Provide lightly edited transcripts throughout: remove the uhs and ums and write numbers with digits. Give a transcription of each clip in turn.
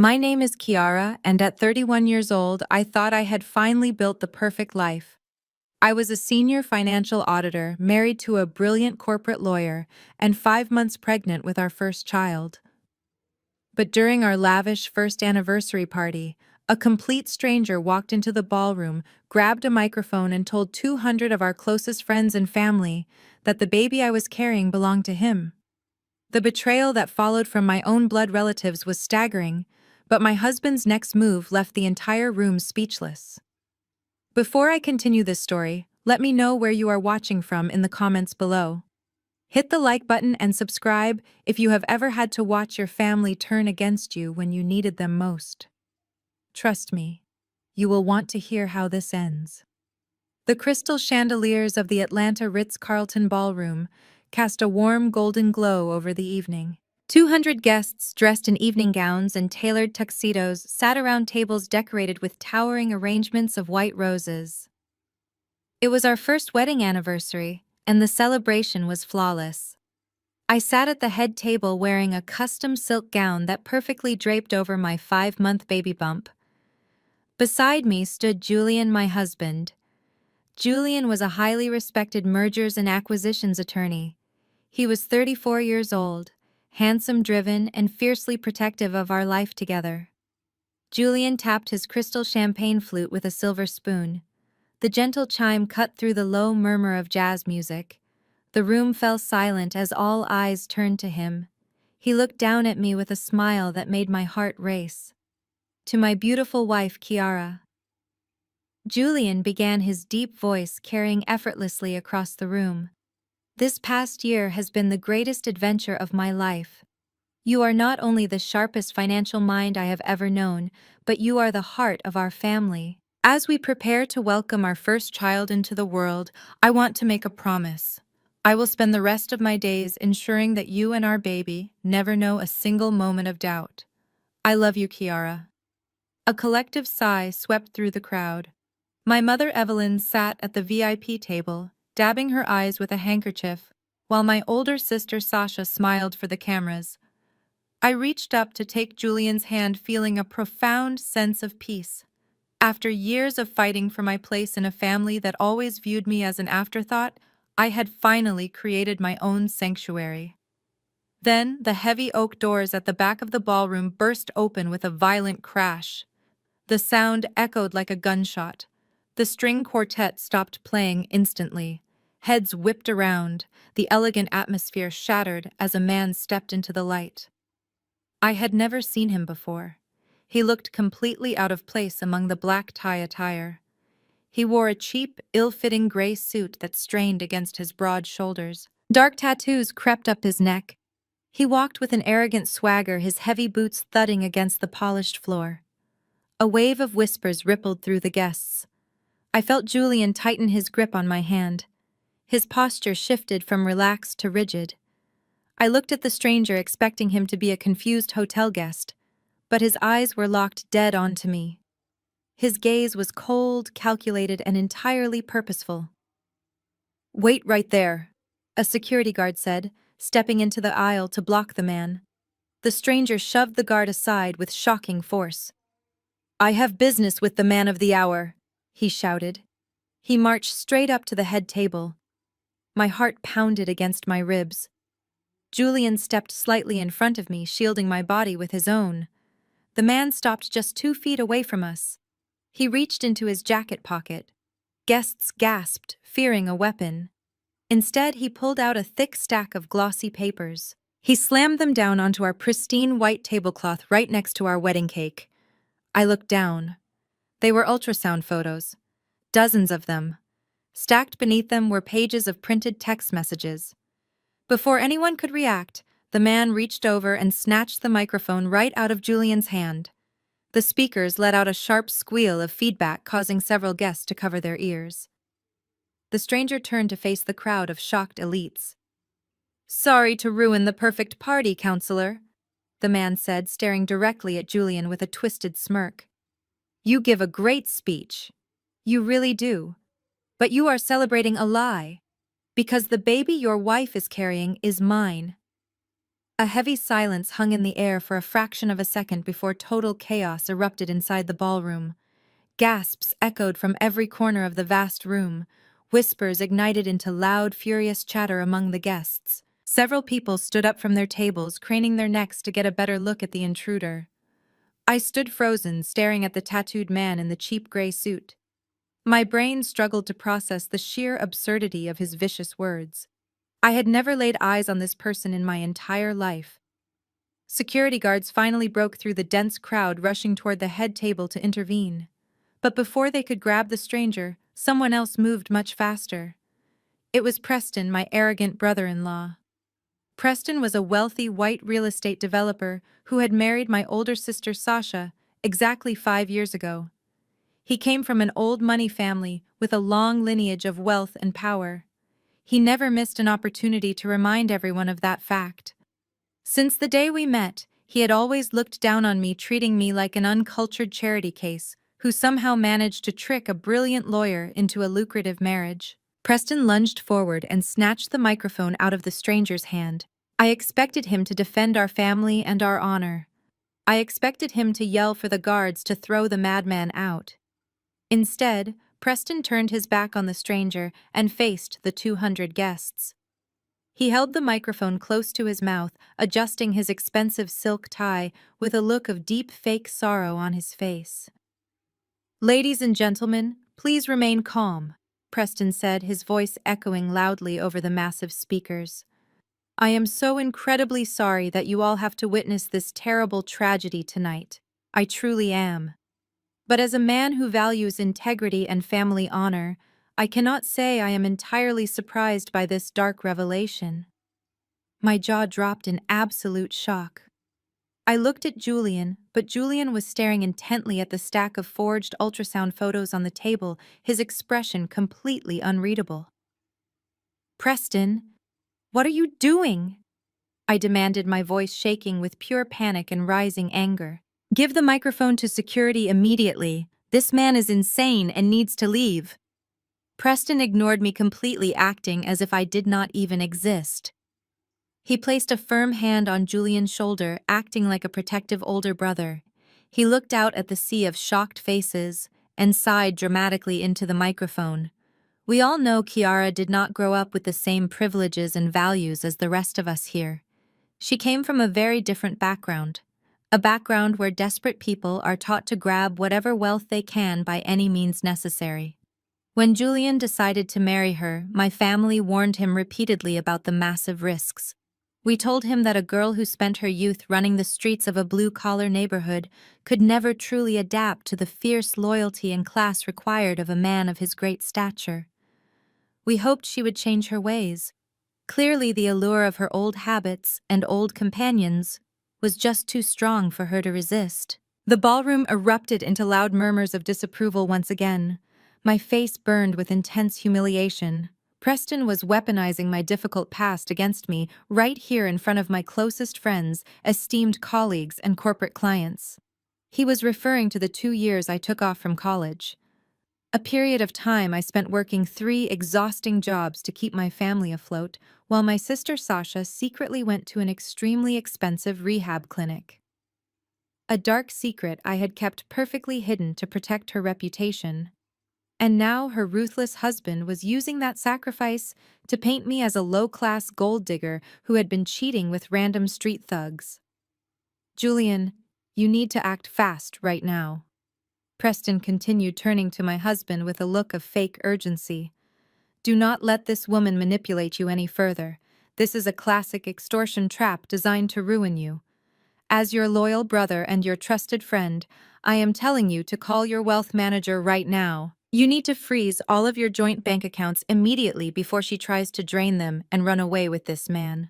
My name is Kiara, and at 31 years old, I thought I had finally built the perfect life. I was a senior financial auditor, married to a brilliant corporate lawyer, and 5 months pregnant with our first child. But during our lavish first anniversary party, a complete stranger walked into the ballroom, grabbed a microphone, and told 200 of our closest friends and family that the baby I was carrying belonged to him. The betrayal that followed from my own blood relatives was staggering, but my husband's next move left the entire room speechless. Before I continue this story, let me know where you are watching from in the comments below. Hit the like button and subscribe if you have ever had to watch your family turn against you when you needed them most. Trust me, you will want to hear how this ends. The crystal chandeliers of the Atlanta Ritz-Carlton Ballroom cast a warm golden glow over the evening. 200 guests dressed in evening gowns and tailored tuxedos sat around tables decorated with towering arrangements of white roses. It was our first wedding anniversary, and the celebration was flawless. I sat at the head table wearing a custom silk gown that perfectly draped over my 5-month baby bump. Beside me stood Julian, my husband. Julian was a highly respected mergers and acquisitions attorney. He was 34 years old, handsome, driven, and fiercely protective of our life together. Julian tapped his crystal champagne flute with a silver spoon. The gentle chime cut through the low murmur of jazz music. The room fell silent as all eyes turned to him. He looked down at me with a smile that made my heart race. To my beautiful wife, Kiara. Julian began, his deep voice carrying effortlessly across the room. This past year has been the greatest adventure of my life. You are not only the sharpest financial mind I have ever known, but you are the heart of our family. As we prepare to welcome our first child into the world, I want to make a promise. I will spend the rest of my days ensuring that you and our baby never know a single moment of doubt. I love you, Kiara. A collective sigh swept through the crowd. My mother Evelyn sat at the VIP table, dabbing her eyes with a handkerchief, while my older sister Sasha smiled for the cameras. I reached up to take Julian's hand, feeling a profound sense of peace. After years of fighting for my place in a family that always viewed me as an afterthought, I had finally created my own sanctuary. Then, the heavy oak doors at the back of the ballroom burst open with a violent crash. The sound echoed like a gunshot. The string quartet stopped playing instantly. Heads whipped around, the elegant atmosphere shattered as a man stepped into the light. I had never seen him before. He looked completely out of place among the black tie attire. He wore a cheap, ill-fitting gray suit that strained against his broad shoulders. Dark tattoos crept up his neck. He walked with an arrogant swagger, his heavy boots thudding against the polished floor. A wave of whispers rippled through the guests. I felt Julian tighten his grip on my hand. His posture shifted from relaxed to rigid. I looked at the stranger, expecting him to be a confused hotel guest, but his eyes were locked dead onto me. His gaze was cold, calculated, and entirely purposeful. "Wait right there," a security guard said, stepping into the aisle to block the man. The stranger shoved the guard aside with shocking force. "I have business with the man of the hour," he shouted. He marched straight up to the head table. My heart pounded against my ribs. Julian stepped slightly in front of me, shielding my body with his own. The man stopped just 2 feet away from us. He reached into his jacket pocket. Guests gasped, fearing a weapon. Instead, he pulled out a thick stack of glossy papers. He slammed them down onto our pristine white tablecloth right next to our wedding cake. I looked down. They were ultrasound photos. Dozens of them. Stacked beneath them were pages of printed text messages. Before anyone could react, the man reached over and snatched the microphone right out of Julian's hand. The speakers let out a sharp squeal of feedback, causing several guests to cover their ears. The stranger turned to face the crowd of shocked elites. "Sorry to ruin the perfect party, counselor," the man said, staring directly at Julian with a twisted smirk. "You give a great speech. You really do. But you are celebrating a lie. Because the baby your wife is carrying is mine." A heavy silence hung in the air for a fraction of a second before total chaos erupted inside the ballroom. Gasps echoed from every corner of the vast room. Whispers ignited into loud, furious chatter among the guests. Several people stood up from their tables, craning their necks to get a better look at the intruder. I stood frozen, staring at the tattooed man in the cheap gray suit. My brain struggled to process the sheer absurdity of his vicious words. I had never laid eyes on this person in my entire life. Security guards finally broke through the dense crowd rushing toward the head table to intervene. But before they could grab the stranger, someone else moved much faster. It was Preston, my arrogant brother-in-law. Preston was a wealthy white real estate developer who had married my older sister Sasha exactly 5 years ago. He came from an old money family with a long lineage of wealth and power. He never missed an opportunity to remind everyone of that fact. Since the day we met, he had always looked down on me, treating me like an uncultured charity case, who somehow managed to trick a brilliant lawyer into a lucrative marriage. Preston lunged forward and snatched the microphone out of the stranger's hand. I expected him to defend our family and our honor. I expected him to yell for the guards to throw the madman out. Instead, Preston turned his back on the stranger and faced the 200 guests. He held the microphone close to his mouth, adjusting his expensive silk tie with a look of deep fake sorrow on his face. "Ladies and gentlemen, please remain calm," Preston said, his voice echoing loudly over the massive speakers. "I am so incredibly sorry that you all have to witness this terrible tragedy tonight. I truly am. But as a man who values integrity and family honor, I cannot say I am entirely surprised by this dark revelation." My jaw dropped in absolute shock. I looked at Julian, but Julian was staring intently at the stack of forged ultrasound photos on the table, his expression completely unreadable. "Preston, what are you doing?" I demanded, my voice shaking with pure panic and rising anger. "Give the microphone to security immediately. This man is insane and needs to leave." Preston ignored me completely, acting as if I did not even exist. He placed a firm hand on Julian's shoulder, acting like a protective older brother. He looked out at the sea of shocked faces and sighed dramatically into the microphone. We all know Kiara did not grow up with the same privileges and values as the rest of us here. She came from a very different background. A background where desperate people are taught to grab whatever wealth they can by any means necessary. When Julian decided to marry her, my family warned him repeatedly about the massive risks. We told him that a girl who spent her youth running the streets of a blue-collar neighborhood could never truly adapt to the fierce loyalty and class required of a man of his great stature. We hoped she would change her ways. Clearly, the allure of her old habits and old companions was just too strong for her to resist. The ballroom erupted into loud murmurs of disapproval once again. My face burned with intense humiliation. Preston was weaponizing my difficult past against me right here in front of my closest friends, esteemed colleagues, and corporate clients. He was referring to the 2 years I took off from college. A period of time I spent working 3 exhausting jobs to keep my family afloat, while my sister Sasha secretly went to an extremely expensive rehab clinic. A dark secret I had kept perfectly hidden to protect her reputation. And now her ruthless husband was using that sacrifice to paint me as a low-class gold digger who had been cheating with random street thugs. "Julian, you need to act fast right now." Preston continued, turning to my husband with a look of fake urgency. "Do not let this woman manipulate you any further. This is a classic extortion trap designed to ruin you. As your loyal brother and your trusted friend, I am telling you to call your wealth manager right now. You need to freeze all of your joint bank accounts immediately before she tries to drain them and run away with this man.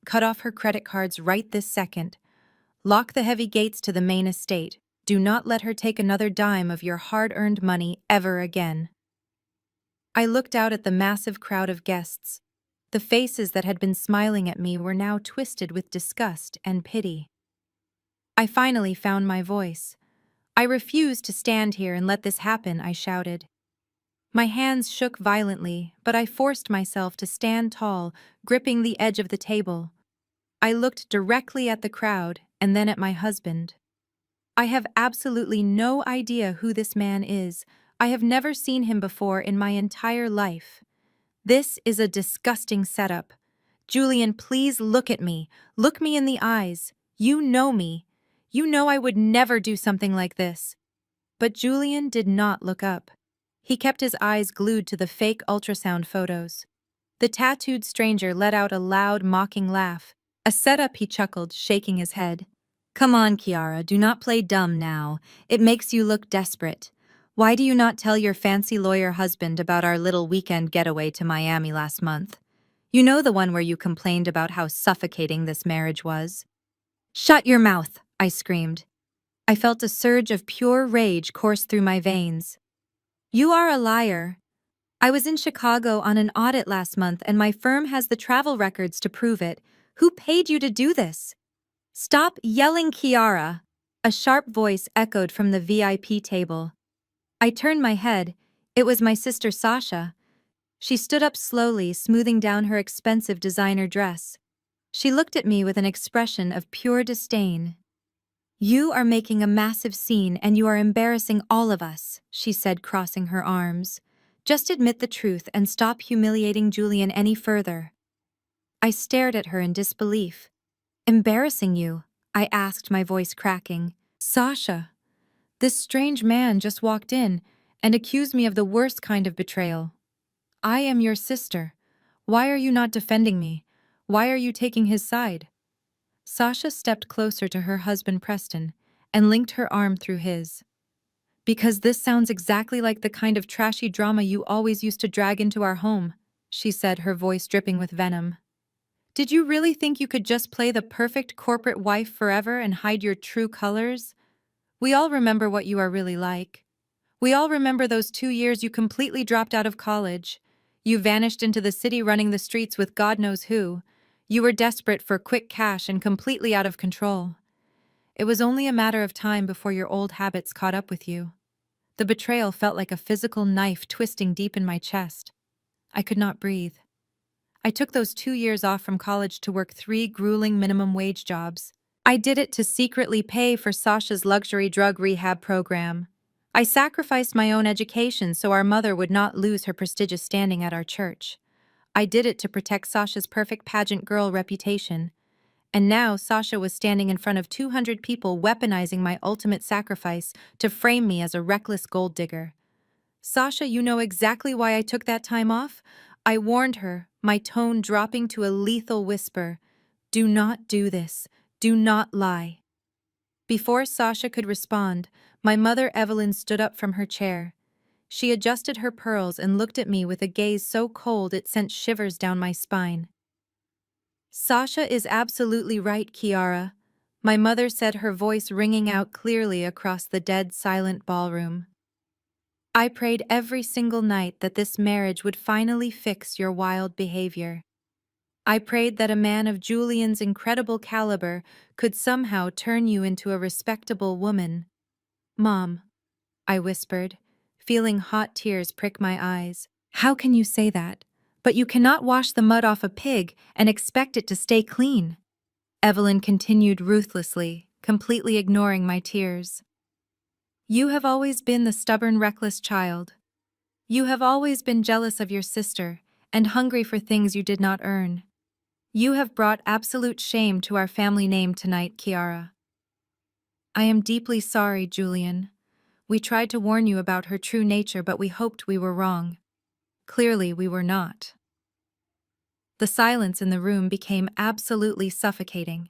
Cut off her credit cards right this second. Lock the heavy gates to the main estate. Do not let her take another dime of your hard-earned money ever again." I looked out at the massive crowd of guests. The faces that had been smiling at me were now twisted with disgust and pity. I finally found my voice. "I refuse to stand here and let this happen," I shouted. My hands shook violently, but I forced myself to stand tall, gripping the edge of the table. I looked directly at the crowd and then at my husband. I have absolutely no idea who this man is. I have never seen him before in my entire life. This is a disgusting setup. Julian, please look at me. Look me in the eyes. You know me. You know I would never do something like this. But Julian did not look up. He kept his eyes glued to the fake ultrasound photos. The tattooed stranger let out a loud, mocking laugh. A setup, he chuckled, shaking his head. Come on, Kiara, do not play dumb now. It makes you look desperate. Why do you not tell your fancy lawyer husband about our little weekend getaway to Miami last month? You know, the one where you complained about how suffocating this marriage was. Shut your mouth, I screamed. I felt a surge of pure rage course through my veins. You are a liar. I was in Chicago on an audit last month and my firm has the travel records to prove it. Who paid you to do this? Stop yelling, Kiara. A sharp voice echoed from the VIP table. I turned my head. It was my sister Sasha. She stood up slowly, smoothing down her expensive designer dress. She looked at me with an expression of pure disdain. You are making a massive scene and you are embarrassing all of us, she said, crossing her arms. Just admit the truth and stop humiliating Julian any further. I stared at her in disbelief. Embarrassing you? I asked, my voice cracking. Sasha, this strange man just walked in and accused me of the worst kind of betrayal. I am your sister. Why are you not defending me? Why are you taking his side? Sasha stepped closer to her husband Preston and linked her arm through his. Because this sounds exactly like the kind of trashy drama you always used to drag into our home, she said, her voice dripping with venom. Did you really think you could just play the perfect corporate wife forever and hide your true colors? We all remember what you are really like. We all remember those 2 years you completely dropped out of college. You vanished into the city running the streets with God knows who. You were desperate for quick cash and completely out of control. It was only a matter of time before your old habits caught up with you. The betrayal felt like a physical knife twisting deep in my chest. I could not breathe. I took those 2 years off from college to work 3 grueling minimum wage jobs. I did it to secretly pay for Sasha's luxury drug rehab program. I sacrificed my own education so our mother would not lose her prestigious standing at our church. I did it to protect Sasha's perfect pageant girl reputation. And now Sasha was standing in front of 200 people weaponizing my ultimate sacrifice to frame me as a reckless gold digger. Sasha, you know exactly why I took that time off? I warned her, my tone dropping to a lethal whisper. Do not do this. Do not lie. Before Sasha could respond, my mother Evelyn stood up from her chair. She adjusted her pearls and looked at me with a gaze so cold it sent shivers down my spine. Sasha is absolutely right, Kiara, my mother said, her voice ringing out clearly across the dead, silent ballroom. I prayed every single night that this marriage would finally fix your wild behavior. I prayed that a man of Julian's incredible caliber could somehow turn you into a respectable woman. Mom, I whispered, feeling hot tears prick my eyes. How can you say that? But you cannot wash the mud off a pig and expect it to stay clean. Evelyn continued ruthlessly, completely ignoring my tears. You have always been the stubborn, reckless child. You have always been jealous of your sister and hungry for things you did not earn. You have brought absolute shame to our family name tonight, Kiara. I am deeply sorry, Julian. We tried to warn you about her true nature, but we hoped we were wrong. Clearly, we were not. The silence in the room became absolutely suffocating.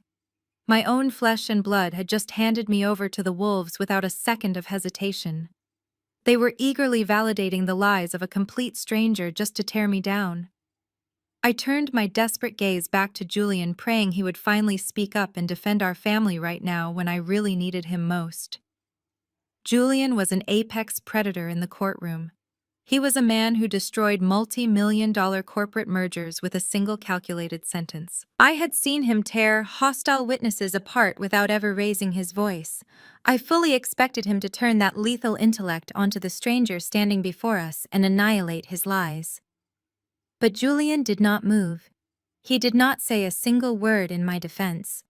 My own flesh and blood had just handed me over to the wolves without a second of hesitation. They were eagerly validating the lies of a complete stranger just to tear me down. I turned my desperate gaze back to Julian, praying he would finally speak up and defend our family right now when I really needed him most. Julian was an apex predator in the courtroom. He was a man who destroyed multi-million-dollar corporate mergers with a single calculated sentence. I had seen him tear hostile witnesses apart without ever raising his voice. I fully expected him to turn that lethal intellect onto the stranger standing before us and annihilate his lies. But Julian did not move. He did not say a single word in my defense.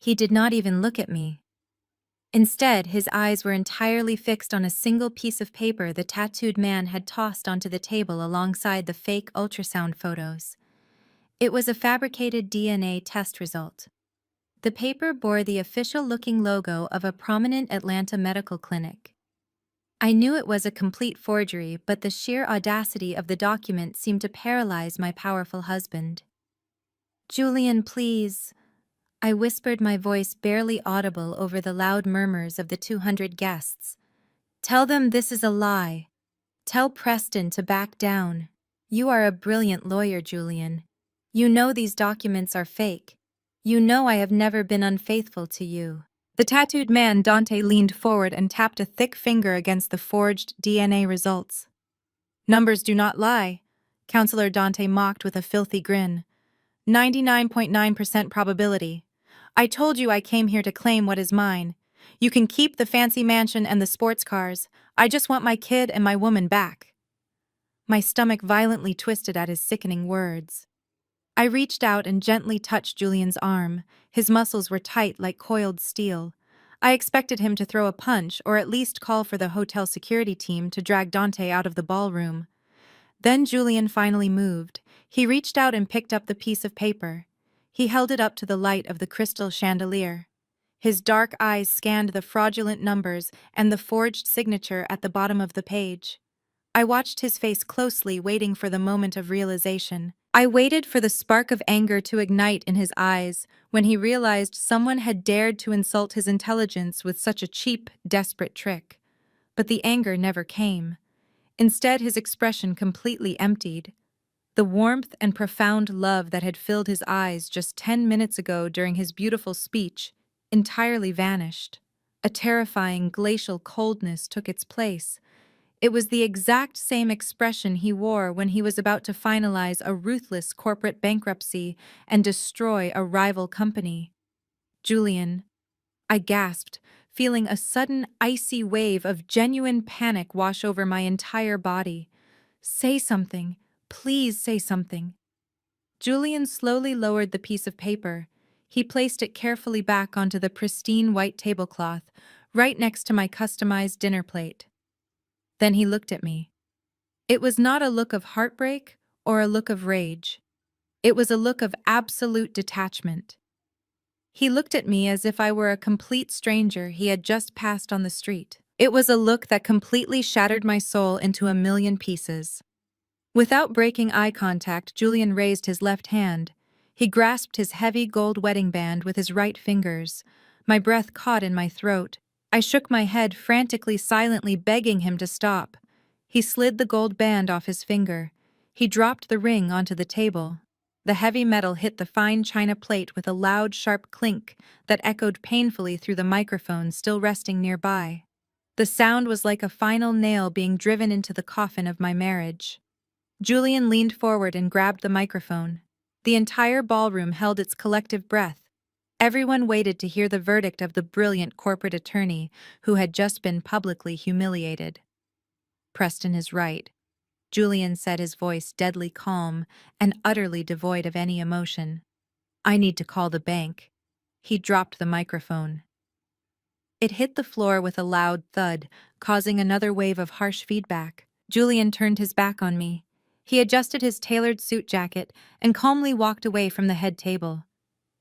He did not even look at me. Instead, his eyes were entirely fixed on a single piece of paper the tattooed man had tossed onto the table alongside the fake ultrasound photos. It was a fabricated DNA test result. The paper bore the official-looking logo of a prominent Atlanta medical clinic. I knew it was a complete forgery, but the sheer audacity of the document seemed to paralyze my powerful husband. "Julian, please," I whispered, my voice barely audible over the loud murmurs of the 200 guests. "Tell them this is a lie. Tell Preston to back down. You are a brilliant lawyer, Julian. You know these documents are fake. You know I have never been unfaithful to you." The tattooed man, Dante, leaned forward and tapped a thick finger against the forged DNA results. "Numbers do not lie," Counselor Dante mocked with a filthy grin. 99.9% probability. I told you I came here to claim what is mine. You can keep the fancy mansion and the sports cars. I just want my kid and my woman back. My stomach violently twisted at his sickening words. I reached out and gently touched Julian's arm. His muscles were tight like coiled steel. I expected him to throw a punch or at least call for the hotel security team to drag Dante out of the ballroom. Then Julian finally moved. He reached out and picked up the piece of paper. He held it up to the light of the crystal chandelier. His dark eyes scanned the fraudulent numbers and the forged signature at the bottom of the page. I watched his face closely, waiting for the moment of realization. I waited for the spark of anger to ignite in his eyes when he realized someone had dared to insult his intelligence with such a cheap, desperate trick. But the anger never came. Instead, his expression completely emptied. The warmth and profound love that had filled his eyes just 10 minutes ago during his beautiful speech entirely vanished. A terrifying glacial coldness took its place. It was the exact same expression he wore when he was about to finalize a ruthless corporate bankruptcy and destroy a rival company. "Julian," I gasped, feeling a sudden icy wave of genuine panic wash over my entire body. "Say something. Please say something." Julian slowly lowered the piece of paper. He placed it carefully back onto the pristine white tablecloth, right next to my customized dinner plate. Then he looked at me. It was not a look of heartbreak or a look of rage. It was a look of absolute detachment. He looked at me as if I were a complete stranger he had just passed on the street. It was a look that completely shattered my soul into a million pieces. Without breaking eye contact, Julian raised his left hand. He grasped his heavy gold wedding band with his right fingers. My breath caught in my throat. I shook my head frantically, silently begging him to stop. He slid the gold band off his finger. He dropped the ring onto the table. The heavy metal hit the fine china plate with a loud, sharp clink that echoed painfully through the microphone still resting nearby. The sound was like a final nail being driven into the coffin of my marriage. Julian leaned forward and grabbed the microphone. The entire ballroom held its collective breath. Everyone waited to hear the verdict of the brilliant corporate attorney who had just been publicly humiliated. "Preston is right," Julian said, his voice deadly calm and utterly devoid of any emotion. "I need to call the bank." He dropped the microphone. It hit the floor with a loud thud, causing another wave of harsh feedback. Julian turned his back on me. He adjusted his tailored suit jacket and calmly walked away from the head table.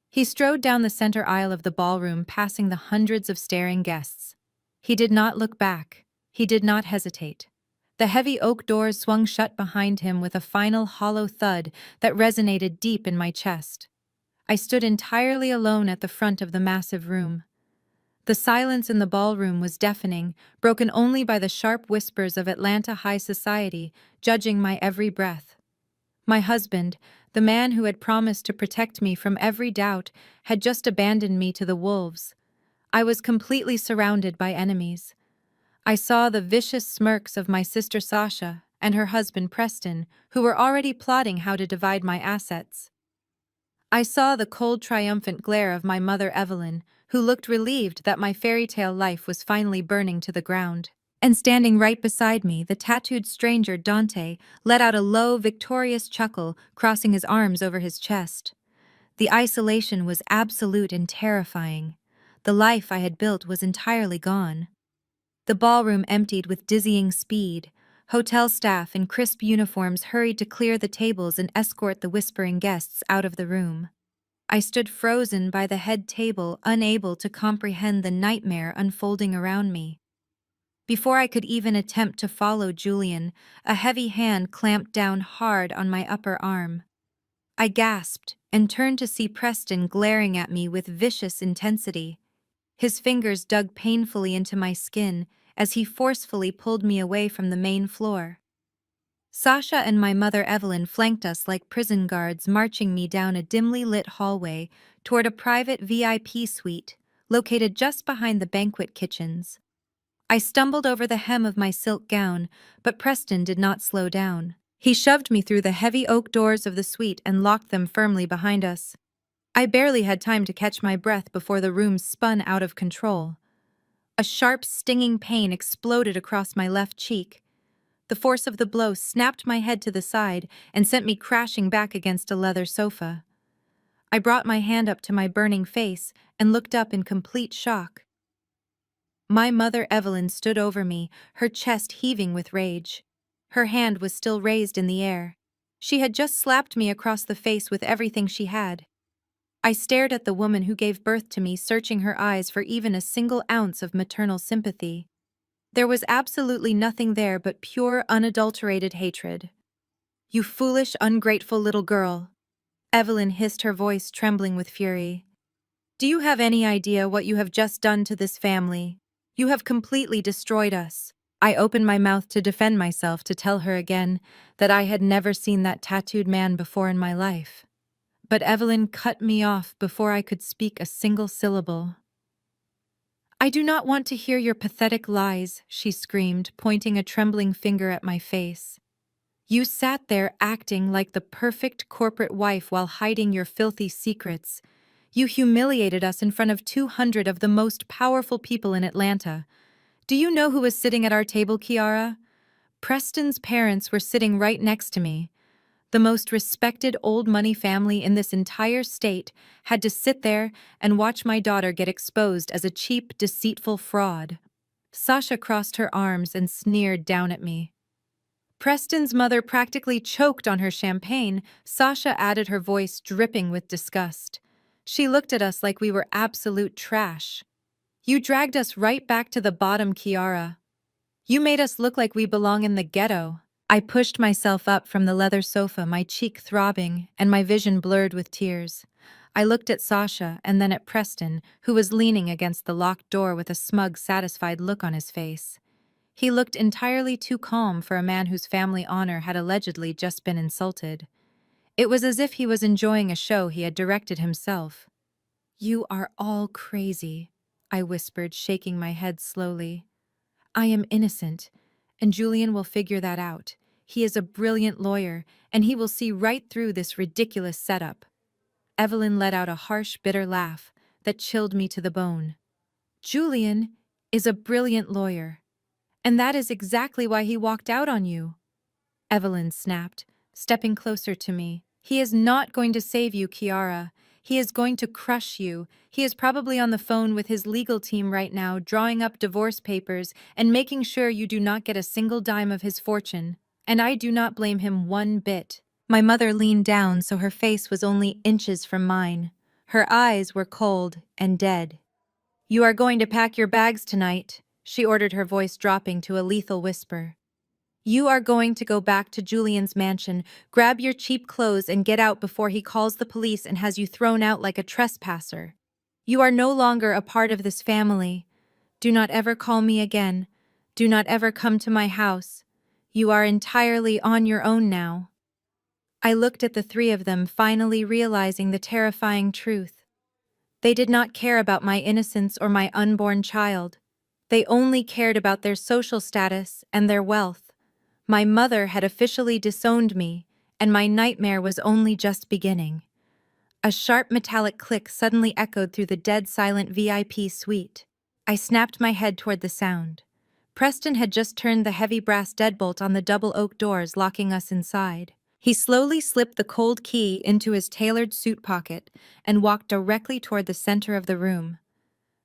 He strode down the center aisle of the ballroom, passing the hundreds of staring guests. He did not look back. He did not hesitate. The heavy oak doors swung shut behind him with a final hollow thud that resonated deep in my chest. I stood entirely alone at the front of the massive room. The silence in the ballroom was deafening, broken only by the sharp whispers of Atlanta high society, judging my every breath. My husband, the man who had promised to protect me from every doubt, had just abandoned me to the wolves. I was completely surrounded by enemies. I saw the vicious smirks of my sister Sasha and her husband Preston, who were already plotting how to divide my assets. I saw the cold, triumphant glare of my mother Evelyn, who looked relieved that my fairy tale life was finally burning to the ground. And standing right beside me, the tattooed stranger Dante let out a low, victorious chuckle, crossing his arms over his chest. The isolation was absolute and terrifying. The life I had built was entirely gone. The ballroom emptied with dizzying speed. Hotel staff in crisp uniforms hurried to clear the tables and escort the whispering guests out of the room. I stood frozen by the head table, unable to comprehend the nightmare unfolding around me. Before I could even attempt to follow Julian, a heavy hand clamped down hard on my upper arm. I gasped and turned to see Preston glaring at me with vicious intensity. His fingers dug painfully into my skin as he forcefully pulled me away from the main floor. Sasha and my mother Evelyn flanked us like prison guards, marching me down a dimly lit hallway toward a private VIP suite located just behind the banquet kitchens. I stumbled over the hem of my silk gown, but Preston did not slow down. He shoved me through the heavy oak doors of the suite and locked them firmly behind us. I barely had time to catch my breath before the room spun out of control. A sharp, stinging pain exploded across my left cheek. The force of the blow snapped my head to the side and sent me crashing back against a leather sofa. I brought my hand up to my burning face and looked up in complete shock. My mother Evelyn stood over me, her chest heaving with rage. Her hand was still raised in the air. She had just slapped me across the face with everything she had. I stared at the woman who gave birth to me, searching her eyes for even a single ounce of maternal sympathy. There was absolutely nothing there but pure, unadulterated hatred. "You foolish, ungrateful little girl," Evelyn hissed, her voice trembling with fury. "Do you have any idea what you have just done to this family? You have completely destroyed us." I opened my mouth to defend myself, to tell her again that I had never seen that tattooed man before in my life. But Evelyn cut me off before I could speak a single syllable. "I do not want to hear your pathetic lies," she screamed, pointing a trembling finger at my face. "You sat there acting like the perfect corporate wife while hiding your filthy secrets. You humiliated us in front of 200 of the most powerful people in Atlanta. Do you know who was sitting at our table, Kiara? Preston's parents were sitting right next to me. The most respected old money family in this entire state had to sit there and watch my daughter get exposed as a cheap, deceitful fraud." Sasha crossed her arms and sneered down at me. Preston's mother practically choked on her champagne. Sasha added, her voice dripping with disgust. She looked at us like we were absolute trash. "You dragged us right back to the bottom, Kiara. You made us look like we belong in the ghetto." I pushed myself up from the leather sofa, my cheek throbbing and my vision blurred with tears. I looked at Sasha and then at Preston, who was leaning against the locked door with a smug, satisfied look on his face. He looked entirely too calm for a man whose family honor had allegedly just been insulted. It was as if he was enjoying a show he had directed himself. "You are all crazy," I whispered, shaking my head slowly. "I am innocent, and Julian will figure that out. He is a brilliant lawyer, and he will see right through this ridiculous setup." Evelyn let out a harsh, bitter laugh that chilled me to the bone. "Julian is a brilliant lawyer, and that is exactly why he walked out on you," Evelyn snapped, stepping closer to me. "He is not going to save you, Kiara. He is going to crush you. He is probably on the phone with his legal team right now, drawing up divorce papers and making sure you do not get a single dime of his fortune. And I do not blame him one bit." My mother leaned down so her face was only inches from mine. Her eyes were cold and dead. "You are going to pack your bags tonight," she ordered, her voice dropping to a lethal whisper. "You are going to go back to Julian's mansion, grab your cheap clothes and get out before he calls the police and has you thrown out like a trespasser. You are no longer a part of this family. Do not ever call me again. Do not ever come to my house. You are entirely on your own now." I looked at the three of them, finally realizing the terrifying truth. They did not care about my innocence or my unborn child. They only cared about their social status and their wealth. My mother had officially disowned me, and my nightmare was only just beginning. A sharp metallic click suddenly echoed through the dead silent VIP suite. I snapped my head toward the sound. Preston had just turned the heavy brass deadbolt on the double oak doors, locking us inside. He slowly slipped the cold key into his tailored suit pocket and walked directly toward the center of the room.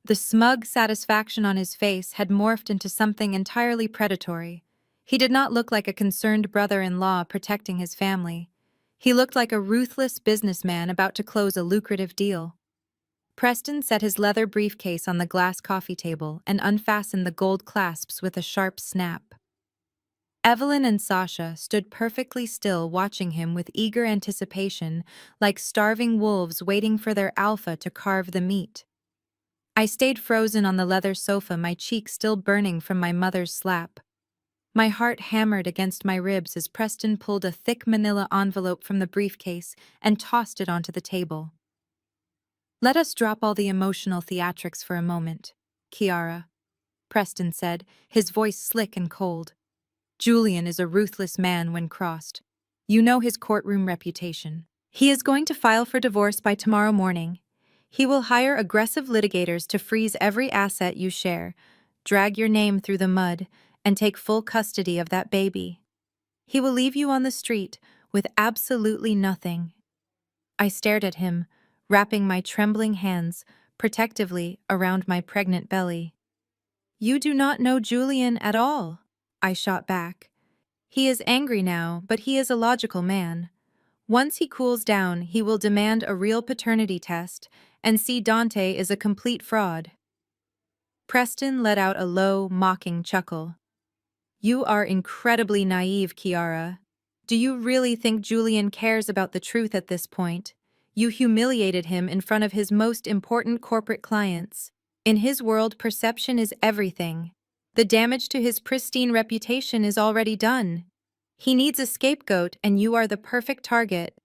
The smug satisfaction on his face had morphed into something entirely predatory. He did not look like a concerned brother-in-law protecting his family. He looked like a ruthless businessman about to close a lucrative deal. Preston set his leather briefcase on the glass coffee table and unfastened the gold clasps with a sharp snap. Evelyn and Sasha stood perfectly still, watching him with eager anticipation, like starving wolves waiting for their alpha to carve the meat. I stayed frozen on the leather sofa, my cheeks still burning from my mother's slap. My heart hammered against my ribs as Preston pulled a thick manila envelope from the briefcase and tossed it onto the table. "Let us drop all the emotional theatrics for a moment, Kiara," Preston said, his voice slick and cold. "Julian is a ruthless man when crossed. You know his courtroom reputation. He is going to file for divorce by tomorrow morning. He will hire aggressive litigators to freeze every asset you share, drag your name through the mud, and take full custody of that baby. He will leave you on the street with absolutely nothing." I stared at him, wrapping my trembling hands protectively around my pregnant belly. "You do not know Julian at all," I shot back. "He is angry now, but he is a logical man. Once he cools down, he will demand a real paternity test and see Dante is a complete fraud." Preston let out a low, mocking chuckle. "You are incredibly naive, Kiara. Do you really think Julian cares about the truth at this point? You humiliated him in front of his most important corporate clients. In his world, perception is everything. The damage to his pristine reputation is already done. He needs a scapegoat, and you are the perfect target.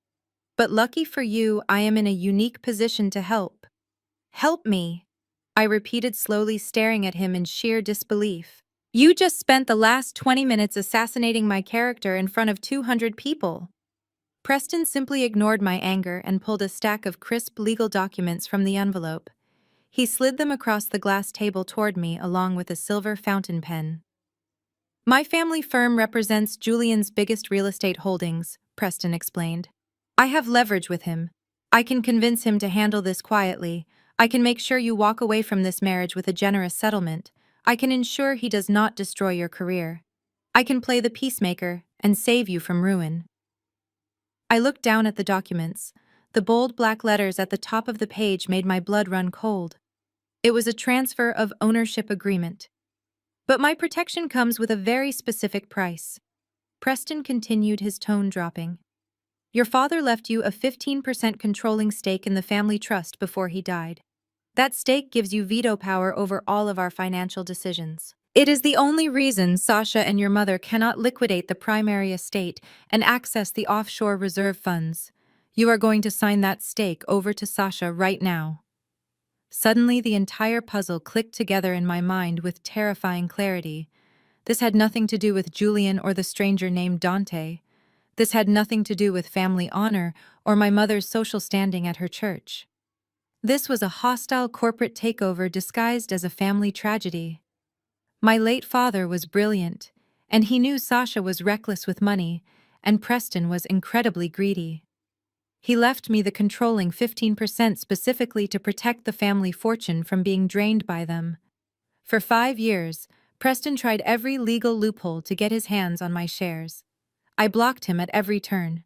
But lucky for you, I am in a unique position to help." "Help me," I repeated slowly, staring at him in sheer disbelief. "You just spent the last 20 minutes assassinating my character in front of 200 people." Preston simply ignored my anger and pulled a stack of crisp legal documents from the envelope. He slid them across the glass table toward me along with a silver fountain pen. "My family firm represents Julian's biggest real estate holdings," Preston explained. "I have leverage with him. I can convince him to handle this quietly. I can make sure you walk away from this marriage with a generous settlement. I can ensure he does not destroy your career. I can play the peacemaker and save you from ruin." I looked down at the documents. The bold black letters at the top of the page made my blood run cold. It was a transfer of ownership agreement. "But my protection comes with a very specific price." Preston continued, his tone dropping. "Your father left you a 15% controlling stake in the family trust before he died. That stake gives you veto power over all of our financial decisions. It is the only reason Sasha and your mother cannot liquidate the primary estate and access the offshore reserve funds. You are going to sign that stake over to Sasha right now." Suddenly, the entire puzzle clicked together in my mind with terrifying clarity. This had nothing to do with Julian or the stranger named Dante. This had nothing to do with family honor or my mother's social standing at her church. This was a hostile corporate takeover disguised as a family tragedy. My late father was brilliant, and he knew Sasha was reckless with money, and Preston was incredibly greedy. He left me the controlling 15% specifically to protect the family fortune from being drained by them. For 5 years, Preston tried every legal loophole to get his hands on my shares. I blocked him at every turn.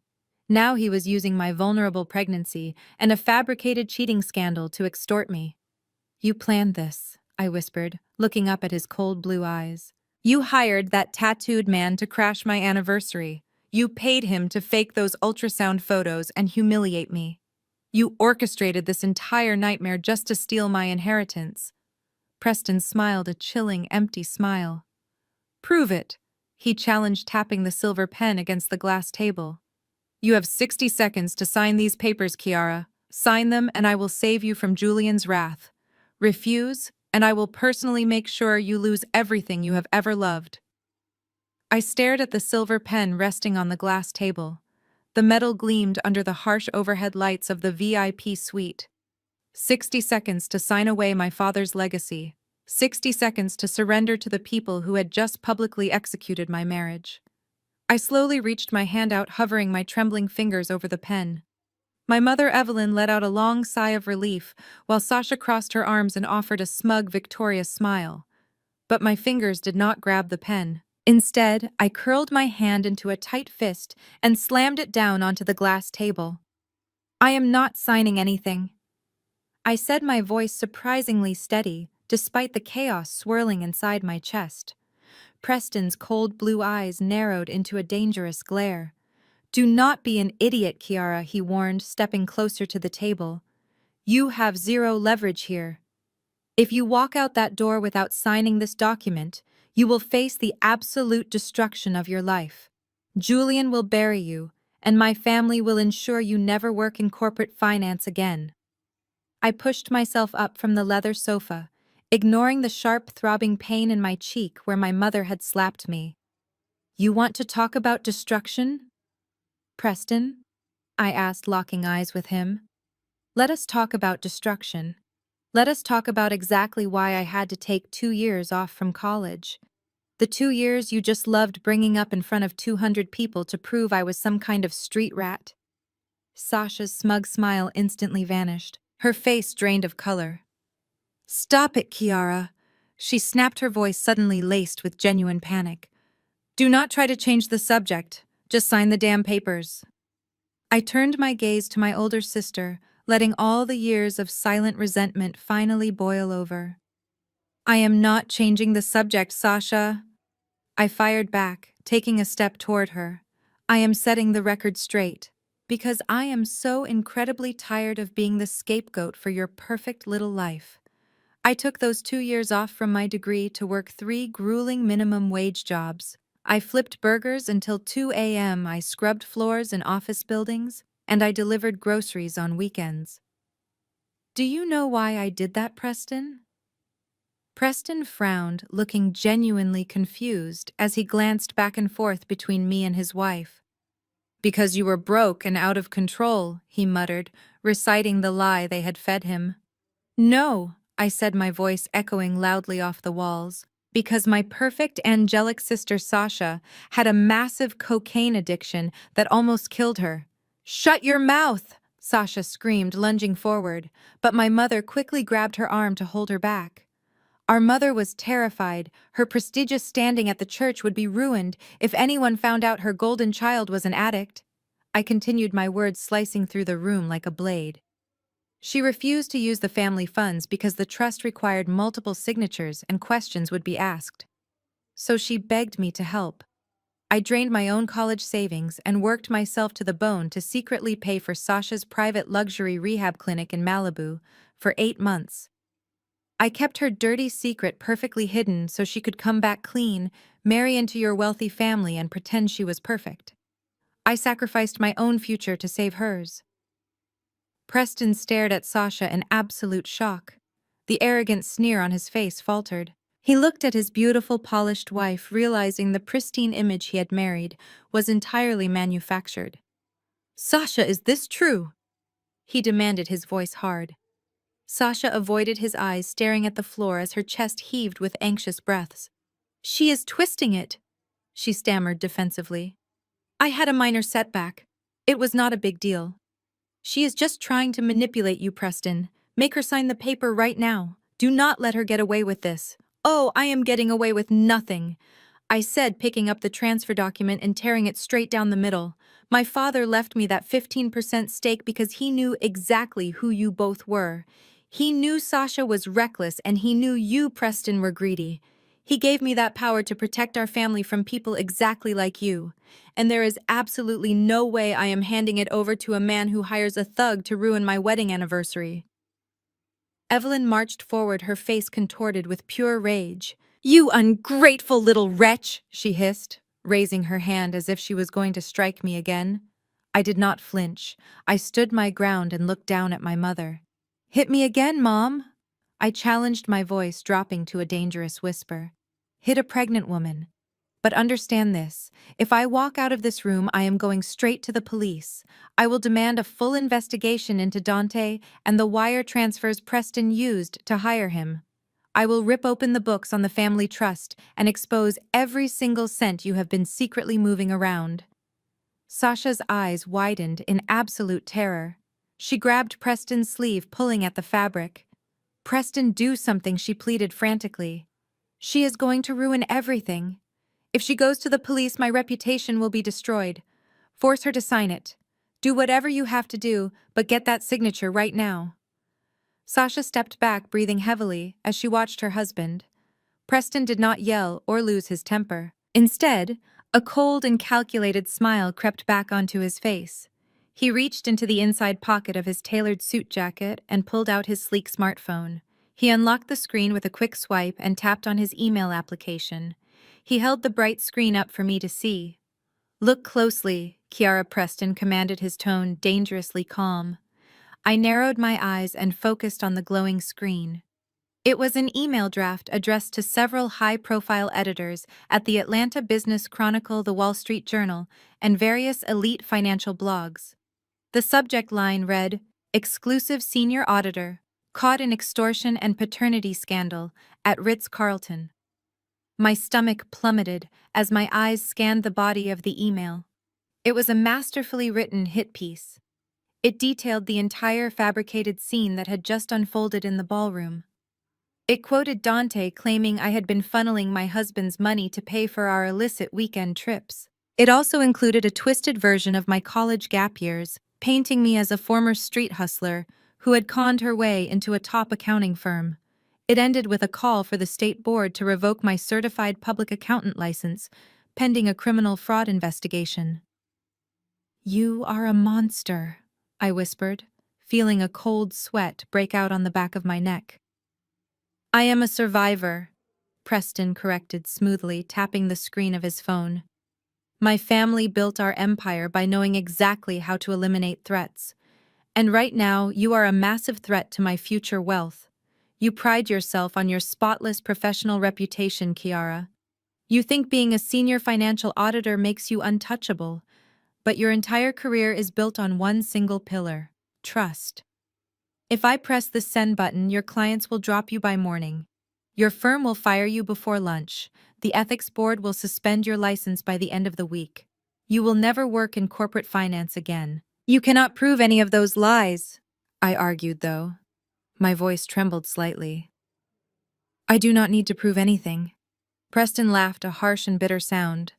Now he was using my vulnerable pregnancy and a fabricated cheating scandal to extort me. "You planned this," I whispered, looking up at his cold blue eyes. "You hired that tattooed man to crash my anniversary. You paid him to fake those ultrasound photos and humiliate me. You orchestrated this entire nightmare just to steal my inheritance." Preston smiled a chilling, empty smile. "Prove it," he challenged, tapping the silver pen against the glass table. "You have 60 seconds to sign these papers, Kiara. Sign them and I will save you from Julian's wrath. Refuse, and I will personally make sure you lose everything you have ever loved." I stared at the silver pen resting on the glass table. The metal gleamed under the harsh overhead lights of the VIP suite. 60 seconds to sign away my father's legacy. 60 seconds to surrender to the people who had just publicly executed my marriage. I slowly reached my hand out, hovering my trembling fingers over the pen. My mother Evelyn let out a long sigh of relief, while Sasha crossed her arms and offered a smug, victorious smile. But my fingers did not grab the pen. Instead, I curled my hand into a tight fist and slammed it down onto the glass table. "I am not signing anything," I said, my voice surprisingly steady, despite the chaos swirling inside my chest. Preston's cold blue eyes narrowed into a dangerous glare. "Do not be an idiot, Kiara," he warned, stepping closer to the table. "You have zero leverage here. If you walk out that door without signing this document, you will face the absolute destruction of your life. Julian will bury you, and my family will ensure you never work in corporate finance again." I pushed myself up from the leather sofa, ignoring the sharp, throbbing pain in my cheek where my mother had slapped me. "You want to talk about destruction, Preston?" I asked, locking eyes with him. "Let us talk about destruction. Let us talk about exactly why I had to take 2 years off from college. The 2 years you just loved bringing up in front of 200 people to prove I was some kind of street rat." Sasha's smug smile instantly vanished, her face drained of color. "Stop it, Kiara," she snapped, her voice suddenly laced with genuine panic. "Do not try to change the subject. Just sign the damn papers." I turned my gaze to my older sister, letting all the years of silent resentment finally boil over. "I am not changing the subject, Sasha," I fired back, taking a step toward her. "I am setting the record straight, because I am so incredibly tired of being the scapegoat for your perfect little life. I took those 2 years off from my degree to work 3 grueling minimum wage jobs. I flipped burgers until 2 a.m., I scrubbed floors in office buildings, and I delivered groceries on weekends. Do you know why I did that, Preston?" Preston frowned, looking genuinely confused as he glanced back and forth between me and his wife. "Because you were broke and out of control," he muttered, reciting the lie they had fed him. "No," I said, my voice echoing loudly off the walls. "Because my perfect angelic sister Sasha had a massive cocaine addiction that almost killed her." "Shut your mouth!" Sasha screamed, lunging forward, but my mother quickly grabbed her arm to hold her back. Our mother was terrified. Her prestigious standing at the church would be ruined if anyone found out her golden child was an addict. I continued, my words slicing through the room like a blade. "She refused to use the family funds because the trust required multiple signatures and questions would be asked. So she begged me to help. I drained my own college savings and worked myself to the bone to secretly pay for Sasha's private luxury rehab clinic in Malibu for 8 months. I kept her dirty secret perfectly hidden so she could come back clean, marry into your wealthy family, and pretend she was perfect. I sacrificed my own future to save hers." Preston stared at Sasha in absolute shock. The arrogant sneer on his face faltered. He looked at his beautiful, polished wife, realizing the pristine image he had married was entirely manufactured. "Sasha, is this true?" he demanded, his voice hard. Sasha avoided his eyes, staring at the floor as her chest heaved with anxious breaths. "She is twisting it," she stammered defensively. "I had a minor setback. It was not a big deal. She is just trying to manipulate you, Preston. Make her sign the paper right now. Do not let her get away with this." "Oh, I am getting away with nothing," I said, picking up the transfer document and tearing it straight down the middle. "My father left me that 15% stake because he knew exactly who you both were. He knew Sasha was reckless, and he knew you, Preston, were greedy. He gave me that power to protect our family from people exactly like you. And there is absolutely no way I am handing it over to a man who hires a thug to ruin my wedding anniversary." Evelyn marched forward, her face contorted with pure rage. "You ungrateful little wretch!" she hissed, raising her hand as if she was going to strike me again. I did not flinch. I stood my ground and looked down at my mother. "Hit me again, Mom," I challenged, my voice dropping to a dangerous whisper. "Hit a pregnant woman. But understand this, if I walk out of this room, I am going straight to the police. I will demand a full investigation into Dante and the wire transfers Preston used to hire him. I will rip open the books on the family trust and expose every single cent you have been secretly moving around." Sasha's eyes widened in absolute terror. She grabbed Preston's sleeve, pulling at the fabric. "Preston, do something," she pleaded frantically. "She is going to ruin everything. If she goes to the police, my reputation will be destroyed. Force her to sign it. Do whatever you have to do, but get that signature right now." Sasha stepped back, breathing heavily, as she watched her husband. Preston did not yell or lose his temper. Instead, a cold and calculated smile crept back onto his face. He reached into the inside pocket of his tailored suit jacket and pulled out his sleek smartphone. He unlocked the screen with a quick swipe and tapped on his email application. He held the bright screen up for me to see. "Look closely," Kiara Preston commanded, his tone dangerously calm. I narrowed my eyes and focused on the glowing screen. It was an email draft addressed to several high-profile editors at the Atlanta Business Chronicle, the Wall Street Journal, and various elite financial blogs. The subject line read, "Exclusive Senior Auditor, Caught in Extortion and Paternity Scandal at Ritz-Carlton." My stomach plummeted as my eyes scanned the body of the email. It was a masterfully written hit piece. It detailed the entire fabricated scene that had just unfolded in the ballroom. It quoted Dante, claiming I had been funneling my husband's money to pay for our illicit weekend trips. It also included a twisted version of my college gap years, painting me as a former street hustler who had conned her way into a top accounting firm. It ended with a call for the state board to revoke my certified public accountant license, pending a criminal fraud investigation. "You are a monster," I whispered, feeling a cold sweat break out on the back of my neck. "I am a survivor," Preston corrected smoothly, tapping the screen of his phone. "My family built our empire by knowing exactly how to eliminate threats. And right now, you are a massive threat to my future wealth. You pride yourself on your spotless professional reputation, Kiara. You think being a senior financial auditor makes you untouchable, but your entire career is built on one single pillar: trust. If I press the send button, your clients will drop you by morning. Your firm will fire you before lunch. The ethics board will suspend your license by the end of the week. You will never work in corporate finance again." "You cannot prove any of those lies," I argued, though. My voice trembled slightly. "I do not need to prove anything." Preston laughed, a harsh and bitter sound.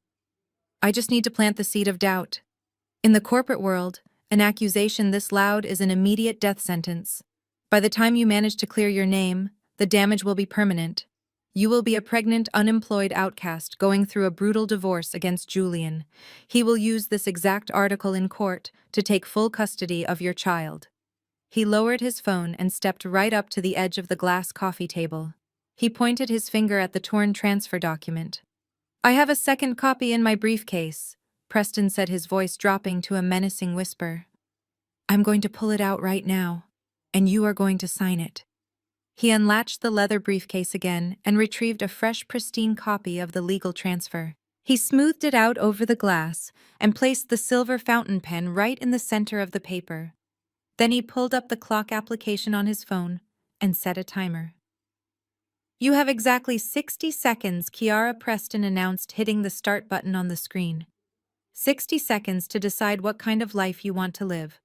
"I just need to plant the seed of doubt. In the corporate world, an accusation this loud is an immediate death sentence. By the time you manage to clear your name, the damage will be permanent. You will be a pregnant, unemployed outcast going through a brutal divorce against Julian. He will use this exact article in court to take full custody of your child." He lowered his phone and stepped right up to the edge of the glass coffee table. He pointed his finger at the torn transfer document. "I have a second copy in my briefcase," Preston said, his voice dropping to a menacing whisper. "I'm going to pull it out right now, and you are going to sign it." He unlatched the leather briefcase again and retrieved a fresh, pristine copy of the legal transfer. He smoothed it out over the glass and placed the silver fountain pen right in the center of the paper. Then he pulled up the clock application on his phone and set a timer. "You have exactly 60 seconds," Kiara Preston announced, hitting the start button on the screen. 60 seconds to decide what kind of life you want to live.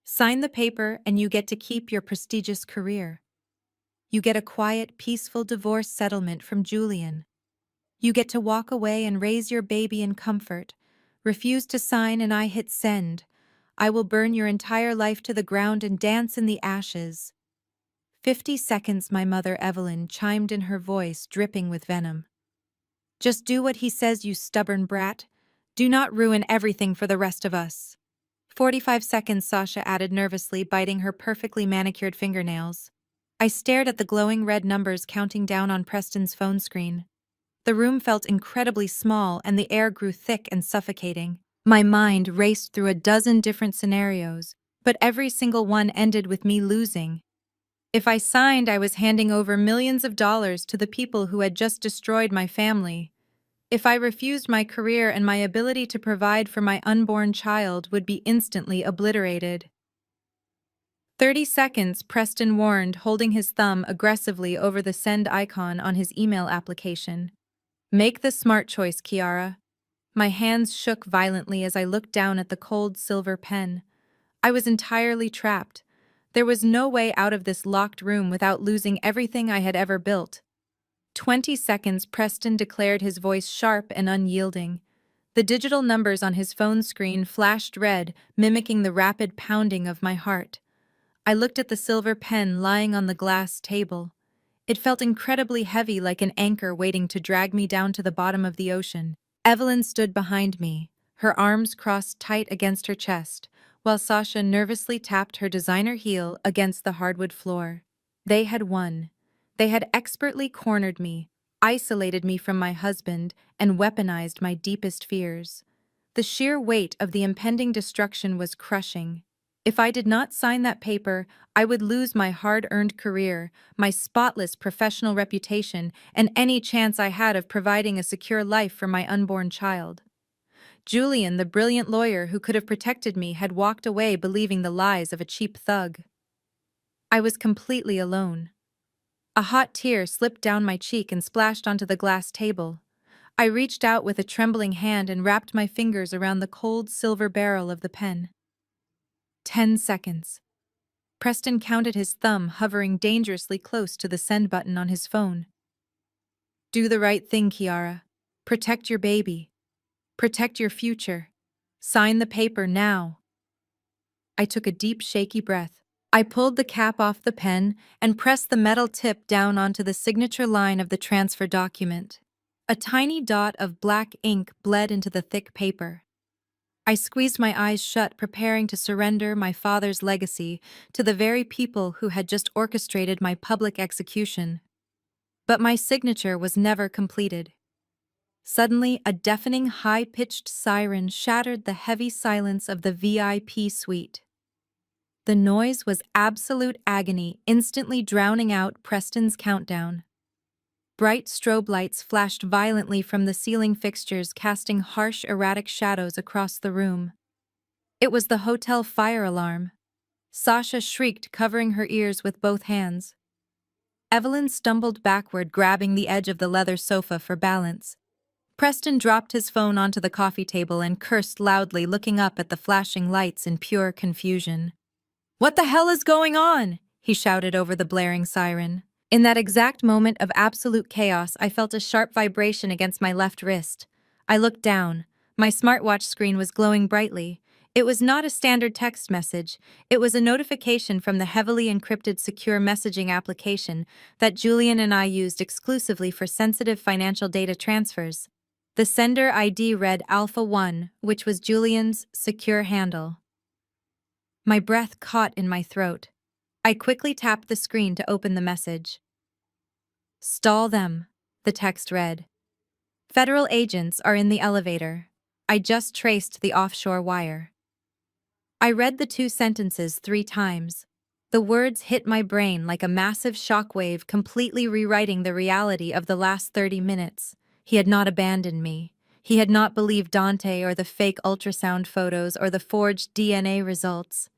Sign the paper and you get to keep your prestigious career. You get a quiet, peaceful divorce settlement from Julian. You get to walk away and raise your baby in comfort. Refuse to sign and I hit send. I will burn your entire life to the ground and dance in the ashes. 50 seconds, my mother Evelyn chimed in, her voice dripping with venom. "Just do what he says, you stubborn brat. Do not ruin everything for the rest of us." 45 seconds, Sasha added nervously, biting her perfectly manicured fingernails. I stared at the glowing red numbers counting down on Preston's phone screen. The room felt incredibly small and the air grew thick and suffocating. My mind raced through a dozen different scenarios, but every single one ended with me losing. If I signed, I was handing over millions of dollars to the people who had just destroyed my family. If I refused, my career and my ability to provide for my unborn child would be instantly obliterated. 30 seconds, Preston warned, holding his thumb aggressively over the send icon on his email application. Make the smart choice, Kiara. My hands shook violently as I looked down at the cold silver pen. I was entirely trapped. There was no way out of this locked room without losing everything I had ever built. 20 seconds, Preston declared, his voice sharp and unyielding. The digital numbers on his phone screen flashed red, mimicking the rapid pounding of my heart. I looked at the silver pen lying on the glass table. It felt incredibly heavy, like an anchor waiting to drag me down to the bottom of the ocean. Evelyn stood behind me, her arms crossed tight against her chest, while Sasha nervously tapped her designer heel against the hardwood floor. They had won. They had expertly cornered me, isolated me from my husband, and weaponized my deepest fears. The sheer weight of the impending destruction was crushing. If I did not sign that paper, I would lose my hard-earned career, my spotless professional reputation, and any chance I had of providing a secure life for my unborn child. Julian, the brilliant lawyer who could have protected me, had walked away believing the lies of a cheap thug. I was completely alone. A hot tear slipped down my cheek and splashed onto the glass table. I reached out with a trembling hand and wrapped my fingers around the cold silver barrel of the pen. 10 seconds. Preston counted, his thumb hovering dangerously close to the send button on his phone. Do the right thing, Kiara. Protect your baby. Protect your future. Sign the paper now. I took a deep, shaky breath. I pulled the cap off the pen and pressed the metal tip down onto the signature line of the transfer document. A tiny dot of black ink bled into the thick paper. I squeezed my eyes shut, preparing to surrender my father's legacy to the very people who had just orchestrated my public execution. But my signature was never completed. Suddenly, a deafening, high-pitched siren shattered the heavy silence of the VIP suite. The noise was absolute agony, instantly drowning out Preston's countdown. Bright strobe lights flashed violently from the ceiling fixtures, casting harsh, erratic shadows across the room. It was the hotel fire alarm. Sasha shrieked, covering her ears with both hands. Evelyn stumbled backward, grabbing the edge of the leather sofa for balance. Preston dropped his phone onto the coffee table and cursed loudly, looking up at the flashing lights in pure confusion. "What the hell is going on?" he shouted over the blaring siren. In that exact moment of absolute chaos, I felt a sharp vibration against my left wrist. I looked down. My smartwatch screen was glowing brightly. It was not a standard text message. It was a notification from the heavily encrypted secure messaging application that Julian and I used exclusively for sensitive financial data transfers. The sender ID read Alpha 1, which was Julian's secure handle. My breath caught in my throat. I quickly tapped the screen to open the message. "Stall them," the text read. "Federal agents are in the elevator. I just traced the offshore wire." I read the 2 sentences 3 times. The words hit my brain like a massive shockwave, completely rewriting the reality of the last 30 minutes. He had not abandoned me. He had not believed Dante or the fake ultrasound photos or the forged DNA results.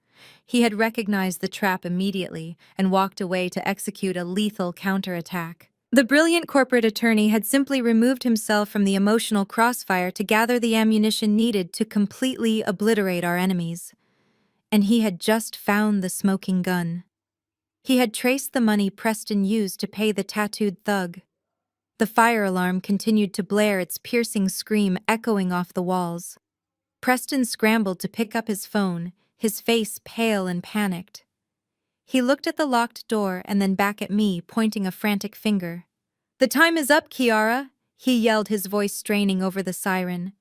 He had recognized the trap immediately and walked away to execute a lethal counterattack. The brilliant corporate attorney had simply removed himself from the emotional crossfire to gather the ammunition needed to completely obliterate our enemies. And he had just found the smoking gun. He had traced the money Preston used to pay the tattooed thug. The fire alarm continued to blare, its piercing scream echoing off the walls. Preston scrambled to pick up his phone, his face pale and panicked. He looked at the locked door and then back at me, pointing a frantic finger. "The time is up, Kiara," he yelled, his voice straining over the siren.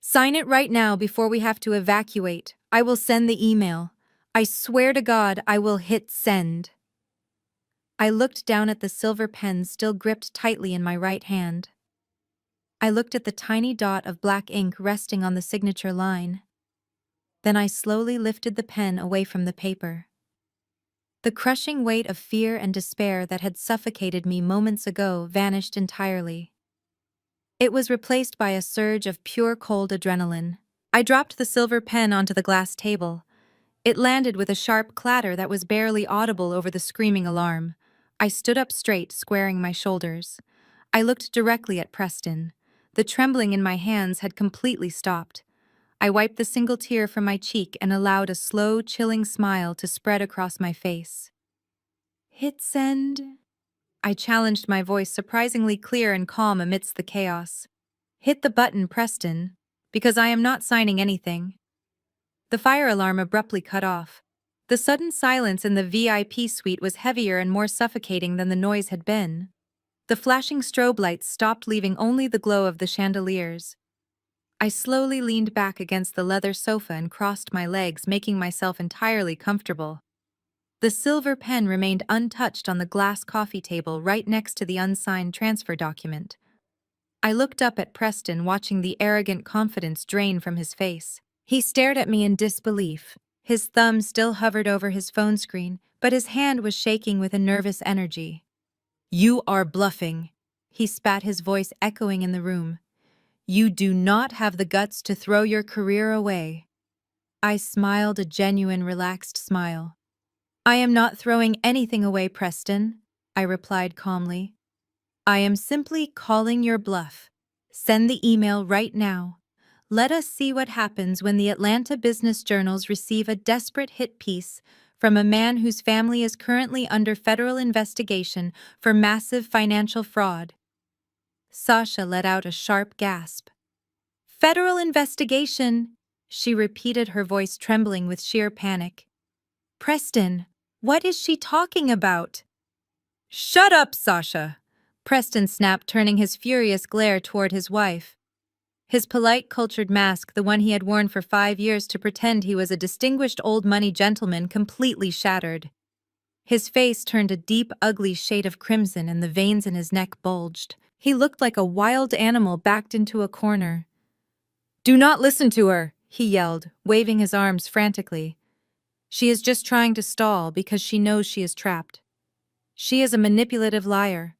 "Sign it right now before we have to evacuate. I will send the email. I swear to God, I will hit send." I looked down at the silver pen still gripped tightly in my right hand. I looked at the tiny dot of black ink resting on the signature line. Then I slowly lifted the pen away from the paper. The crushing weight of fear and despair that had suffocated me moments ago vanished entirely. It was replaced by a surge of pure cold adrenaline. I dropped the silver pen onto the glass table. It landed with a sharp clatter that was barely audible over the screaming alarm. I stood up straight, squaring my shoulders. I looked directly at Preston. The trembling in my hands had completely stopped. I wiped the single tear from my cheek and allowed a slow, chilling smile to spread across my face. "Hit send?" I challenged, my voice surprisingly clear and calm amidst the chaos. "Hit the button, Preston, because I am not signing anything." The fire alarm abruptly cut off. The sudden silence in the VIP suite was heavier and more suffocating than the noise had been. The flashing strobe lights stopped, leaving only the glow of the chandeliers. I slowly leaned back against the leather sofa and crossed my legs, making myself entirely comfortable. The silver pen remained untouched on the glass coffee table right next to the unsigned transfer document. I looked up at Preston, watching the arrogant confidence drain from his face. He stared at me in disbelief. His thumb still hovered over his phone screen, but his hand was shaking with a nervous energy. "You are bluffing," he spat, his voice echoing in the room. "You do not have the guts to throw your career away." I smiled, a genuine, relaxed smile. "I am not throwing anything away, Preston," I replied calmly. "I am simply calling your bluff. Send the email right now. Let us see what happens when the Atlanta business journals receive a desperate hit piece from a man whose family is currently under federal investigation for massive financial fraud." Sasha let out a sharp gasp. "Federal investigation," she repeated, her voice trembling with sheer panic. "Preston, what is she talking about?" "Shut up, Sasha!" Preston snapped, turning his furious glare toward his wife. His polite, cultured mask, the one he had worn for 5 years to pretend he was a distinguished old money gentleman, completely shattered. His face turned a deep, ugly shade of crimson and the veins in his neck bulged. He looked like a wild animal backed into a corner. "Do not listen to her," he yelled, waving his arms frantically. "She is just trying to stall because she knows she is trapped. She is a manipulative liar.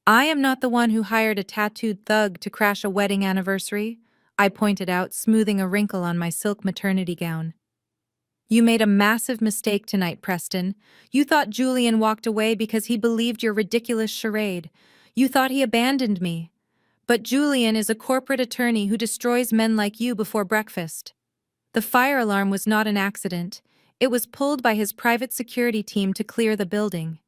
I am not the one who hired a tattooed thug to crash a wedding anniversary," I pointed out, smoothing a wrinkle on my silk maternity gown. "You made a massive mistake tonight, Preston. You thought Julian walked away because he believed your ridiculous charade. You thought he abandoned me. But Julian is a corporate attorney who destroys men like you before breakfast. The fire alarm was not an accident. It was pulled by his private security team to clear the building.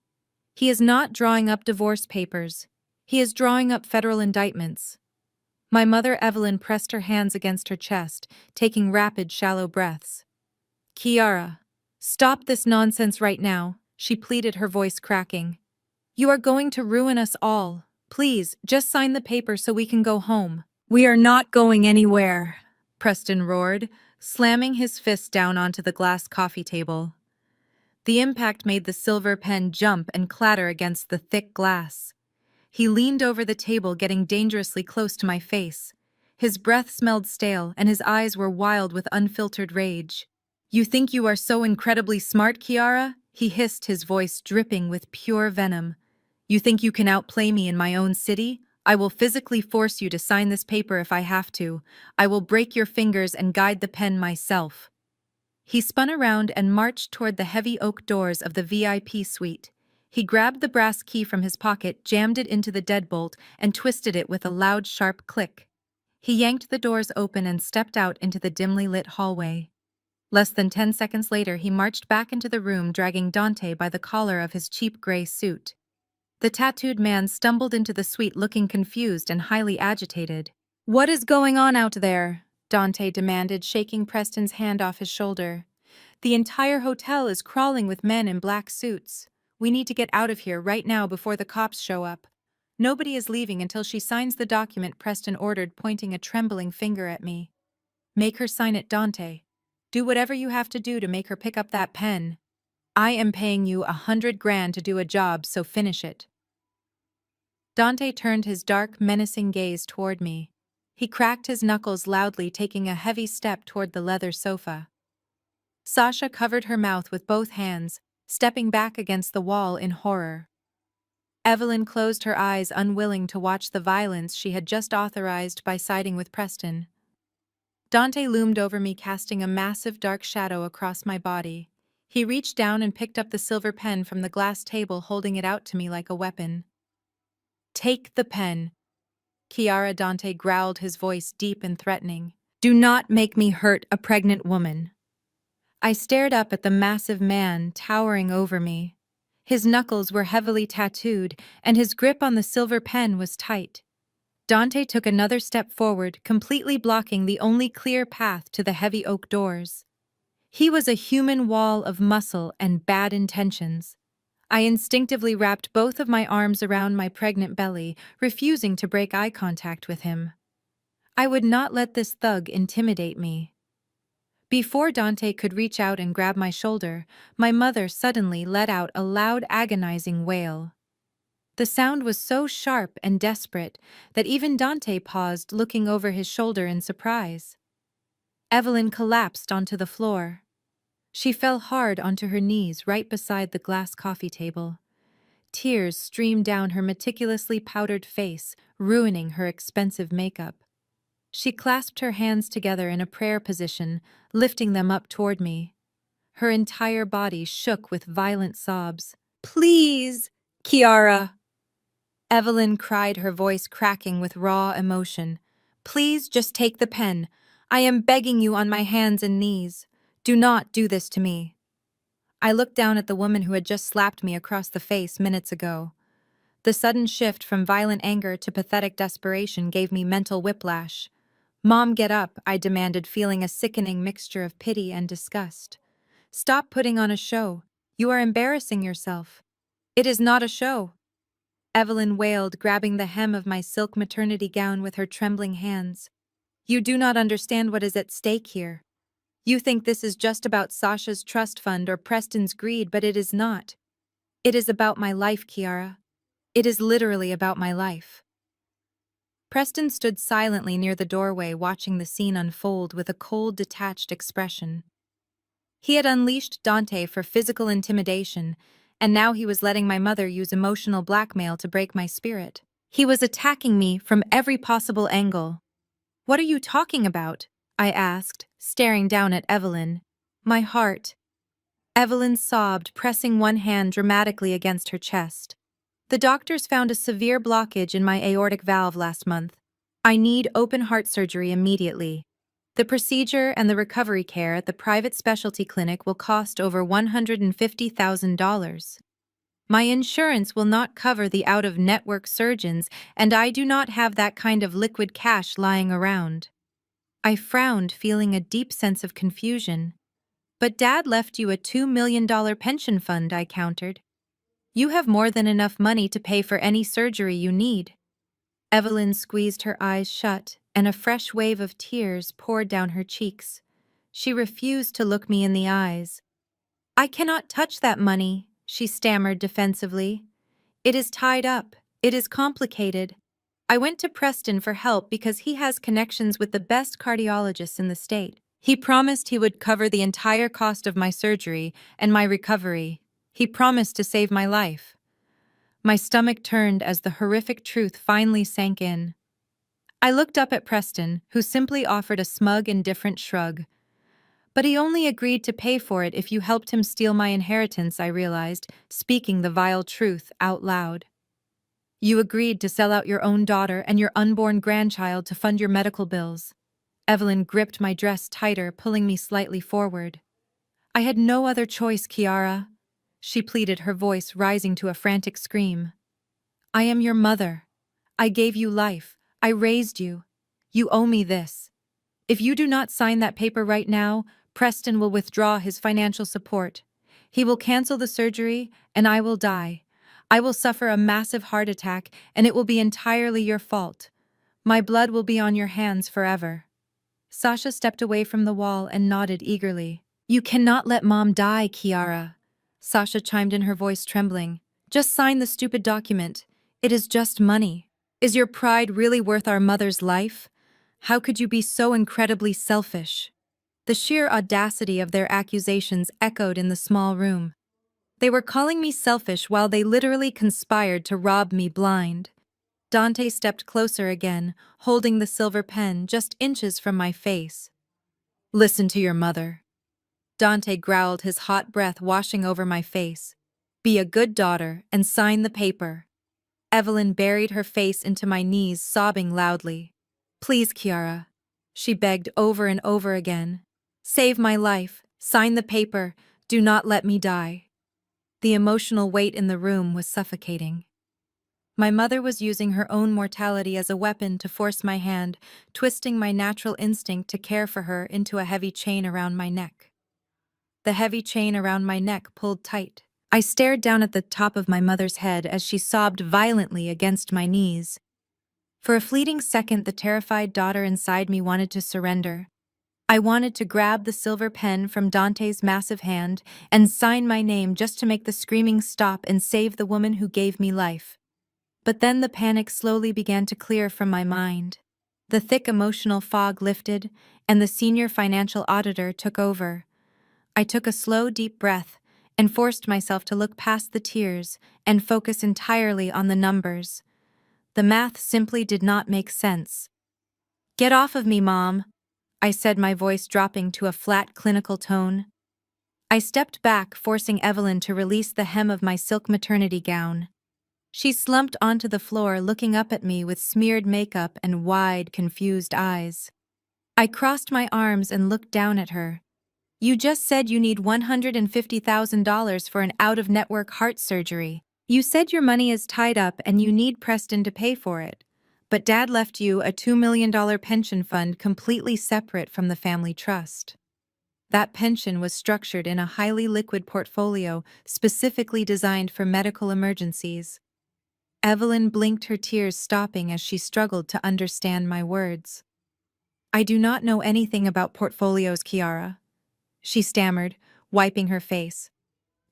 He is not drawing up divorce papers. He is drawing up federal indictments." My mother, Evelyn, pressed her hands against her chest, taking rapid, shallow breaths. "Kiara, stop this nonsense right now," she pleaded, her voice cracking. "You are going to ruin us all. Please, just sign the paper so we can go home." "We are not going anywhere," Preston roared, slamming his fist down onto the glass coffee table. The impact made the silver pen jump and clatter against the thick glass. He leaned over the table, getting dangerously close to my face. His breath smelled stale, and his eyes were wild with unfiltered rage. "You think you are so incredibly smart, Kiara?" he hissed, his voice dripping with pure venom. "You think you can outplay me in my own city? I will physically force you to sign this paper if I have to. I will break your fingers and guide the pen myself." He spun around and marched toward the heavy oak doors of the VIP suite. He grabbed the brass key from his pocket, jammed it into the deadbolt, and twisted it with a loud, sharp click. He yanked the doors open and stepped out into the dimly lit hallway. Less than 10 seconds later, he marched back into the room, dragging Dante by the collar of his cheap gray suit. The tattooed man stumbled into the suite, looking confused and highly agitated. "What is going on out there?" Dante demanded, shaking Preston's hand off his shoulder. "The entire hotel is crawling with men in black suits. We need to get out of here right now before the cops show up." "Nobody is leaving until she signs the document," Preston ordered, pointing a trembling finger at me. "Make her sign it, Dante. Do whatever you have to do to make her pick up that pen. I am paying you 100 grand to do a job, so finish it." Dante turned his dark, menacing gaze toward me. He cracked his knuckles loudly, taking a heavy step toward the leather sofa. Sasha covered her mouth with both hands, stepping back against the wall in horror. Evelyn closed her eyes, unwilling to watch the violence she had just authorized by siding with Preston. Dante loomed over me, casting a massive dark shadow across my body. He reached down and picked up the silver pen from the glass table, holding it out to me like a weapon. "Take the pen," Chiara. Dante growled, his voice deep and threatening. "Do not make me hurt a pregnant woman." I stared up at the massive man towering over me. His knuckles were heavily tattooed, and his grip on the silver pen was tight. Dante took another step forward, completely blocking the only clear path to the heavy oak doors. He was a human wall of muscle and bad intentions. I instinctively wrapped both of my arms around my pregnant belly, refusing to break eye contact with him. I would not let this thug intimidate me. Before Dante could reach out and grab my shoulder, my mother suddenly let out a loud, agonizing wail. The sound was so sharp and desperate that even Dante paused, looking over his shoulder in surprise. Evelyn collapsed onto the floor. She fell hard onto her knees right beside the glass coffee table. Tears streamed down her meticulously powdered face, ruining her expensive makeup. She clasped her hands together in a prayer position, lifting them up toward me. Her entire body shook with violent sobs. "Please, Chiara!" Evelyn cried, her voice cracking with raw emotion. "Please just take the pen. I am begging you on my hands and knees. Do not do this to me." I looked down at the woman who had just slapped me across the face minutes ago. The sudden shift from violent anger to pathetic desperation gave me mental whiplash. "Mom, get up," I demanded, feeling a sickening mixture of pity and disgust. "Stop putting on a show. You are embarrassing yourself." "It is not a show," Evelyn wailed, grabbing the hem of my silk maternity gown with her trembling hands. "You do not understand what is at stake here. You think this is just about Sasha's trust fund or Preston's greed, but it is not. It is about my life, Chiara. It is literally about my life." Preston stood silently near the doorway, watching the scene unfold with a cold, detached expression. He had unleashed Dante for physical intimidation, and now he was letting my mother use emotional blackmail to break my spirit. He was attacking me from every possible angle. "What are you talking about?" I asked, staring down at Evelyn. "My heart." Evelyn sobbed, pressing one hand dramatically against her chest. "The doctors found a severe blockage in my aortic valve last month. I need open heart surgery immediately. The procedure and the recovery care at the private specialty clinic will cost over $150,000. My insurance will not cover the out-of-network surgeons, and I do not have that kind of liquid cash lying around." I frowned, feeling a deep sense of confusion. "But Dad left you a $2 million pension fund," I countered. "You have more than enough money to pay for any surgery you need." Evelyn squeezed her eyes shut, and a fresh wave of tears poured down her cheeks. She refused to look me in the eyes. "I cannot touch that money," she stammered defensively. "It is tied up. It is complicated. I went to Preston for help because he has connections with the best cardiologists in the state. He promised he would cover the entire cost of my surgery and my recovery. He promised to save my life." My stomach turned as the horrific truth finally sank in. I looked up at Preston, who simply offered a smug, indifferent shrug. "But he only agreed to pay for it if you helped him steal my inheritance," I realized, speaking the vile truth out loud. "You agreed to sell out your own daughter and your unborn grandchild to fund your medical bills." Evelyn gripped my dress tighter, pulling me slightly forward. "I had no other choice, Chiara," she pleaded, her voice rising to a frantic scream. "I am your mother. I gave you life. I raised you. You owe me this. If you do not sign that paper right now, Preston will withdraw his financial support. He will cancel the surgery, and I will die. I will suffer a massive heart attack, and it will be entirely your fault. My blood will be on your hands forever." Sasha stepped away from the wall and nodded eagerly. "You cannot let Mom die, Chiara," Sasha chimed in, her voice trembling. "Just sign the stupid document. It is just money. Is your pride really worth our mother's life? How could you be so incredibly selfish?" The sheer audacity of their accusations echoed in the small room. They were calling me selfish while they literally conspired to rob me blind. Dante stepped closer again, holding the silver pen just inches from my face. Listen to your mother. Dante growled, his hot breath washing over my face. Be a good daughter and sign the paper. Evelyn buried her face into my knees, sobbing loudly. Please, Kiara. She begged over and over again. Save my life. Sign the paper. Do not let me die. The emotional weight in the room was suffocating. My mother was using her own mortality as a weapon to force my hand, twisting my natural instinct to care for her into a heavy chain around my neck. The heavy chain around my neck pulled tight. I stared down at the top of my mother's head as she sobbed violently against my knees. For a fleeting second, the terrified daughter inside me wanted to surrender. I wanted to grab the silver pen from Dante's massive hand and sign my name just to make the screaming stop and save the woman who gave me life. But then the panic slowly began to clear from my mind. The thick emotional fog lifted, and the senior financial auditor took over. I took a slow, deep breath and forced myself to look past the tears and focus entirely on the numbers. The math simply did not make sense. Get off of me, Mom, I said, my voice dropping to a flat, clinical tone. I stepped back, forcing Evelyn to release the hem of my silk maternity gown. She slumped onto the floor, looking up at me with smeared makeup and wide, confused eyes. I crossed my arms and looked down at her. You just said you need $150,000 for an out-of-network heart surgery. You said your money is tied up and you need Preston to pay for it. But Dad left you a $2 million pension fund completely separate from the family trust. That pension was structured in a highly liquid portfolio specifically designed for medical emergencies. Evelyn blinked, her tears stopping as she struggled to understand my words. I do not know anything about portfolios, Kiara, she stammered, wiping her face.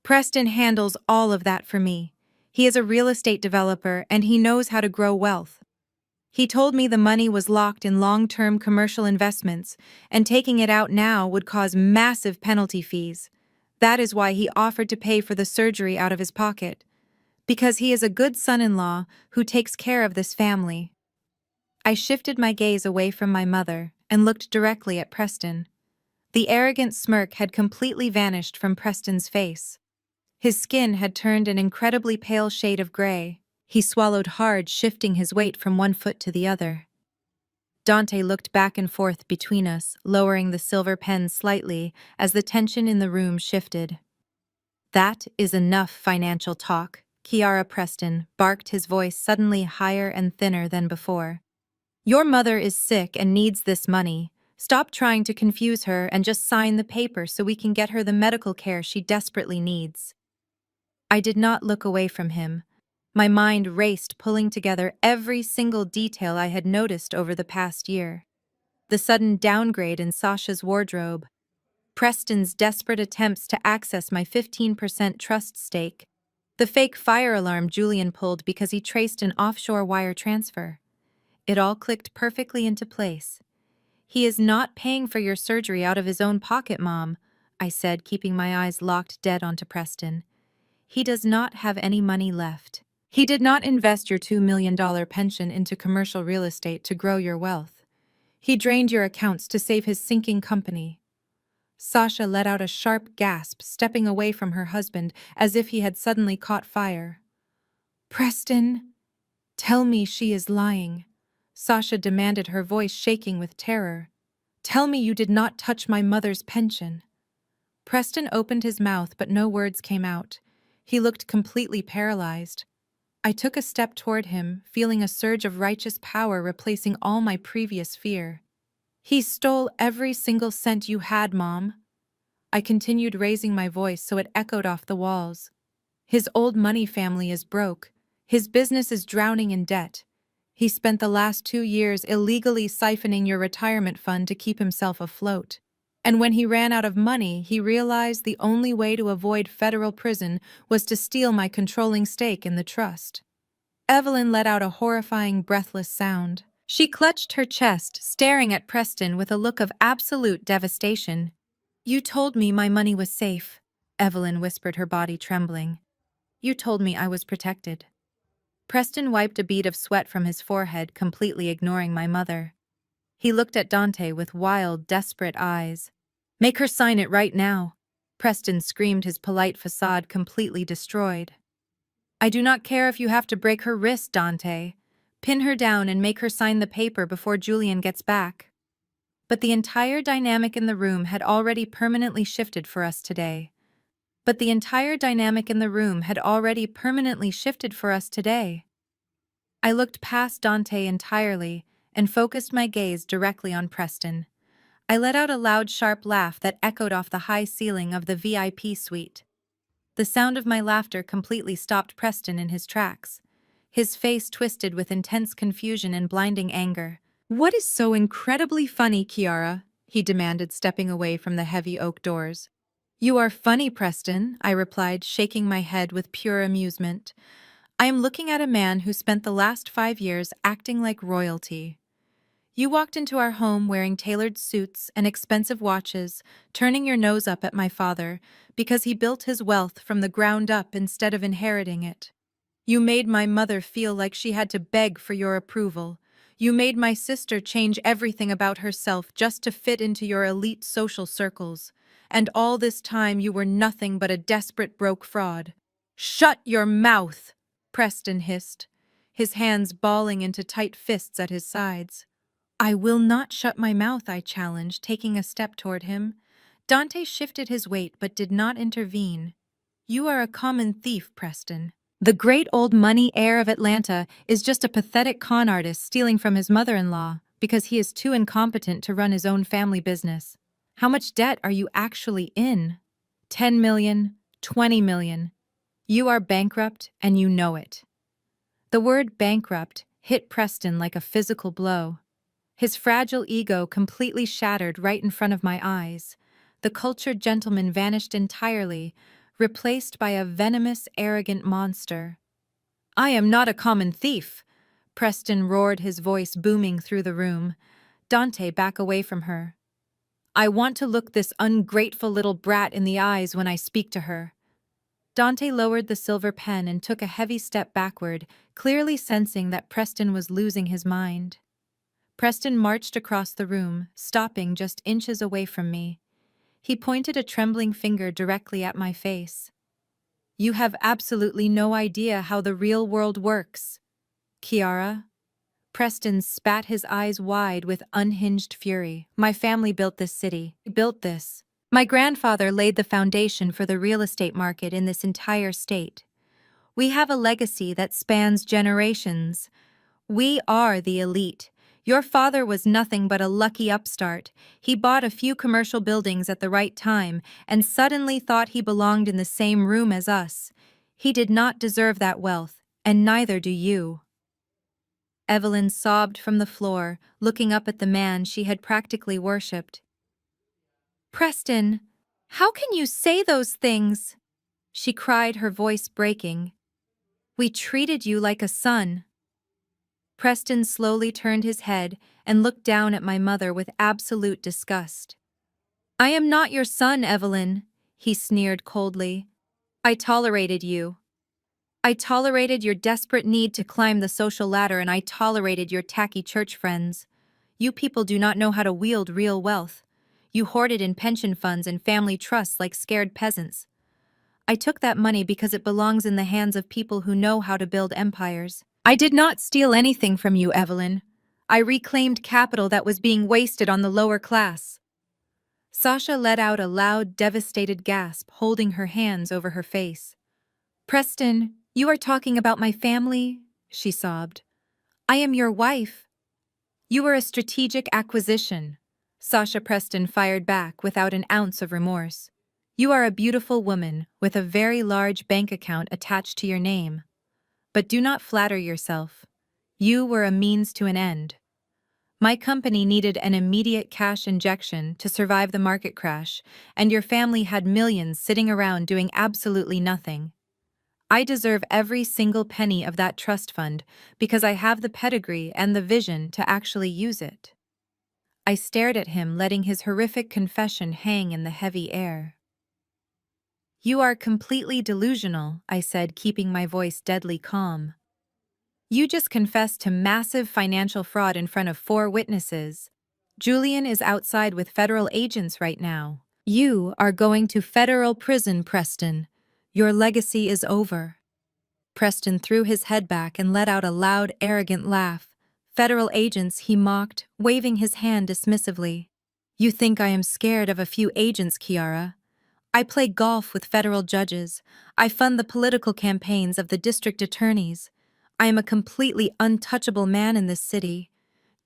Preston handles all of that for me. He is a real estate developer and he knows how to grow wealth. He told me the money was locked in long-term commercial investments, and taking it out now would cause massive penalty fees. That is why he offered to pay for the surgery out of his pocket. Because he is a good son-in-law who takes care of this family. I shifted my gaze away from my mother and looked directly at Preston. The arrogant smirk had completely vanished from Preston's face. His skin had turned an incredibly pale shade of gray. He swallowed hard, shifting his weight from one foot to the other. Dante looked back and forth between us, lowering the silver pen slightly as the tension in the room shifted. That is enough financial talk, Kiara. Preston barked, his voice suddenly higher and thinner than before. Your mother is sick and needs this money. Stop trying to confuse her and just sign the paper so we can get her the medical care she desperately needs. I did not look away from him. My mind raced, pulling together every single detail I had noticed over the past year. The sudden downgrade in Sasha's wardrobe, Preston's desperate attempts to access my 15% trust stake, the fake fire alarm Julian pulled because he traced an offshore wire transfer. It all clicked perfectly into place. He is not paying for your surgery out of his own pocket, Mom, I said, keeping my eyes locked dead onto Preston. He does not have any money left. He did not invest your $2 million pension into commercial real estate to grow your wealth. He drained your accounts to save his sinking company. Sasha let out a sharp gasp, stepping away from her husband as if he had suddenly caught fire. Preston, tell me she is lying, Sasha demanded, her voice shaking with terror. Tell me you did not touch my mother's pension. Preston opened his mouth, but no words came out. He looked completely paralyzed. I took a step toward him, feeling a surge of righteous power replacing all my previous fear. He stole every single cent you had, Mom. I continued, raising my voice so it echoed off the walls. His old money family is broke. His business is drowning in debt. He spent the last 2 years illegally siphoning your retirement fund to keep himself afloat. And when he ran out of money, he realized the only way to avoid federal prison was to steal my controlling stake in the trust. Evelyn let out a horrifying, breathless sound. She clutched her chest, staring at Preston with a look of absolute devastation. You told me my money was safe, Evelyn whispered, her body trembling. You told me I was protected. Preston wiped a bead of sweat from his forehead, completely ignoring my mother. He looked at Dante with wild, desperate eyes. Make her sign it right now. Preston screamed, his polite facade completely destroyed. I do not care if you have to break her wrist, Dante. Pin her down and make her sign the paper before Julian gets back. But the entire dynamic in the room had already permanently shifted for us today. But the entire dynamic in the room had already permanently shifted for us today. I looked past Dante entirely and focused my gaze directly on Preston. I let out a loud, sharp laugh that echoed off the high ceiling of the VIP suite. The sound of my laughter completely stopped Preston in his tracks. His face twisted with intense confusion and blinding anger. "What is so incredibly funny, Kiara?" he demanded, stepping away from the heavy oak doors. "You are funny, Preston," I replied, shaking my head with pure amusement. "I am looking at a man who spent the last 5 years acting like royalty. You walked into our home wearing tailored suits and expensive watches, turning your nose up at my father because he built his wealth from the ground up instead of inheriting it. You made my mother feel like she had to beg for your approval. You made my sister change everything about herself just to fit into your elite social circles. And all this time you were nothing but a desperate broke fraud." "Shut your mouth!" Preston hissed, his hands balling into tight fists at his sides. "I will not shut my mouth," I challenged, taking a step toward him. Dante shifted his weight but did not intervene. "You are a common thief, Preston. The great old money heir of Atlanta is just a pathetic con artist stealing from his mother-in-law because he is too incompetent to run his own family business. How much debt are you actually in? 10 million, 20 million. You are bankrupt and you know it." The word bankrupt hit Preston like a physical blow. His fragile ego completely shattered right in front of my eyes. The cultured gentleman vanished entirely, replaced by a venomous, arrogant monster. "I am not a common thief!" Preston roared, his voice booming through the room. "Dante, back away from her. I want to look this ungrateful little brat in the eyes when I speak to her." Dante lowered the silver pen and took a heavy step backward, clearly sensing that Preston was losing his mind. Preston marched across the room, stopping just inches away from me. He pointed a trembling finger directly at my face. "You have absolutely no idea how the real world works, Kiara." Preston spat his eyes wide with unhinged fury. "My family built this city. We built this. My grandfather laid the foundation for the real estate market in this entire state. We have a legacy that spans generations. We are the elite. Your father was nothing but a lucky upstart. He bought a few commercial buildings at the right time and suddenly thought he belonged in the same room as us. He did not deserve that wealth, and neither do you." Evelyn sobbed from the floor, looking up at the man she had practically worshipped. "Preston, how can you say those things?" she cried, her voice breaking. "We treated you like a son." Preston slowly turned his head and looked down at my mother with absolute disgust. "I am not your son, Evelyn," he sneered coldly. "I tolerated you. I tolerated your desperate need to climb the social ladder, and I tolerated your tacky church friends. You people do not know how to wield real wealth. You hoard it in pension funds and family trusts like scared peasants. I took that money because it belongs in the hands of people who know how to build empires. I did not steal anything from you, Evelyn. I reclaimed capital that was being wasted on the lower class." Sasha let out a loud, devastated gasp, holding her hands over her face. "Preston, you are talking about my family?" she sobbed. "I am your wife." "You were a strategic acquisition," Sasha Preston fired back without an ounce of remorse. "You are a beautiful woman with a very large bank account attached to your name. But do not flatter yourself. You were a means to an end. My company needed an immediate cash injection to survive the market crash, and your family had millions sitting around doing absolutely nothing. I deserve every single penny of that trust fund because I have the pedigree and the vision to actually use it." I stared at him, letting his horrific confession hang in the heavy air. "You are completely delusional," I said, keeping my voice deadly calm. "You just confessed to massive financial fraud in front of 4 witnesses. Julian is outside with federal agents right now. You are going to federal prison, Preston. Your legacy is over. Preston threw his head back and let out a loud, arrogant laugh. Federal agents, he mocked, waving his hand dismissively. You think I am scared of a few agents, Kiara? I play golf with federal judges. I fund the political campaigns of the district attorneys. I am a completely untouchable man in this city.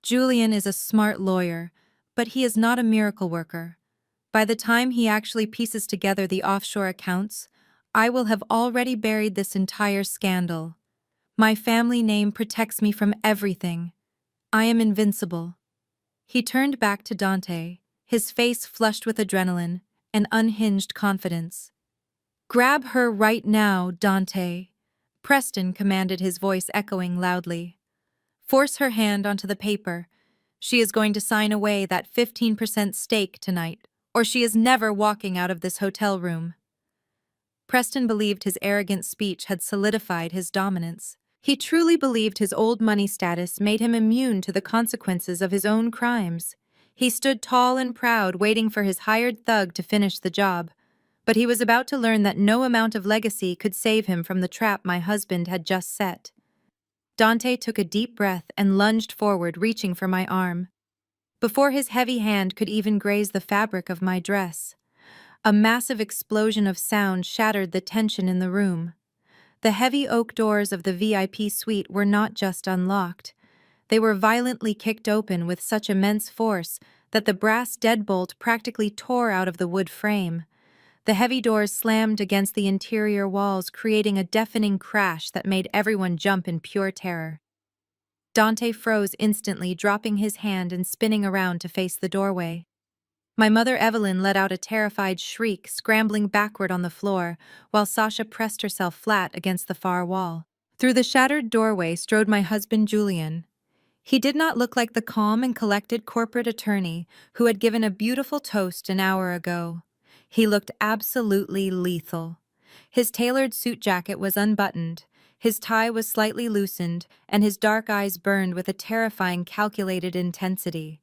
Julian is a smart lawyer, but he is not a miracle worker. By the time he actually pieces together the offshore accounts, I will have already buried this entire scandal. My family name protects me from everything. I am invincible. He turned back to Dante, his face flushed with adrenaline and unhinged confidence. Grab her right now, Dante. Preston commanded, his voice echoing loudly. Force her hand onto the paper. She is going to sign away that 15% stake tonight, or she is never walking out of this hotel room. Preston believed his arrogant speech had solidified his dominance. He truly believed his old money status made him immune to the consequences of his own crimes. He stood tall and proud, waiting for his hired thug to finish the job. But he was about to learn that no amount of legacy could save him from the trap my husband had just set. Dante took a deep breath and lunged forward, reaching for my arm. Before his heavy hand could even graze the fabric of my dress, a massive explosion of sound shattered the tension in the room. The heavy oak doors of the VIP suite were not just unlocked. They were violently kicked open with such immense force that the brass deadbolt practically tore out of the wood frame. The heavy doors slammed against the interior walls, creating a deafening crash that made everyone jump in pure terror. Dante froze instantly, dropping his hand and spinning around to face the doorway. My mother Evelyn let out a terrified shriek, scrambling backward on the floor, while Sasha pressed herself flat against the far wall. Through the shattered doorway strode my husband Julian. He did not look like the calm and collected corporate attorney who had given a beautiful toast an hour ago. He looked absolutely lethal. His tailored suit jacket was unbuttoned, his tie was slightly loosened, and his dark eyes burned with a terrifying, calculated intensity.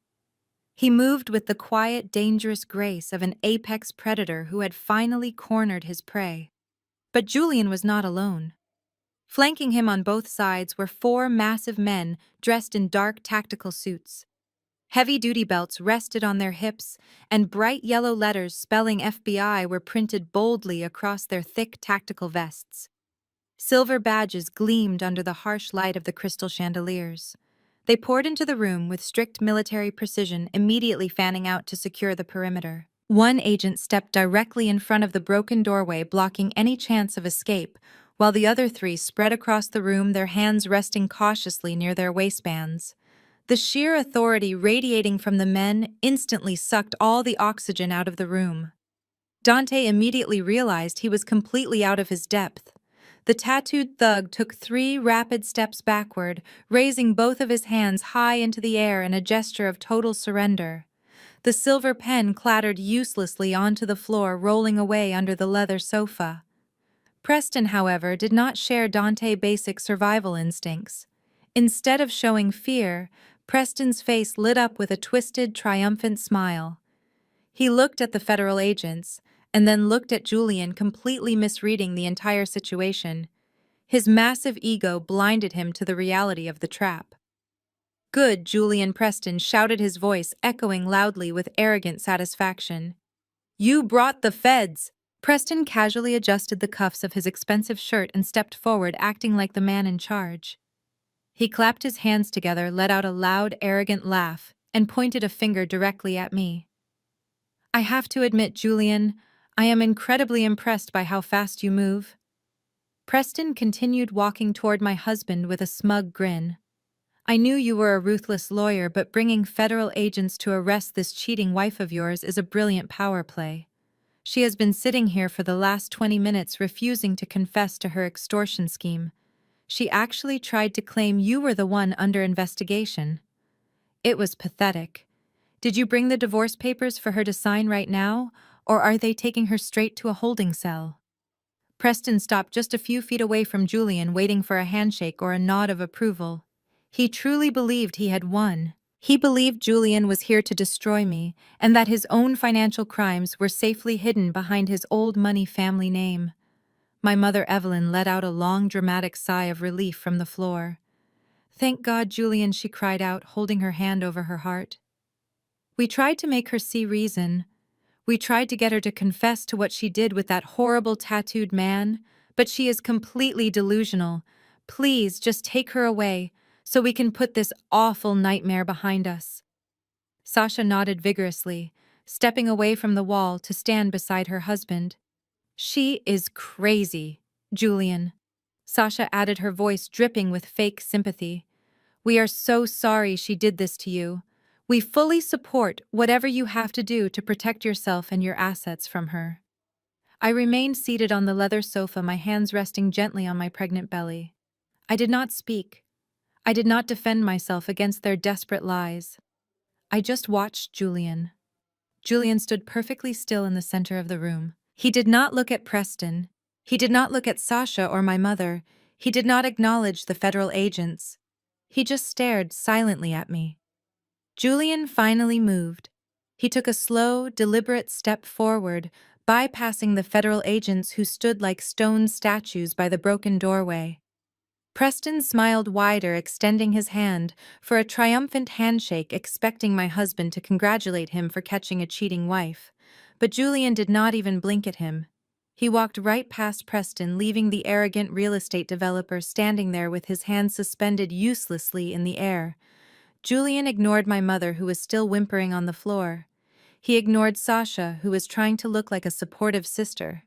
He moved with the quiet, dangerous grace of an apex predator who had finally cornered his prey. But Julian was not alone. Flanking him on both sides were four massive men dressed in dark tactical suits. Heavy duty belts rested on their hips, and bright yellow letters spelling FBI were printed boldly across their thick tactical vests. Silver badges gleamed under the harsh light of the crystal chandeliers. They poured into the room with strict military precision, immediately fanning out to secure the perimeter. One agent stepped directly in front of the broken doorway, blocking any chance of escape, while the other three spread across the room, their hands resting cautiously near their waistbands. The sheer authority radiating from the men instantly sucked all the oxygen out of the room. Dante immediately realized he was completely out of his depth. The tattooed thug took 3 rapid steps backward, raising both of his hands high into the air in a gesture of total surrender. The silver pen clattered uselessly onto the floor, rolling away under the leather sofa. Preston, however, did not share Dante's basic survival instincts. Instead of showing fear, Preston's face lit up with a twisted, triumphant smile. He looked at the federal agents, and then looked at Julian, completely misreading the entire situation. His massive ego blinded him to the reality of the trap. "Good," Julian Preston shouted, his voice echoing loudly with arrogant satisfaction. "You brought the feds!" Preston casually adjusted the cuffs of his expensive shirt and stepped forward, acting like the man in charge. He clapped his hands together, let out a loud, arrogant laugh, and pointed a finger directly at me. "I have to admit, Julian, I am incredibly impressed by how fast you move." Preston continued walking toward my husband with a smug grin. "I knew you were a ruthless lawyer, but bringing federal agents to arrest this cheating wife of yours is a brilliant power play. She has been sitting here for the last 20 minutes refusing to confess to her extortion scheme. She actually tried to claim you were the one under investigation. It was pathetic. Did you bring the divorce papers for her to sign right now, or are they taking her straight to a holding cell?" Preston stopped just a few feet away from Julian, waiting for a handshake or a nod of approval. He truly believed he had won. He believed Julian was here to destroy me, and that his own financial crimes were safely hidden behind his old money family name. My mother Evelyn let out a long, dramatic sigh of relief from the floor. "Thank God, Julian," she cried out, holding her hand over her heart. "We tried to make her see reason. We tried to get her to confess to what she did with that horrible tattooed man, but she is completely delusional. Please, just take her away, so we can put this awful nightmare behind us." Sasha nodded vigorously, stepping away from the wall to stand beside her husband. "She is crazy, Julian." Sasha added, her voice dripping with fake sympathy. "We are so sorry she did this to you. We fully support whatever you have to do to protect yourself and your assets from her." I remained seated on the leather sofa, my hands resting gently on my pregnant belly. I did not speak. I did not defend myself against their desperate lies. I just watched Julian. Julian stood perfectly still in the center of the room. He did not look at Preston. He did not look at Sasha or my mother. He did not acknowledge the federal agents. He just stared silently at me. Julian finally moved. He took a slow, deliberate step forward, bypassing the federal agents who stood like stone statues by the broken doorway. Preston smiled wider, extending his hand for a triumphant handshake, expecting my husband to congratulate him for catching a cheating wife. But Julian did not even blink at him. He walked right past Preston, leaving the arrogant real estate developer standing there with his hands suspended uselessly in the air. Julian ignored my mother, who was still whimpering on the floor. He ignored Sasha, who was trying to look like a supportive sister.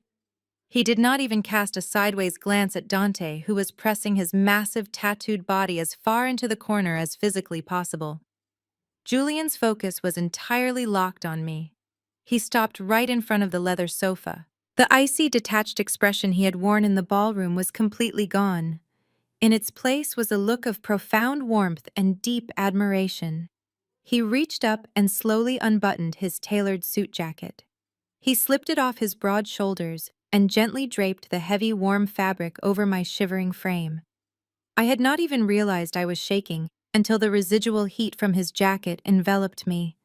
He did not even cast a sideways glance at Dante, who was pressing his massive tattooed body as far into the corner as physically possible. Julian's focus was entirely locked on me. He stopped right in front of the leather sofa. The icy, detached expression he had worn in the ballroom was completely gone. In its place was a look of profound warmth and deep admiration. He reached up and slowly unbuttoned his tailored suit jacket. He slipped it off his broad shoulders and gently draped the heavy, warm fabric over my shivering frame. I had not even realized I was shaking until the residual heat from his jacket enveloped me.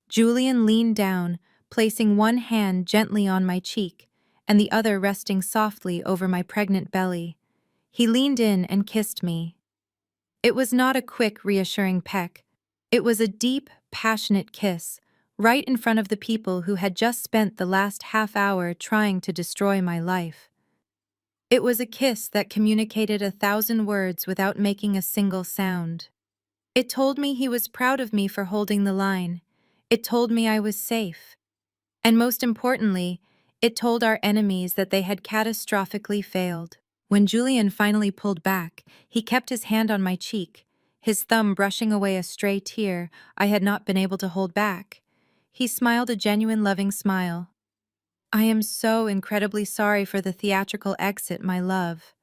Julian leaned down, placing one hand gently on my cheek and the other resting softly over my pregnant belly. He leaned in and kissed me. It was not a quick, reassuring peck. It was a deep, passionate kiss, right in front of the people who had just spent the last half hour trying to destroy my life. It was a kiss that communicated 1,000 words without making a single sound. It told me he was proud of me for holding the line. It told me I was safe. And most importantly, it told our enemies that they had catastrophically failed. When Julian finally pulled back, he kept his hand on my cheek, his thumb brushing away a stray tear I had not been able to hold back. He smiled a genuine, loving smile. "I am so incredibly sorry for the theatrical exit, my love,"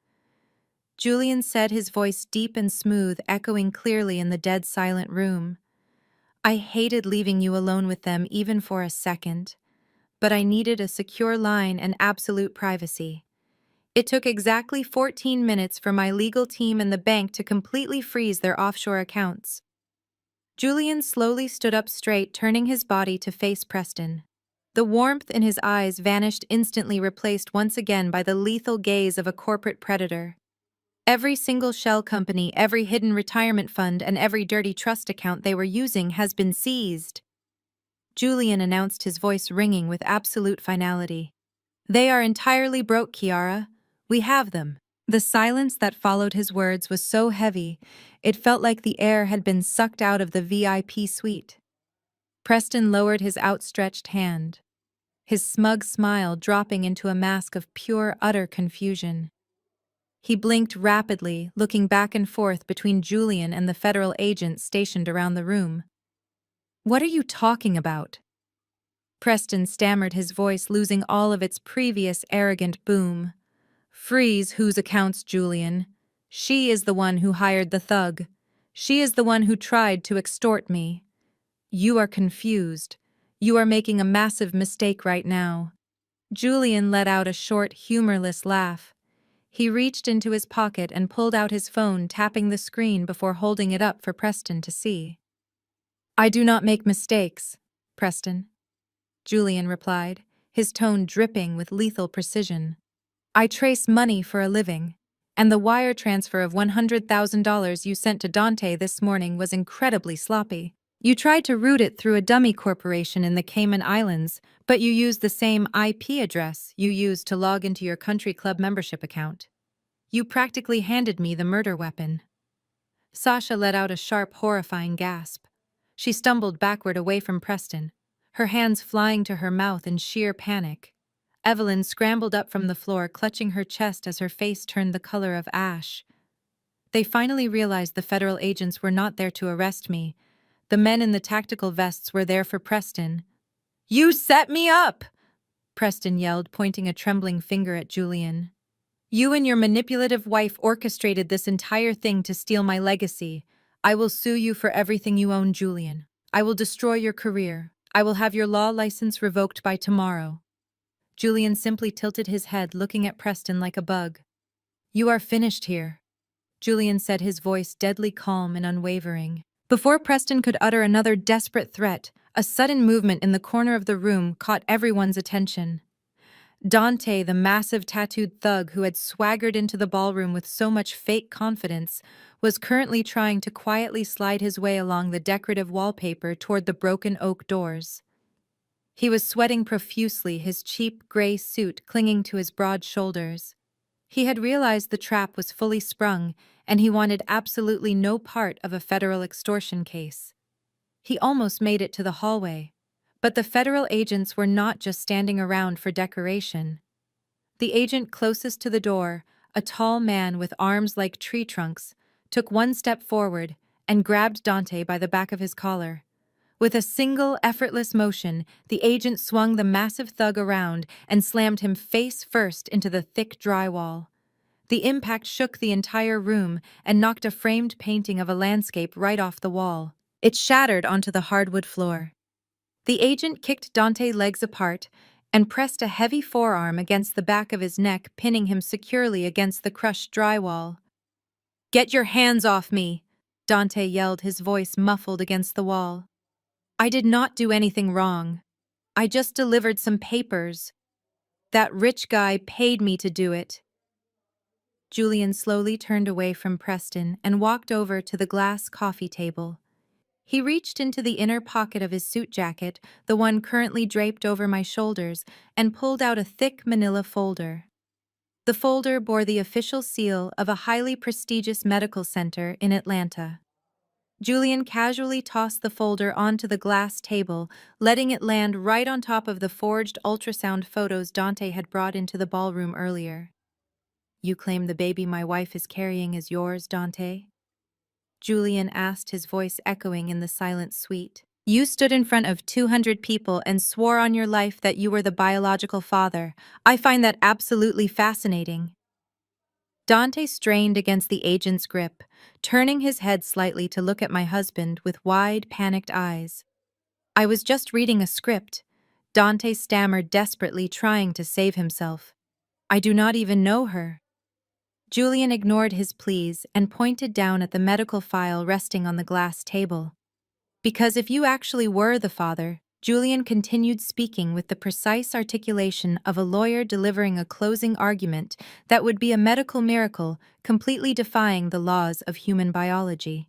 Julian said, his voice deep and smooth, echoing clearly in the dead silent room. "I hated leaving you alone with them even for a second, but I needed a secure line and absolute privacy. It took exactly 14 minutes for my legal team and the bank to completely freeze their offshore accounts." Julian slowly stood up straight, turning his body to face Preston. The warmth in his eyes vanished instantly, replaced once again by the lethal gaze of a corporate predator. "Every single shell company, every hidden retirement fund, and every dirty trust account they were using has been seized," Julian announced, his voice ringing with absolute finality. "They are entirely broke, Kiara. We have them." The silence that followed his words was so heavy, it felt like the air had been sucked out of the VIP suite. Preston lowered his outstretched hand, his smug smile dropping into a mask of pure, utter confusion. He blinked rapidly, looking back and forth between Julian and the federal agents stationed around the room. "What are you talking about?" Preston stammered, his voice losing all of its previous arrogant boom. "Freeze whose accounts, Julian? She is the one who hired the thug. She is the one who tried to extort me. You are confused. You are making a massive mistake right now." Julian let out a short, humorless laugh. He reached into his pocket and pulled out his phone, tapping the screen before holding it up for Preston to see. I do not make mistakes, Preston, Julian replied, his tone dripping with lethal precision. I trace money for a living, and the wire transfer of $100,000 you sent to Dante this morning was incredibly sloppy. You tried to route it through a dummy corporation in the Cayman Islands, but you used the same IP address you used to log into your country club membership account. You practically handed me the murder weapon. Sasha let out a sharp, horrifying gasp. She stumbled backward away from Preston, her hands flying to her mouth in sheer panic. Evelyn scrambled up from the floor, clutching her chest as her face turned the color of ash. They finally realized the federal agents were not there to arrest me. The men in the tactical vests were there for Preston. "You set me up!" Preston yelled, pointing a trembling finger at Julian. "You and your manipulative wife orchestrated this entire thing to steal my legacy. I will sue you for everything you own, Julian. I will destroy your career. I will have your law license revoked by tomorrow." Julian simply tilted his head, looking at Preston like a bug. "You are finished here," Julian said, his voice deadly calm and unwavering. Before Preston could utter another desperate threat, a sudden movement in the corner of the room caught everyone's attention. Dante, the massive tattooed thug who had swaggered into the ballroom with so much fake confidence, was currently trying to quietly slide his way along the decorative wallpaper toward the broken oak doors. He was sweating profusely, his cheap gray suit clinging to his broad shoulders. He had realized the trap was fully sprung, and he wanted absolutely no part of a federal extortion case. He almost made it to the hallway, but the federal agents were not just standing around for decoration. The agent closest to the door, a tall man with arms like tree trunks, took one step forward and grabbed Dante by the back of his collar. With a single, effortless motion, the agent swung the massive thug around and slammed him face first into the thick drywall. The impact shook the entire room and knocked a framed painting of a landscape right off the wall. It shattered onto the hardwood floor. The agent kicked Dante's legs apart and pressed a heavy forearm against the back of his neck, pinning him securely against the crushed drywall. "Get your hands off me!" Dante yelled, his voice muffled against the wall. "I did not do anything wrong. I just delivered some papers. That rich guy paid me to do it." Julian slowly turned away from Preston and walked over to the glass coffee table. He reached into the inner pocket of his suit jacket, the one currently draped over my shoulders, and pulled out a thick manila folder. The folder bore the official seal of a highly prestigious medical center in Atlanta. Julian casually tossed the folder onto the glass table, letting it land right on top of the forged ultrasound photos Dante had brought into the ballroom earlier. "You claim the baby my wife is carrying is yours, Dante?" Julian asked, his voice echoing in the silent suite. "You stood in front of 200 people and swore on your life that you were the biological father. I find that absolutely fascinating." Dante strained against the agent's grip, turning his head slightly to look at my husband with wide, panicked eyes. "I was just reading a script," Dante stammered, desperately trying to save himself. "I do not even know her." Julian ignored his pleas and pointed down at the medical file resting on the glass table. "Because if you actually were the father," Julian continued, speaking with the precise articulation of a lawyer delivering a closing argument that would be a medical miracle, completely defying the laws of human biology.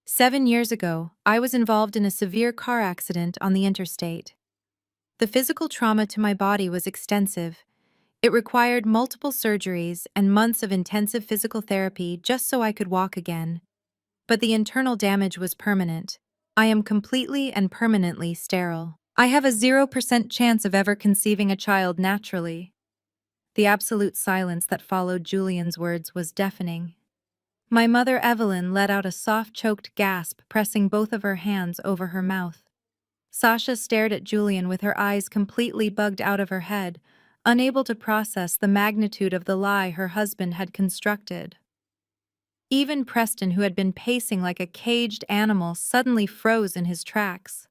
7 years ago, I was involved in a severe car accident on the interstate. The physical trauma to my body was extensive. It required multiple surgeries and months of intensive physical therapy just so I could walk again. But the internal damage was permanent. I am completely and permanently sterile. I have a 0% chance of ever conceiving a child naturally. The absolute silence that followed Julian's words was deafening. My mother, Evelyn, let out a soft, choked gasp, pressing both of her hands over her mouth. Sasha stared at Julian with her eyes completely bugged out of her head, unable to process the magnitude of the lie her husband had constructed. Even Preston, who had been pacing like a caged animal, suddenly froze in his tracks.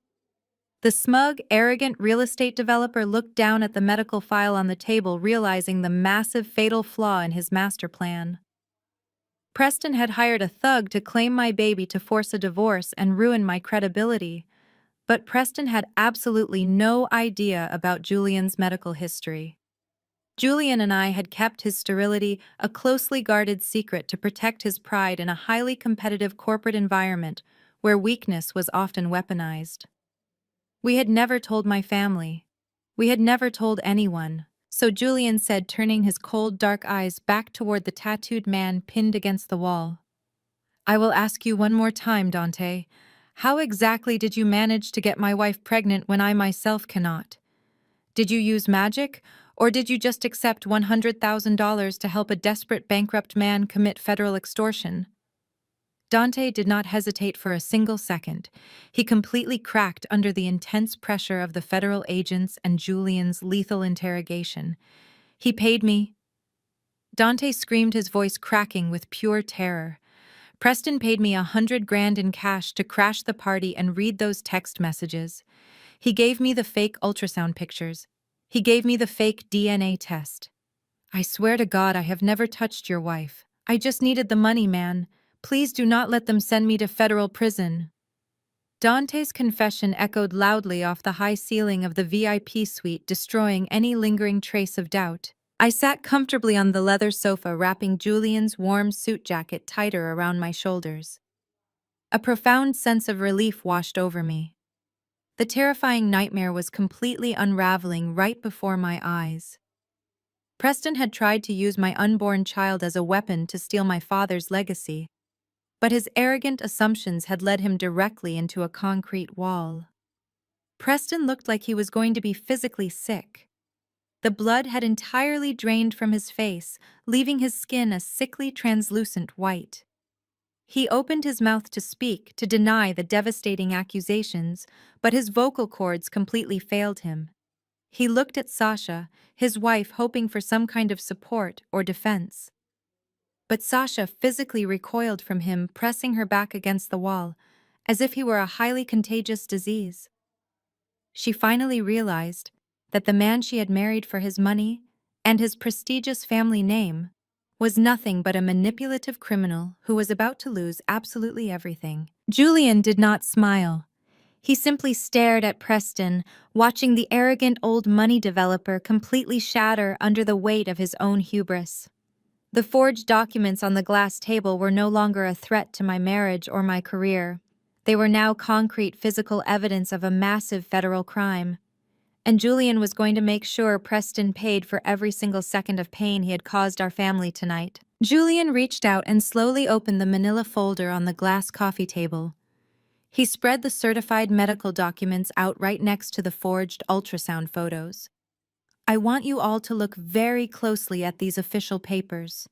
The smug, arrogant real estate developer looked down at the medical file on the table, realizing the massive, fatal flaw in his master plan. Preston had hired a thug to claim my baby to force a divorce and ruin my credibility. But Preston had absolutely no idea about Julian's medical history. Julian and I had kept his sterility a closely guarded secret to protect his pride in a highly competitive corporate environment where weakness was often weaponized. We had never told my family. We had never told anyone. So Julian said, turning his cold, dark eyes back toward the tattooed man pinned against the wall. I will ask you one more time, Dante. How exactly did you manage to get my wife pregnant when I myself cannot? Did you use magic, or did you just accept $100,000 to help a desperate bankrupt man commit federal extortion? Dante did not hesitate for a single second. He completely cracked under the intense pressure of the federal agents and Julian's lethal interrogation. He paid me. Dante screamed, his voice cracking with pure terror. Preston paid me $100,000 in cash to crash the party and read those text messages. He gave me the fake ultrasound pictures. He gave me the fake DNA test. I swear to God I have never touched your wife. I just needed the money, man. Please do not let them send me to federal prison. Dante's confession echoed loudly off the high ceiling of the VIP suite, destroying any lingering trace of doubt. I sat comfortably on the leather sofa, wrapping Julian's warm suit jacket tighter around my shoulders. A profound sense of relief washed over me. The terrifying nightmare was completely unraveling right before my eyes. Preston had tried to use my unborn child as a weapon to steal my father's legacy, but his arrogant assumptions had led him directly into a concrete wall. Preston looked like he was going to be physically sick. The blood had entirely drained from his face, leaving his skin a sickly, translucent white. He opened his mouth to speak, to deny the devastating accusations, but his vocal cords completely failed him. He looked at Sasha, his wife, hoping for some kind of support or defense. But Sasha physically recoiled from him, pressing her back against the wall, as if he were a highly contagious disease. She finally realized that the man she had married for his money and his prestigious family name was nothing but a manipulative criminal who was about to lose absolutely everything. Julian did not smile. He simply stared at Preston, watching the arrogant old money developer completely shatter under the weight of his own hubris. The forged documents on the glass table were no longer a threat to my marriage or my career. They were now concrete physical evidence of a massive federal crime. And Julian was going to make sure Preston paid for every single second of pain he had caused our family tonight. Julian reached out and slowly opened the manila folder on the glass coffee table. He spread the certified medical documents out right next to the forged ultrasound photos. I want you all to look very closely at these official papers.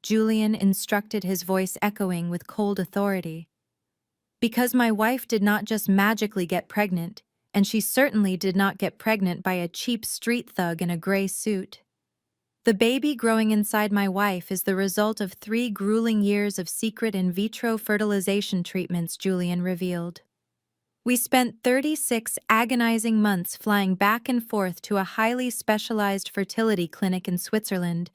Julian instructed, his voice echoing with cold authority. Because my wife did not just magically get pregnant, and she certainly did not get pregnant by a cheap street thug in a gray suit. The baby growing inside my wife is the result of 3 grueling years of secret in vitro fertilization treatments, Julian revealed. We spent 36 agonizing months flying back and forth to a highly specialized fertility clinic in Switzerland.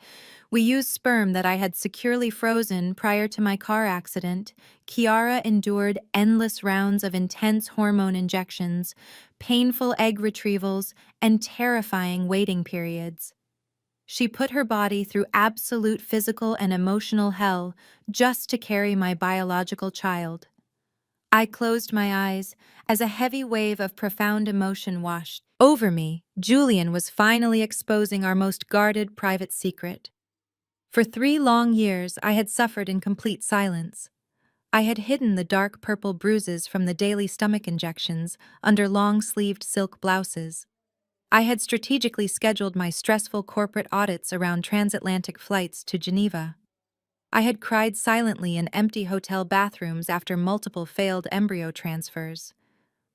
We used sperm that I had securely frozen prior to my car accident. Chiara endured endless rounds of intense hormone injections, painful egg retrievals, and terrifying waiting periods. She put her body through absolute physical and emotional hell just to carry my biological child. I closed my eyes as a heavy wave of profound emotion washed over me. Julian was finally exposing our most guarded private secret. For 3 long years, I had suffered in complete silence. I had hidden the dark purple bruises from the daily stomach injections under long-sleeved silk blouses. I had strategically scheduled my stressful corporate audits around transatlantic flights to Geneva. I had cried silently in empty hotel bathrooms after multiple failed embryo transfers.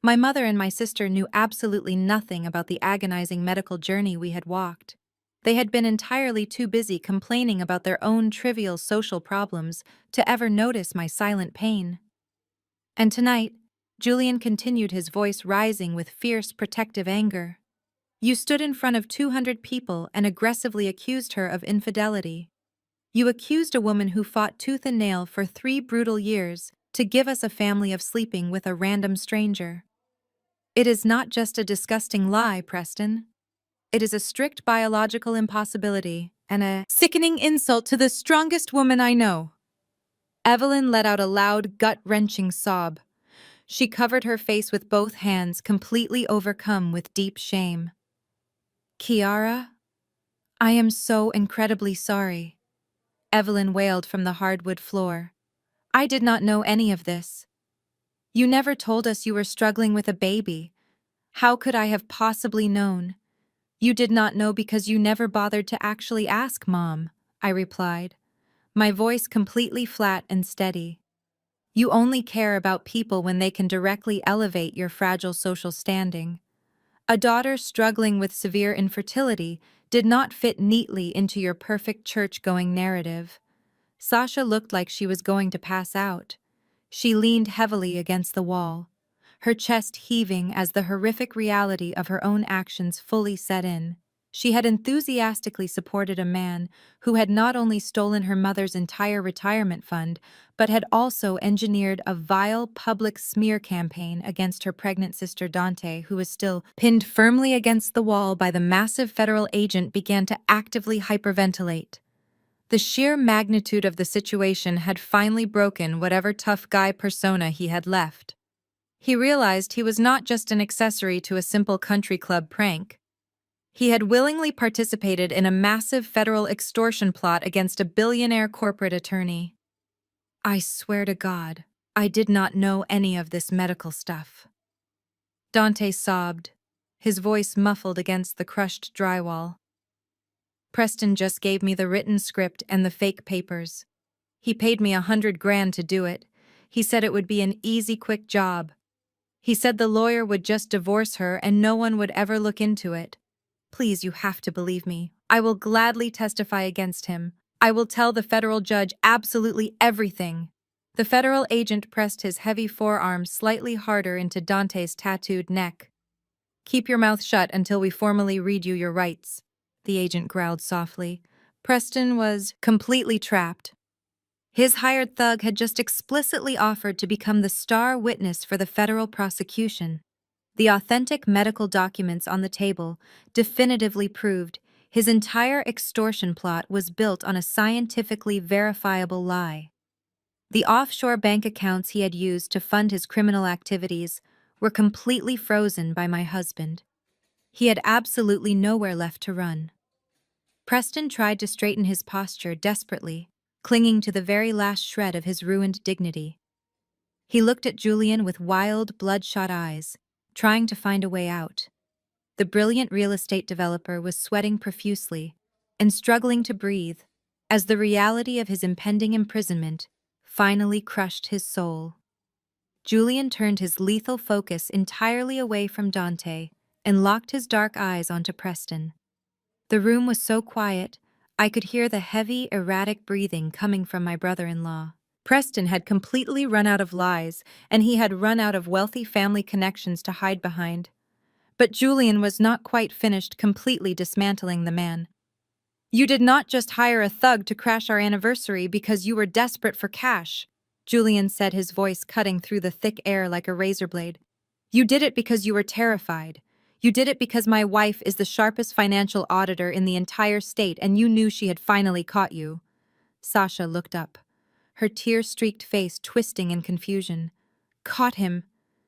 My mother and my sister knew absolutely nothing about the agonizing medical journey we had walked. They had been entirely too busy complaining about their own trivial social problems to ever notice my silent pain. And tonight, Julian continued, his voice rising with fierce, protective anger. You stood in front of 200 people and aggressively accused her of infidelity. You accused a woman who fought tooth and nail for 3 brutal years to give us a family of sleeping with a random stranger. It is not just a disgusting lie, Preston. It is a strict biological impossibility and a sickening insult to the strongest woman I know. Evelyn let out a loud, gut-wrenching sob. She covered her face with both hands, completely overcome with deep shame. Kiara, I am so incredibly sorry, Evelyn wailed from the hardwood floor. I did not know any of this. You never told us you were struggling with a baby. How could I have possibly known? You did not know because you never bothered to actually ask, Mom, I replied, my voice completely flat and steady. You only care about people when they can directly elevate your fragile social standing. A daughter struggling with severe infertility did not fit neatly into your perfect church-going narrative. Sasha looked like she was going to pass out. She leaned heavily against the wall, her chest heaving as the horrific reality of her own actions fully set in. She had enthusiastically supported a man who had not only stolen her mother's entire retirement fund, but had also engineered a vile public smear campaign against her pregnant sister Dante, who was still pinned firmly against the wall by the massive federal agent, began to actively hyperventilate. The sheer magnitude of the situation had finally broken whatever tough guy persona he had left. He realized he was not just an accessory to a simple country club prank. He had willingly participated in a massive federal extortion plot against a billionaire corporate attorney. I swear to God, I did not know any of this medical stuff. Dante sobbed, his voice muffled against the crushed drywall. Preston just gave me the written script and the fake papers. He paid me $100,000 to do it. He said it would be an easy, quick job. He said the lawyer would just divorce her and no one would ever look into it. Please, you have to believe me. I will gladly testify against him. I will tell the federal judge absolutely everything. The federal agent pressed his heavy forearm slightly harder into Dante's tattooed neck. Keep your mouth shut until we formally read you your rights, the agent growled softly. Preston was completely trapped. His hired thug had just explicitly offered to become the star witness for the federal prosecution. The authentic medical documents on the table definitively proved his entire extortion plot was built on a scientifically verifiable lie. The offshore bank accounts he had used to fund his criminal activities were completely frozen by my husband. He had absolutely nowhere left to run. Preston tried to straighten his posture desperately, clinging to the very last shred of his ruined dignity. He looked at Julian with wild, bloodshot eyes, trying to find a way out. The brilliant real estate developer was sweating profusely and struggling to breathe as the reality of his impending imprisonment finally crushed his soul. Julian turned his lethal focus entirely away from Dante and locked his dark eyes onto Preston. The room was so quiet, I could hear the heavy, erratic breathing coming from my brother-in-law. Preston had completely run out of lies, and he had run out of wealthy family connections to hide behind. But Julian was not quite finished completely dismantling the man. You did not just hire a thug to crash our anniversary because you were desperate for cash, Julian said, his voice cutting through the thick air like a razor blade. You did it because you were terrified. You did it because my wife is the sharpest financial auditor in the entire state and you knew she had finally caught you. Sasha looked up, her tear-streaked face twisting in confusion. Caught him,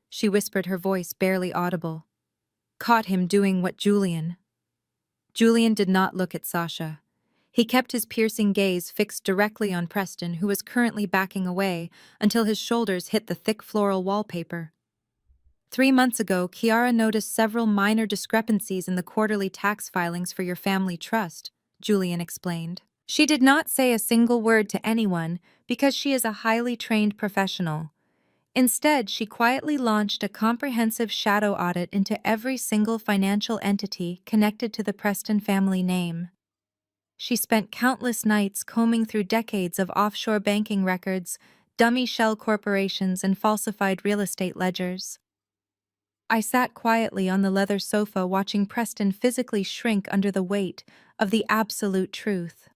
she whispered, her voice barely audible. Caught him doing what, Julian? Julian did not look at Sasha. He kept his piercing gaze fixed directly on Preston, who was currently backing away until his shoulders hit the thick floral wallpaper. 3 months ago, Kiara noticed several minor discrepancies in the quarterly tax filings for your family trust, Julian explained. She did not say a single word to anyone because she is a highly trained professional. Instead, she quietly launched a comprehensive shadow audit into every single financial entity connected to the Preston family name. She spent countless nights combing through decades of offshore banking records, dummy shell corporations, and falsified real estate ledgers. I sat quietly on the leather sofa watching Preston physically shrink under the weight of the absolute truth.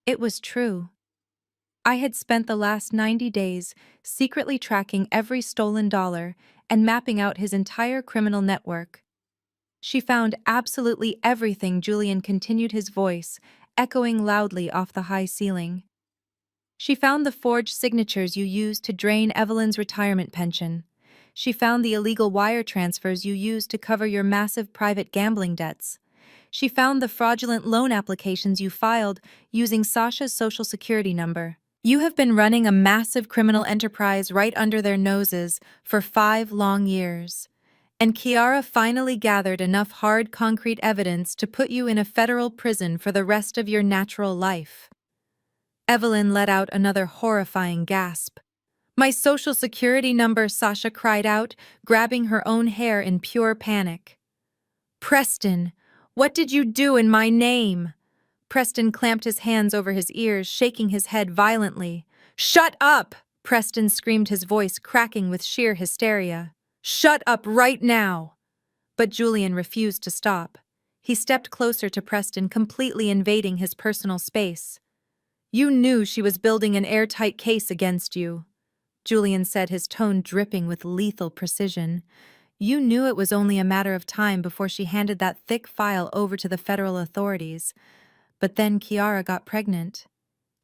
It was true. I had spent the last 90 days secretly tracking every stolen dollar and mapping out his entire criminal network. She found absolutely everything. Julian continued, his voice echoing loudly off the high ceiling. She found the forged signatures you used to drain Evelyn's retirement pension. She found the illegal wire transfers you used to cover your massive private gambling debts. She found the fraudulent loan applications you filed using Sasha's social security number. You have been running a massive criminal enterprise right under their noses for 5 long years. And Kiara finally gathered enough hard concrete evidence to put you in a federal prison for the rest of your natural life. Evelyn let out another horrifying gasp. My social security number, Sasha cried out, grabbing her own hair in pure panic. Preston, what did you do in my name? Preston clamped his hands over his ears, shaking his head violently. Shut up! Preston screamed, his voice cracking with sheer hysteria. Shut up right now! But Julian refused to stop. He stepped closer to Preston, completely invading his personal space. You knew she was building an airtight case against you, Julian said, his tone dripping with lethal precision. You knew it was only a matter of time before she handed that thick file over to the federal authorities. But then Kiara got pregnant.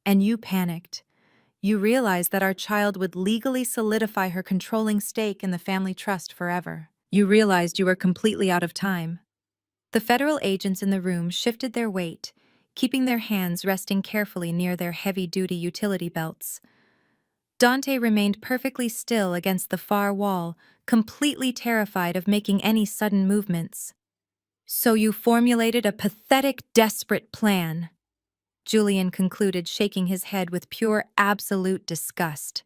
And you panicked. You realized that our child would legally solidify her controlling stake in the family trust forever. You realized you were completely out of time. The federal agents in the room shifted their weight, keeping their hands resting carefully near their heavy-duty utility belts. Dante remained perfectly still against the far wall, completely terrified of making any sudden movements. So you formulated a pathetic, desperate plan, Julian concluded, shaking his head with pure, absolute disgust.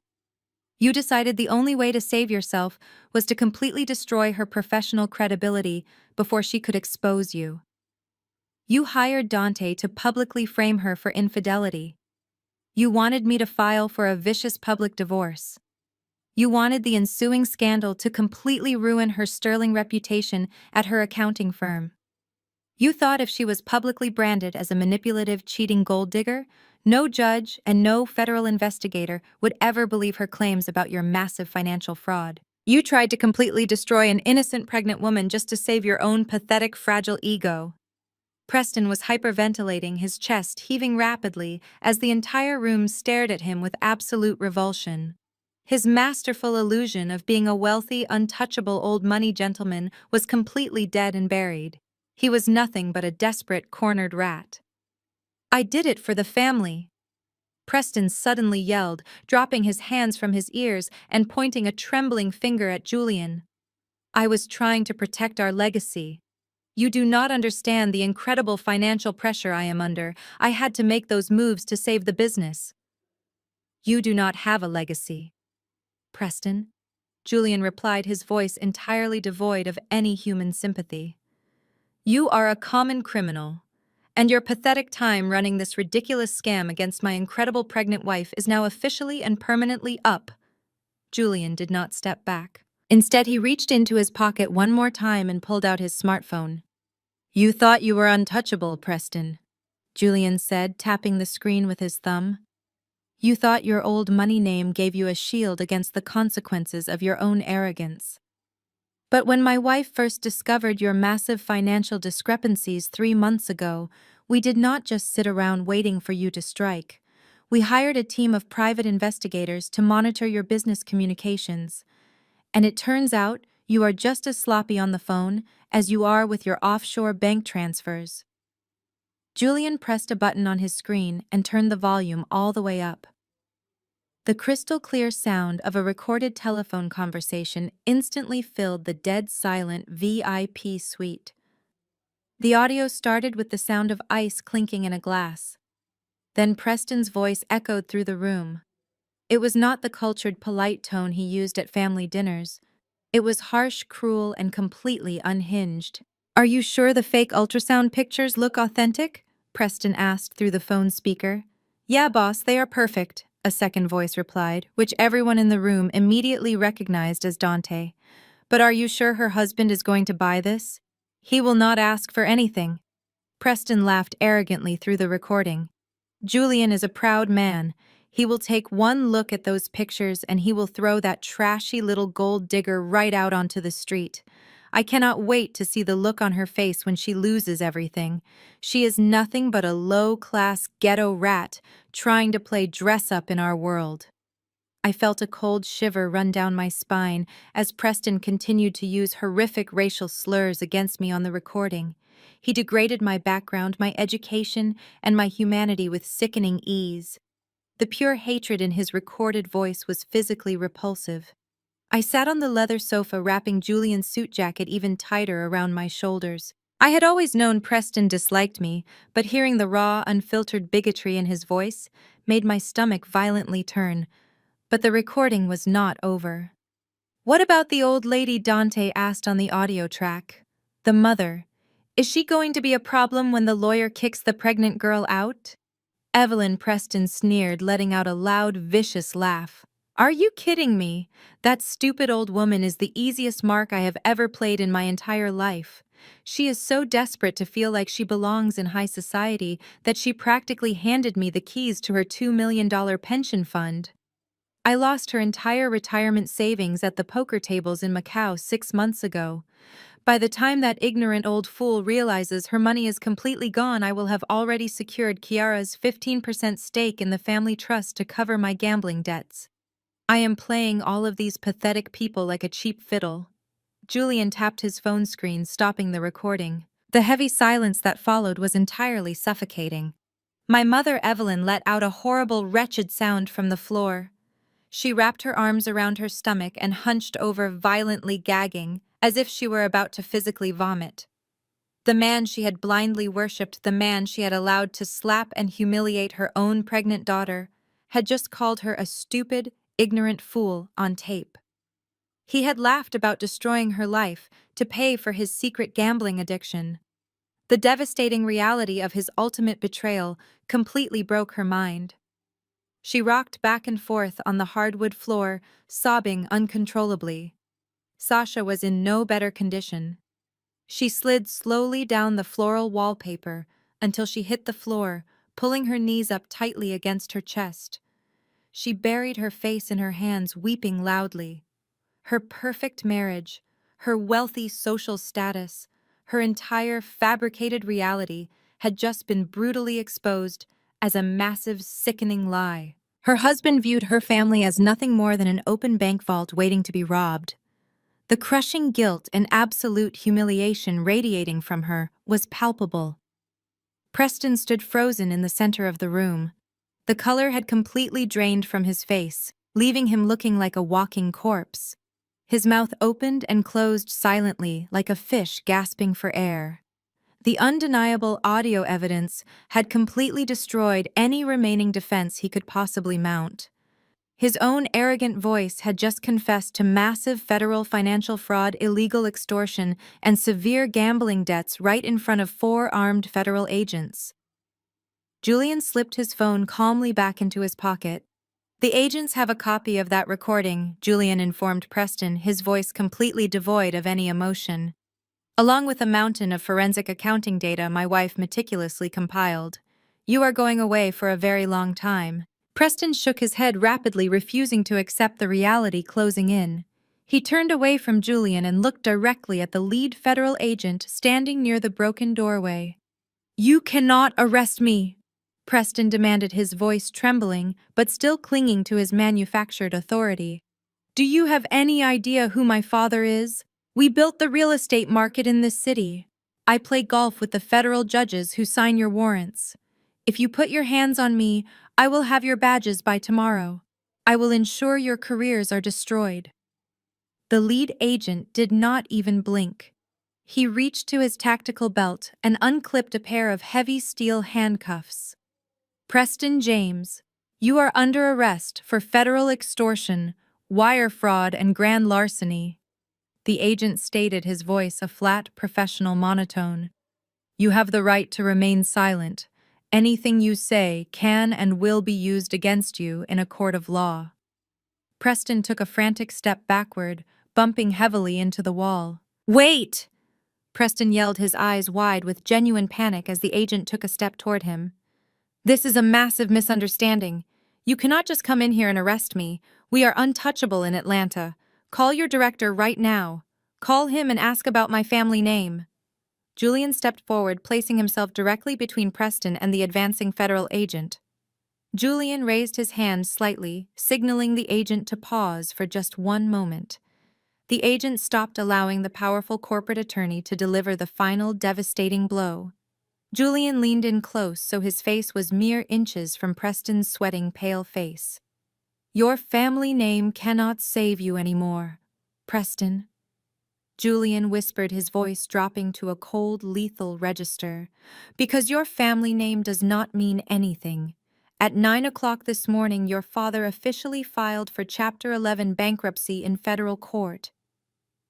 You decided the only way to save yourself was to completely destroy her professional credibility before she could expose you. You hired Dante to publicly frame her for infidelity. You wanted me to file for a vicious public divorce. You wanted the ensuing scandal to completely ruin her sterling reputation at her accounting firm. You thought if she was publicly branded as a manipulative, cheating gold digger, no judge and no federal investigator would ever believe her claims about your massive financial fraud. You tried to completely destroy an innocent pregnant woman just to save your own pathetic, fragile ego. Preston was hyperventilating, his chest heaving rapidly as the entire room stared at him with absolute revulsion. His masterful illusion of being a wealthy, untouchable old money gentleman was completely dead and buried. He was nothing but a desperate, cornered rat. I did it for the family, Preston suddenly yelled, dropping his hands from his ears and pointing a trembling finger at Julian. I was trying to protect our legacy. You do not understand the incredible financial pressure I am under. I had to make those moves to save the business. You do not have a legacy, Preston, Julian replied, his voice entirely devoid of any human sympathy. You are a common criminal, and your pathetic time running this ridiculous scam against my incredible pregnant wife is now officially and permanently up. Julian did not step back. Instead, he reached into his pocket one more time and pulled out his smartphone. You thought you were untouchable, Preston, Julian said, tapping the screen with his thumb. You thought your old money name gave you a shield against the consequences of your own arrogance. But when my wife first discovered your massive financial discrepancies 3 months ago, we did not just sit around waiting for you to strike. We hired a team of private investigators to monitor your business communications. And it turns out you are just as sloppy on the phone as you are with your offshore bank transfers. Julian pressed a button on his screen and turned the volume all the way up. The crystal-clear sound of a recorded telephone conversation instantly filled the dead-silent VIP suite. The audio started with the sound of ice clinking in a glass. Then Preston's voice echoed through the room. It was not the cultured, polite tone he used at family dinners. It was harsh, cruel, and completely unhinged. Are you sure the fake ultrasound pictures look authentic? Preston asked through the phone speaker. Yeah, boss, they are perfect, a second voice replied, which everyone in the room immediately recognized as Dante. But are you sure her husband is going to buy this? He will not ask for anything. Preston laughed arrogantly through the recording. Julian is a proud man. He will take one look at those pictures and he will throw that trashy little gold digger right out onto the street. I cannot wait to see the look on her face when she loses everything. She is nothing but a low-class ghetto rat trying to play dress-up in our world. I felt a cold shiver run down my spine as Preston continued to use horrific racial slurs against me on the recording. He degraded my background, my education, and my humanity with sickening ease. The pure hatred in his recorded voice was physically repulsive. I sat on the leather sofa wrapping Julian's suit jacket even tighter around my shoulders. I had always known Preston disliked me, but hearing the raw, unfiltered bigotry in his voice made my stomach violently turn. But the recording was not over. What about the old lady Dante asked on the audio track? The mother. Is she going to be a problem when the lawyer kicks the pregnant girl out? Evelyn Preston sneered, letting out a loud, vicious laugh. Are you kidding me? That stupid old woman is the easiest mark I have ever played in my entire life. She is so desperate to feel like she belongs in high society that she practically handed me the keys to her $2 million pension fund. I lost her entire retirement savings at the poker tables in Macau 6 months ago. By the time that ignorant old fool realizes her money is completely gone, I will have already secured Kiara's 15% stake in the family trust to cover my gambling debts. I am playing all of these pathetic people like a cheap fiddle. Julian tapped his phone screen, stopping the recording. The heavy silence that followed was entirely suffocating. My mother Evelyn let out a horrible, wretched sound from the floor. She wrapped her arms around her stomach and hunched over, violently gagging, as if she were about to physically vomit. The man she had blindly worshipped, the man she had allowed to slap and humiliate her own pregnant daughter, had just called her a stupid, ignorant fool on tape. He had laughed about destroying her life to pay for his secret gambling addiction. The devastating reality of his ultimate betrayal completely broke her mind. She rocked back and forth on the hardwood floor, sobbing uncontrollably. Sasha was in no better condition. She slid slowly down the floral wallpaper until she hit the floor, pulling her knees up tightly against her chest. She buried her face in her hands, weeping loudly. Her perfect marriage, her wealthy social status, her entire fabricated reality had just been brutally exposed as a massive, sickening lie. Her husband viewed her family as nothing more than an open bank vault waiting to be robbed. The crushing guilt and absolute humiliation radiating from her was palpable. Preston stood frozen in the center of the room. The color had completely drained from his face, leaving him looking like a walking corpse. His mouth opened and closed silently, like a fish gasping for air. The undeniable audio evidence had completely destroyed any remaining defense he could possibly mount. His own arrogant voice had just confessed to massive federal financial fraud, illegal extortion, and severe gambling debts right in front of 4 armed federal agents. Julian slipped his phone calmly back into his pocket. The agents have a copy of that recording, Julian informed Preston, his voice completely devoid of any emotion. Along with a mountain of forensic accounting data my wife meticulously compiled. You are going away for a very long time. Preston shook his head rapidly, refusing to accept the reality closing in. He turned away from Julian and looked directly at the lead federal agent standing near the broken doorway. You cannot arrest me, Preston demanded, his voice trembling, but still clinging to his manufactured authority. Do you have any idea who my father is? We built the real estate market in this city. I play golf with the federal judges who sign your warrants. If you put your hands on me, I will have your badges by tomorrow. I will ensure your careers are destroyed. The lead agent did not even blink. He reached to his tactical belt and unclipped a pair of heavy steel handcuffs. Preston James, you are under arrest for federal extortion, wire fraud, and grand larceny. The agent stated, his voice a flat, professional monotone. You have the right to remain silent. Anything you say can and will be used against you in a court of law. Preston took a frantic step backward, bumping heavily into the wall. Wait! Preston yelled, his eyes wide with genuine panic as the agent took a step toward him. This is a massive misunderstanding. You cannot just come in here and arrest me. We are untouchable in Atlanta. Call your director right now. Call him and ask about my family name. Julian stepped forward, placing himself directly between Preston and the advancing federal agent. Julian raised his hand slightly, signaling the agent to pause for just one moment. The agent stopped, allowing the powerful corporate attorney to deliver the final devastating blow. Julian leaned in close so his face was mere inches from Preston's sweating, pale face. Your family name cannot save you anymore, Preston. Julian whispered, his voice dropping to a cold, lethal register. Because your family name does not mean anything. At 9 o'clock this morning, your father officially filed for Chapter 11 bankruptcy in federal court.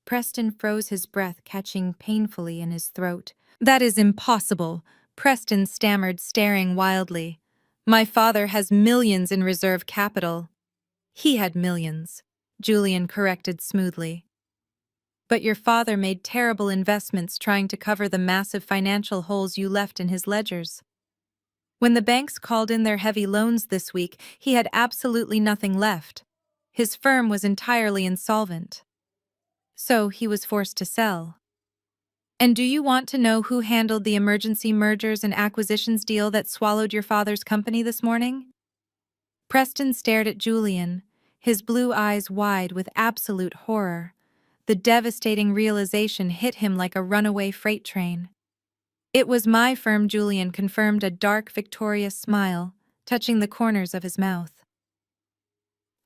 Preston froze, his breath catching painfully in his throat. That is impossible, Preston stammered, staring wildly. My father has millions in reserve capital. He had millions, Julian corrected smoothly. But your father made terrible investments trying to cover the massive financial holes you left in his ledgers. When the banks called in their heavy loans this week, he had absolutely nothing left. His firm was entirely insolvent. So he was forced to sell. And do you want to know who handled the emergency mergers and acquisitions deal that swallowed your father's company this morning? Preston stared at Julian, his blue eyes wide with absolute horror. The devastating realization hit him like a runaway freight train. It was my firm, Julian confirmed, a dark, victorious smile, touching the corners of his mouth.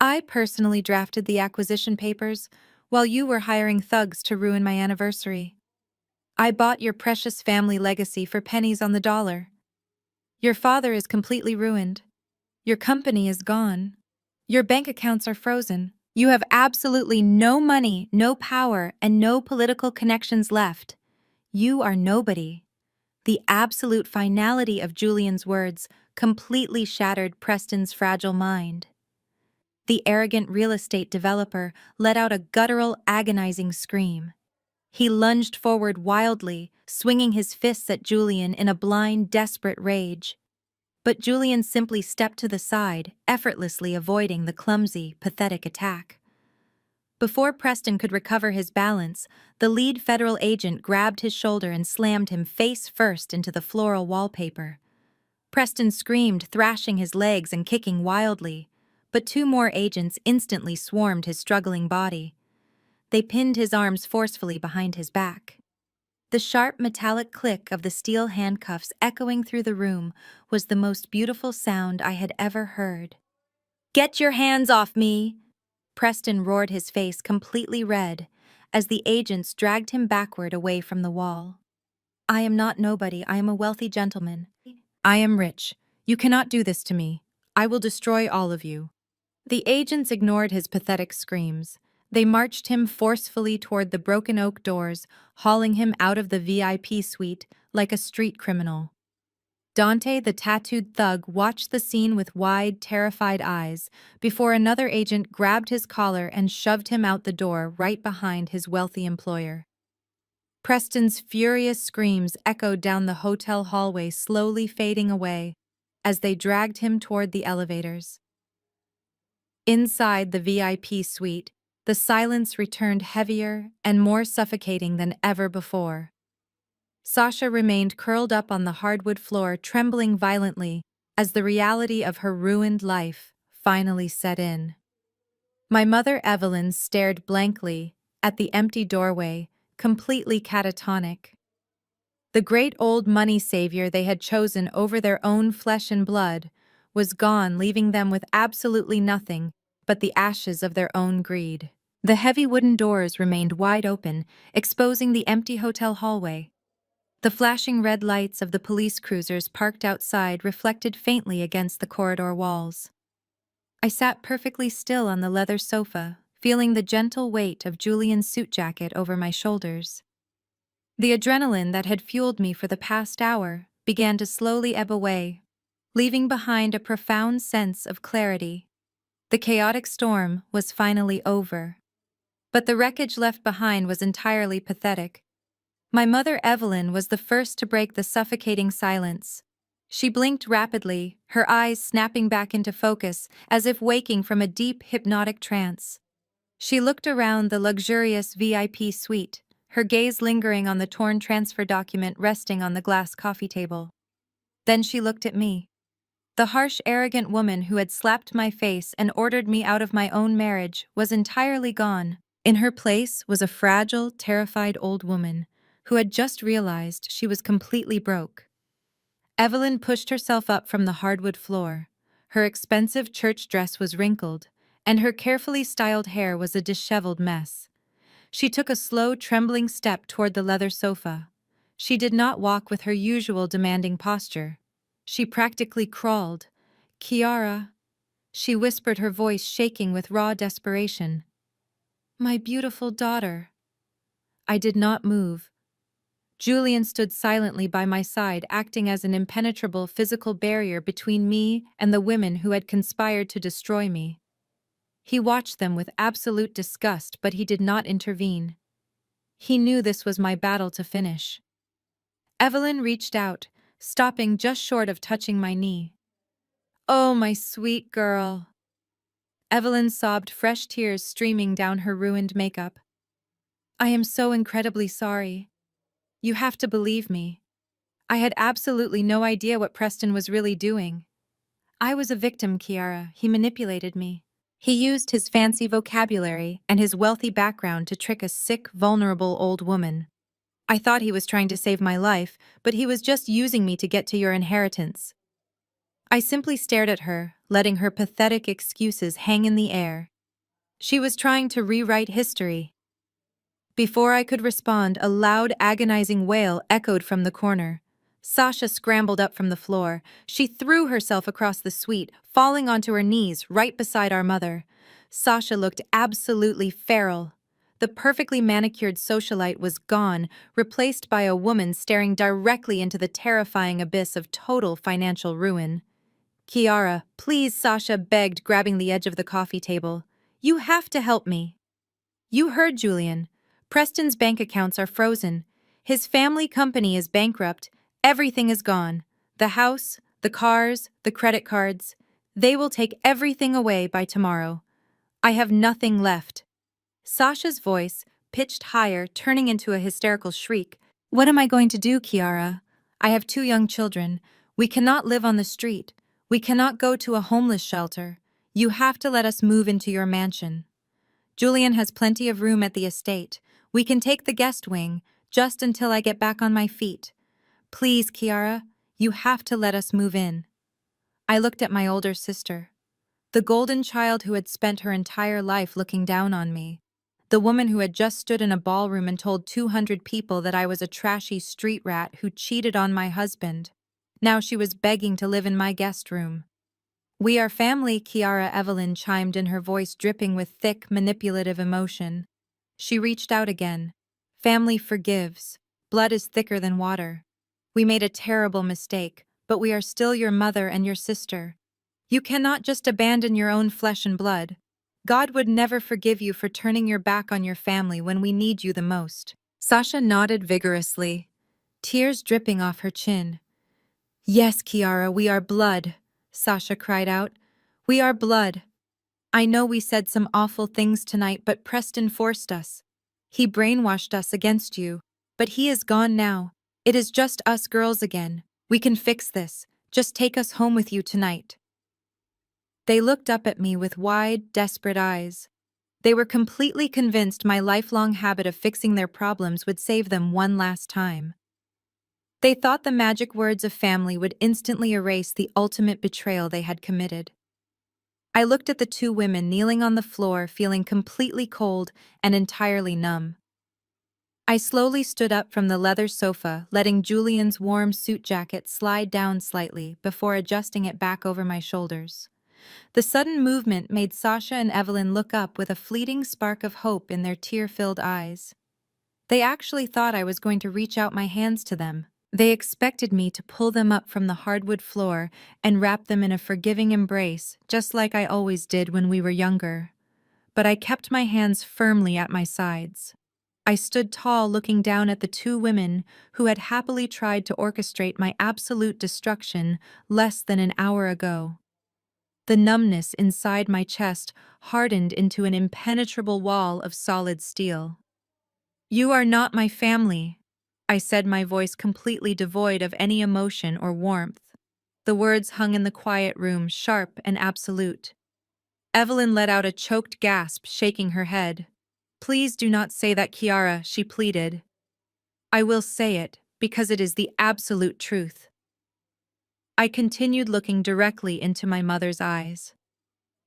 I personally drafted the acquisition papers while you were hiring thugs to ruin my anniversary. I bought your precious family legacy for pennies on the dollar. Your father is completely ruined. Your company is gone. Your bank accounts are frozen. You have absolutely no money, no power, and no political connections left. You are nobody. The absolute finality of Julian's words completely shattered Preston's fragile mind. The arrogant real estate developer let out a guttural, agonizing scream. He lunged forward wildly, swinging his fists at Julian in a blind, desperate rage. But Julian simply stepped to the side, effortlessly avoiding the clumsy, pathetic attack. Before Preston could recover his balance, the lead federal agent grabbed his shoulder and slammed him face first into the floral wallpaper. Preston screamed, thrashing his legs and kicking wildly, but two more agents instantly swarmed his struggling body. They pinned his arms forcefully behind his back. The sharp metallic click of the steel handcuffs echoing through the room was the most beautiful sound I had ever heard. "Get your hands off me!" Preston roared, his face completely red, as the agents dragged him backward away from the wall. I am not nobody, I am a wealthy gentleman. I am rich. You cannot do this to me. I will destroy all of you. The agents ignored his pathetic screams. They marched him forcefully toward the broken oak doors, hauling him out of the VIP suite like a street criminal. Dante, the tattooed thug, watched the scene with wide, terrified eyes before another agent grabbed his collar and shoved him out the door right behind his wealthy employer. Preston's furious screams echoed down the hotel hallway, slowly fading away as they dragged him toward the elevators. Inside the VIP suite, the silence returned heavier and more suffocating than ever before. Sasha remained curled up on the hardwood floor, trembling violently as the reality of her ruined life finally set in. My mother, Evelyn, stared blankly at the empty doorway, completely catatonic. The great old money savior they had chosen over their own flesh and blood was gone, leaving them with absolutely nothing but the ashes of their own greed. The heavy wooden doors remained wide open, exposing the empty hotel hallway. The flashing red lights of the police cruisers parked outside reflected faintly against the corridor walls. I sat perfectly still on the leather sofa, feeling the gentle weight of Julian's suit jacket over my shoulders. The adrenaline that had fueled me for the past hour began to slowly ebb away, leaving behind a profound sense of clarity. The chaotic storm was finally over. But the wreckage left behind was entirely pathetic. My mother, Evelyn, was the first to break the suffocating silence. She blinked rapidly, her eyes snapping back into focus as if waking from a deep hypnotic trance. She looked around the luxurious VIP suite, her gaze lingering on the torn transfer document resting on the glass coffee table. Then she looked at me. The harsh, arrogant woman who had slapped my face and ordered me out of my own marriage was entirely gone. In her place was a fragile, terrified old woman who had just realized she was completely broke. Evelyn pushed herself up from the hardwood floor. Her expensive church dress was wrinkled, and her carefully styled hair was a disheveled mess. She took a slow, trembling step toward the leather sofa. She did not walk with her usual demanding posture. She practically crawled. "Kiara," she whispered, her voice shaking with raw desperation. "My beautiful daughter." I did not move. Julian stood silently by my side, acting as an impenetrable physical barrier between me and the women who had conspired to destroy me. He watched them with absolute disgust, but he did not intervene. He knew this was my battle to finish. Evelyn reached out, stopping just short of touching my knee. "Oh, my sweet girl." Evelyn sobbed, fresh tears streaming down her ruined makeup. "I am so incredibly sorry. You have to believe me. I had absolutely no idea what Preston was really doing. I was a victim, Kiara. He manipulated me. He used his fancy vocabulary and his wealthy background to trick a sick, vulnerable old woman. I thought he was trying to save my life, but he was just using me to get to your inheritance." I simply stared at her, letting her pathetic excuses hang in the air. She was trying to rewrite history. Before I could respond, a loud, agonizing wail echoed from the corner. Sasha scrambled up from the floor. She threw herself across the suite, falling onto her knees right beside our mother. Sasha looked absolutely feral. The perfectly manicured socialite was gone, replaced by a woman staring directly into the terrifying abyss of total financial ruin. "Kiara, please," Sasha begged, grabbing the edge of the coffee table. "You have to help me." "You heard Julian. Preston's bank accounts are frozen. His family company is bankrupt. Everything is gone. The house, the cars, the credit cards. They will take everything away by tomorrow. I have nothing left." Sasha's voice, pitched higher, turning into a hysterical shriek. "What am I going to do, Kiara? I have 2 young children. We cannot live on the street. We cannot go to a homeless shelter. You have to let us move into your mansion. Julian has plenty of room at the estate. We can take the guest wing, just until I get back on my feet. Please, Kiara, you have to let us move in." I looked at my older sister, the golden child who had spent her entire life looking down on me, the woman who had just stood in a ballroom and told 200 people that I was a trashy street rat who cheated on my husband. Now she was begging to live in my guest room. "We are family," Kiara, Evelyn chimed in, her voice dripping with thick, manipulative emotion. She reached out again. "Family forgives. Blood is thicker than water. We made a terrible mistake, but we are still your mother and your sister. You cannot just abandon your own flesh and blood. God would never forgive you for turning your back on your family when we need you the most." Sasha nodded vigorously, tears dripping off her chin. "Yes, Kiara, we are blood," Sasha cried out. "We are blood. I know we said some awful things tonight, but Preston forced us. He brainwashed us against you, but he is gone now. It is just us girls again. We can fix this. Just take us home with you tonight." They looked up at me with wide, desperate eyes. They were completely convinced my lifelong habit of fixing their problems would save them one last time. They thought the magic words of family would instantly erase the ultimate betrayal they had committed. I looked at the 2 women kneeling on the floor, feeling completely cold and entirely numb. I slowly stood up from the leather sofa, letting Julian's warm suit jacket slide down slightly before adjusting it back over my shoulders. The sudden movement made Sasha and Evelyn look up with a fleeting spark of hope in their tear-filled eyes. They actually thought I was going to reach out my hands to them. They expected me to pull them up from the hardwood floor and wrap them in a forgiving embrace, just like I always did when we were younger. But I kept my hands firmly at my sides. I stood tall looking down at the two women who had happily tried to orchestrate my absolute destruction less than an hour ago. The numbness inside my chest hardened into an impenetrable wall of solid steel. "You are not my family," I said, my voice completely devoid of any emotion or warmth. The words hung in the quiet room, sharp and absolute. Evelyn let out a choked gasp, shaking her head. "Please do not say that, Kiara," she pleaded. "I will say it, because it is the absolute truth." I continued looking directly into my mother's eyes.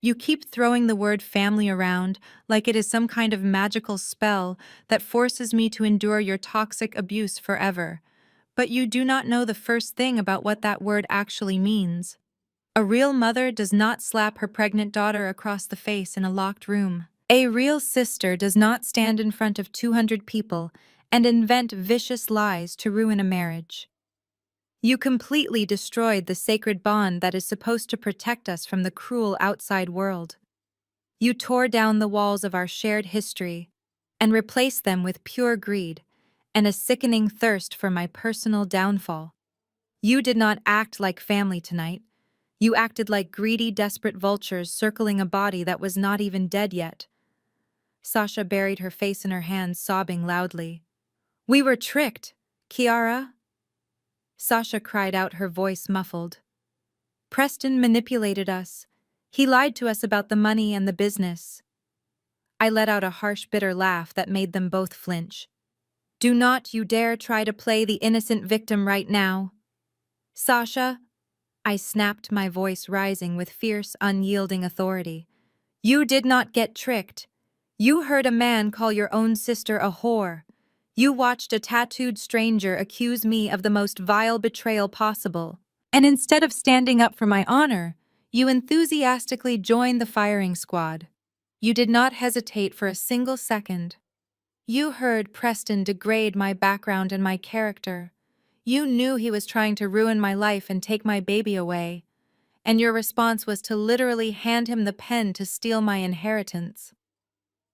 "You keep throwing the word family around like it is some kind of magical spell that forces me to endure your toxic abuse forever. But you do not know the first thing about what that word actually means. A real mother does not slap her pregnant daughter across the face in a locked room. A real sister does not stand in front of 200 people and invent vicious lies to ruin a marriage. You completely destroyed the sacred bond that is supposed to protect us from the cruel outside world. You tore down the walls of our shared history and replaced them with pure greed and a sickening thirst for my personal downfall. You did not act like family tonight. You acted like greedy, desperate vultures circling a body that was not even dead yet." Sasha buried her face in her hands, sobbing loudly. "We were tricked, Kiara," Sasha cried out, her voice muffled. "Preston manipulated us. He lied to us about the money and the business." I let out a harsh, bitter laugh that made them both flinch. "Do not you dare try to play the innocent victim right now. Sasha," I snapped, my voice rising with fierce, unyielding authority. "You did not get tricked. You heard a man call your own sister a whore. You watched a tattooed stranger accuse me of the most vile betrayal possible. And instead of standing up for my honor, you enthusiastically joined the firing squad. You did not hesitate for a single second. You heard Preston degrade my background and my character. You knew he was trying to ruin my life and take my baby away. And your response was to literally hand him the pen to steal my inheritance.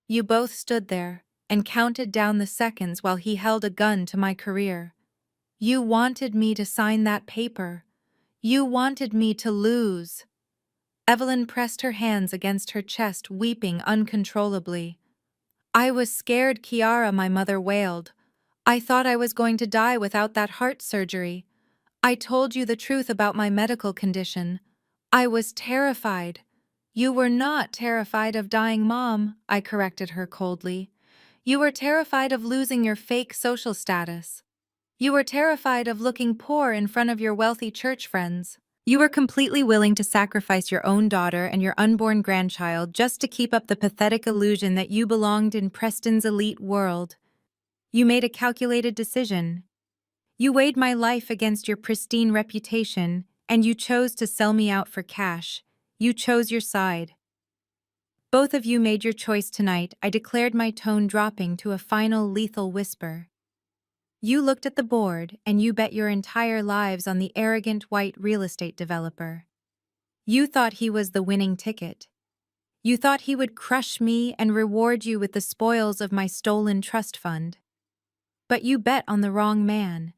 You both stood there and counted down the seconds while he held a gun to my career. You wanted me to sign that paper. You wanted me to lose." Evelyn pressed her hands against her chest, weeping uncontrollably. "I was scared, Kiara," my mother wailed. "I thought I was going to die without that heart surgery. I told you the truth about my medical condition. I was terrified." "You were not terrified of dying, Mom," I corrected her coldly. "You were terrified of losing your fake social status. You were terrified of looking poor in front of your wealthy church friends. You were completely willing to sacrifice your own daughter and your unborn grandchild just to keep up the pathetic illusion that you belonged in Preston's elite world. You made a calculated decision. You weighed my life against your pristine reputation, and you chose to sell me out for cash. You chose your side. Both of you made your choice tonight," I declared, my tone dropping to a final lethal whisper. "You looked at the board and you bet your entire lives on the arrogant white real estate developer. You thought he was the winning ticket. You thought he would crush me and reward you with the spoils of my stolen trust fund. But you bet on the wrong man.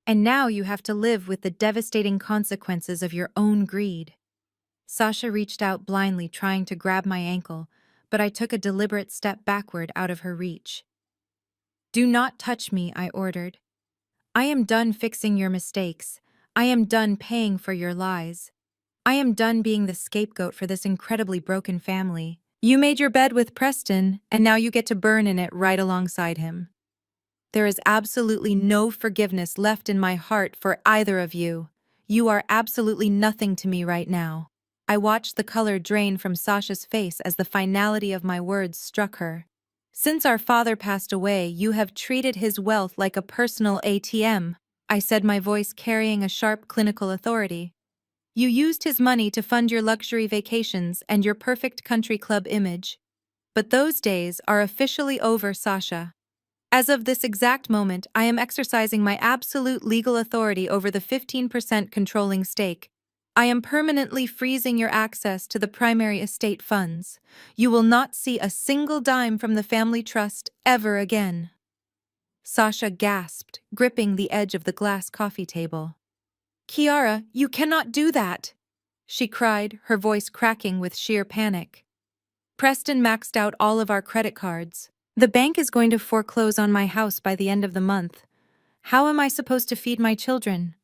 And now you have to live with the devastating consequences of your own greed." Sasha reached out blindly, trying to grab my ankle, but I took a deliberate step backward out of her reach. "Do not touch me," I ordered. "I am done fixing your mistakes. I am done paying for your lies. I am done being the scapegoat for this incredibly broken family. You made your bed with Preston, and now you get to burn in it right alongside him. There is absolutely no forgiveness left in my heart for either of you. You are absolutely nothing to me right now." I watched the color drain from Sasha's face as the finality of my words struck her. "Since our father passed away, you have treated his wealth like a personal ATM," I said, my voice carrying a sharp clinical authority. "You used his money to fund your luxury vacations and your perfect country club image. But those days are officially over, Sasha. As of this exact moment, I am exercising my absolute legal authority over the 15% controlling stake. I am permanently freezing your access to the primary estate funds. You will not see a single dime from the family trust ever again." Sasha gasped, gripping the edge of the glass coffee table. "Kiara, you cannot do that!" she cried, her voice cracking with sheer panic. "Preston maxed out all of our credit cards. The bank is going to foreclose on my house by the end of the month. How am I supposed to feed my children?"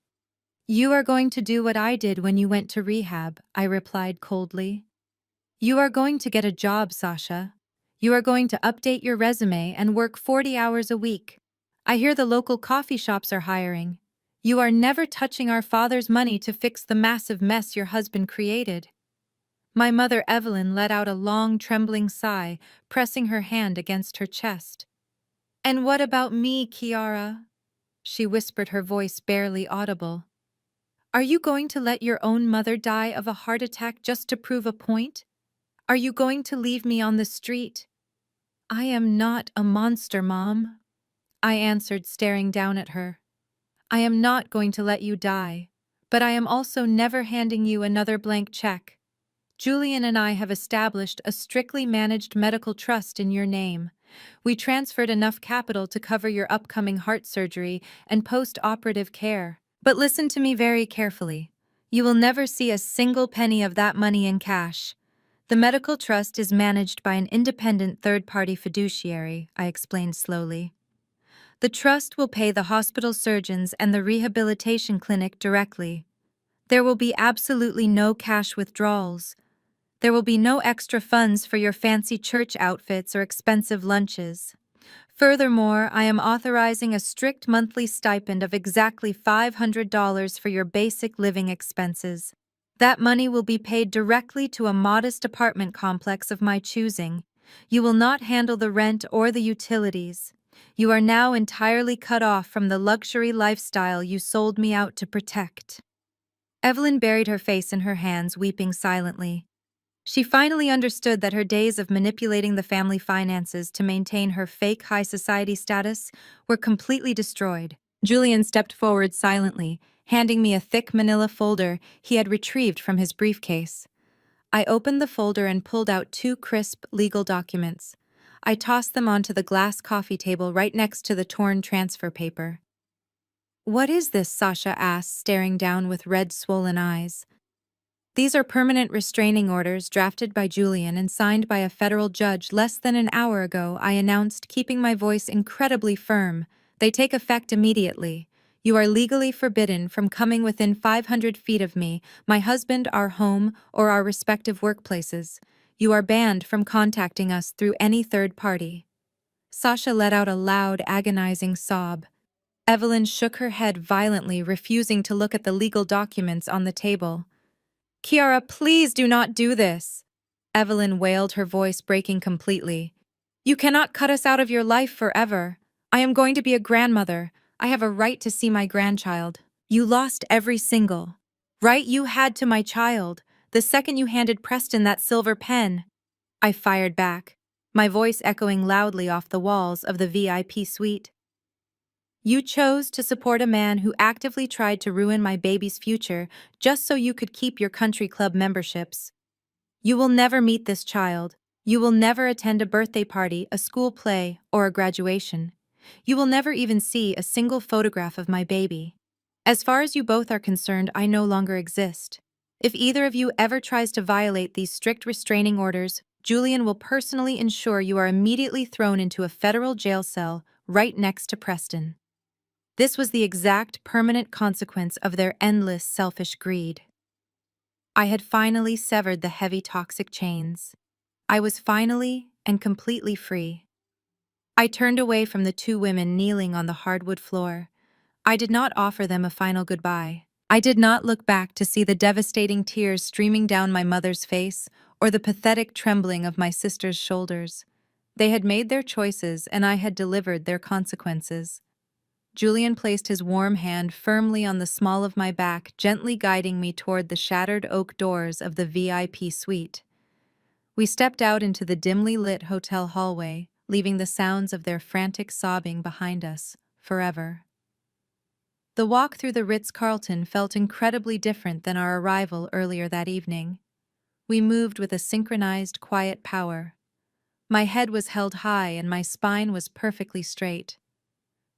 "You are going to do what I did when you went to rehab," I replied coldly. "You are going to get a job, Sasha. You are going to update your resume and work 40 hours a week. I hear the local coffee shops are hiring. You are never touching our father's money to fix the massive mess your husband created." My mother Evelyn let out a long, trembling sigh, pressing her hand against her chest. "And what about me, Kiara?" she whispered, her voice barely audible. "Are you going to let your own mother die of a heart attack just to prove a point? Are you going to leave me on the street?" "I am not a monster, Mom," I answered, staring down at her. "I am not going to let you die, but I am also never handing you another blank check. Julian and I have established a strictly managed medical trust in your name. We transferred enough capital to cover your upcoming heart surgery and post-operative care. But listen to me very carefully. You will never see a single penny of that money in cash. The medical trust is managed by an independent third-party fiduciary," I explained slowly. "The trust will pay the hospital surgeons and the rehabilitation clinic directly. There will be absolutely no cash withdrawals. There will be no extra funds for your fancy church outfits or expensive lunches. Furthermore, I am authorizing a strict monthly stipend of exactly $500 for your basic living expenses. That money will be paid directly to a modest apartment complex of my choosing. You will not handle the rent or the utilities. You are now entirely cut off from the luxury lifestyle you sold me out to protect." Evelyn buried her face in her hands, weeping silently. She finally understood that her days of manipulating the family finances to maintain her fake high society status were completely destroyed. Julian stepped forward silently, handing me a thick manila folder he had retrieved from his briefcase. I opened the folder and pulled out 2 crisp legal documents. I tossed them onto the glass coffee table right next to the torn transfer paper. "What is this?" Sasha asked, staring down with red, swollen eyes. "These are permanent restraining orders drafted by Julian and signed by a federal judge less than an hour ago," I announced, keeping my voice incredibly firm. "They take effect immediately. You are legally forbidden from coming within 500 feet of me, my husband, our home, or our respective workplaces. You are banned from contacting us through any third party." Sasha let out a loud, agonizing sob. Evelyn shook her head violently, refusing to look at the legal documents on the table. "Kiara, please do not do this," Evelyn wailed, her voice breaking completely. "You cannot cut us out of your life forever. I am going to be a grandmother. I have a right to see my grandchild. You lost every single right you had to my child the second you handed Preston that silver pen," I fired back, my voice echoing loudly off the walls of the VIP suite. "You chose to support a man who actively tried to ruin my baby's future just so you could keep your country club memberships. You will never meet this child. You will never attend a birthday party, a school play, or a graduation. You will never even see a single photograph of my baby. As far as you both are concerned, I no longer exist. If either of you ever tries to violate these strict restraining orders, Julian will personally ensure you are immediately thrown into a federal jail cell right next to Preston." This was the exact permanent consequence of their endless selfish greed. I had finally severed the heavy toxic chains. I was finally and completely free. I turned away from the 2 women kneeling on the hardwood floor. I did not offer them a final goodbye. I did not look back to see the devastating tears streaming down my mother's face or the pathetic trembling of my sister's shoulders. They had made their choices and I had delivered their consequences. Julian placed his warm hand firmly on the small of my back, gently guiding me toward the shattered oak doors of the VIP suite. We stepped out into the dimly lit hotel hallway, leaving the sounds of their frantic sobbing behind us forever. The walk through the Ritz-Carlton felt incredibly different than our arrival earlier that evening. We moved with a synchronized, quiet power. My head was held high and my spine was perfectly straight.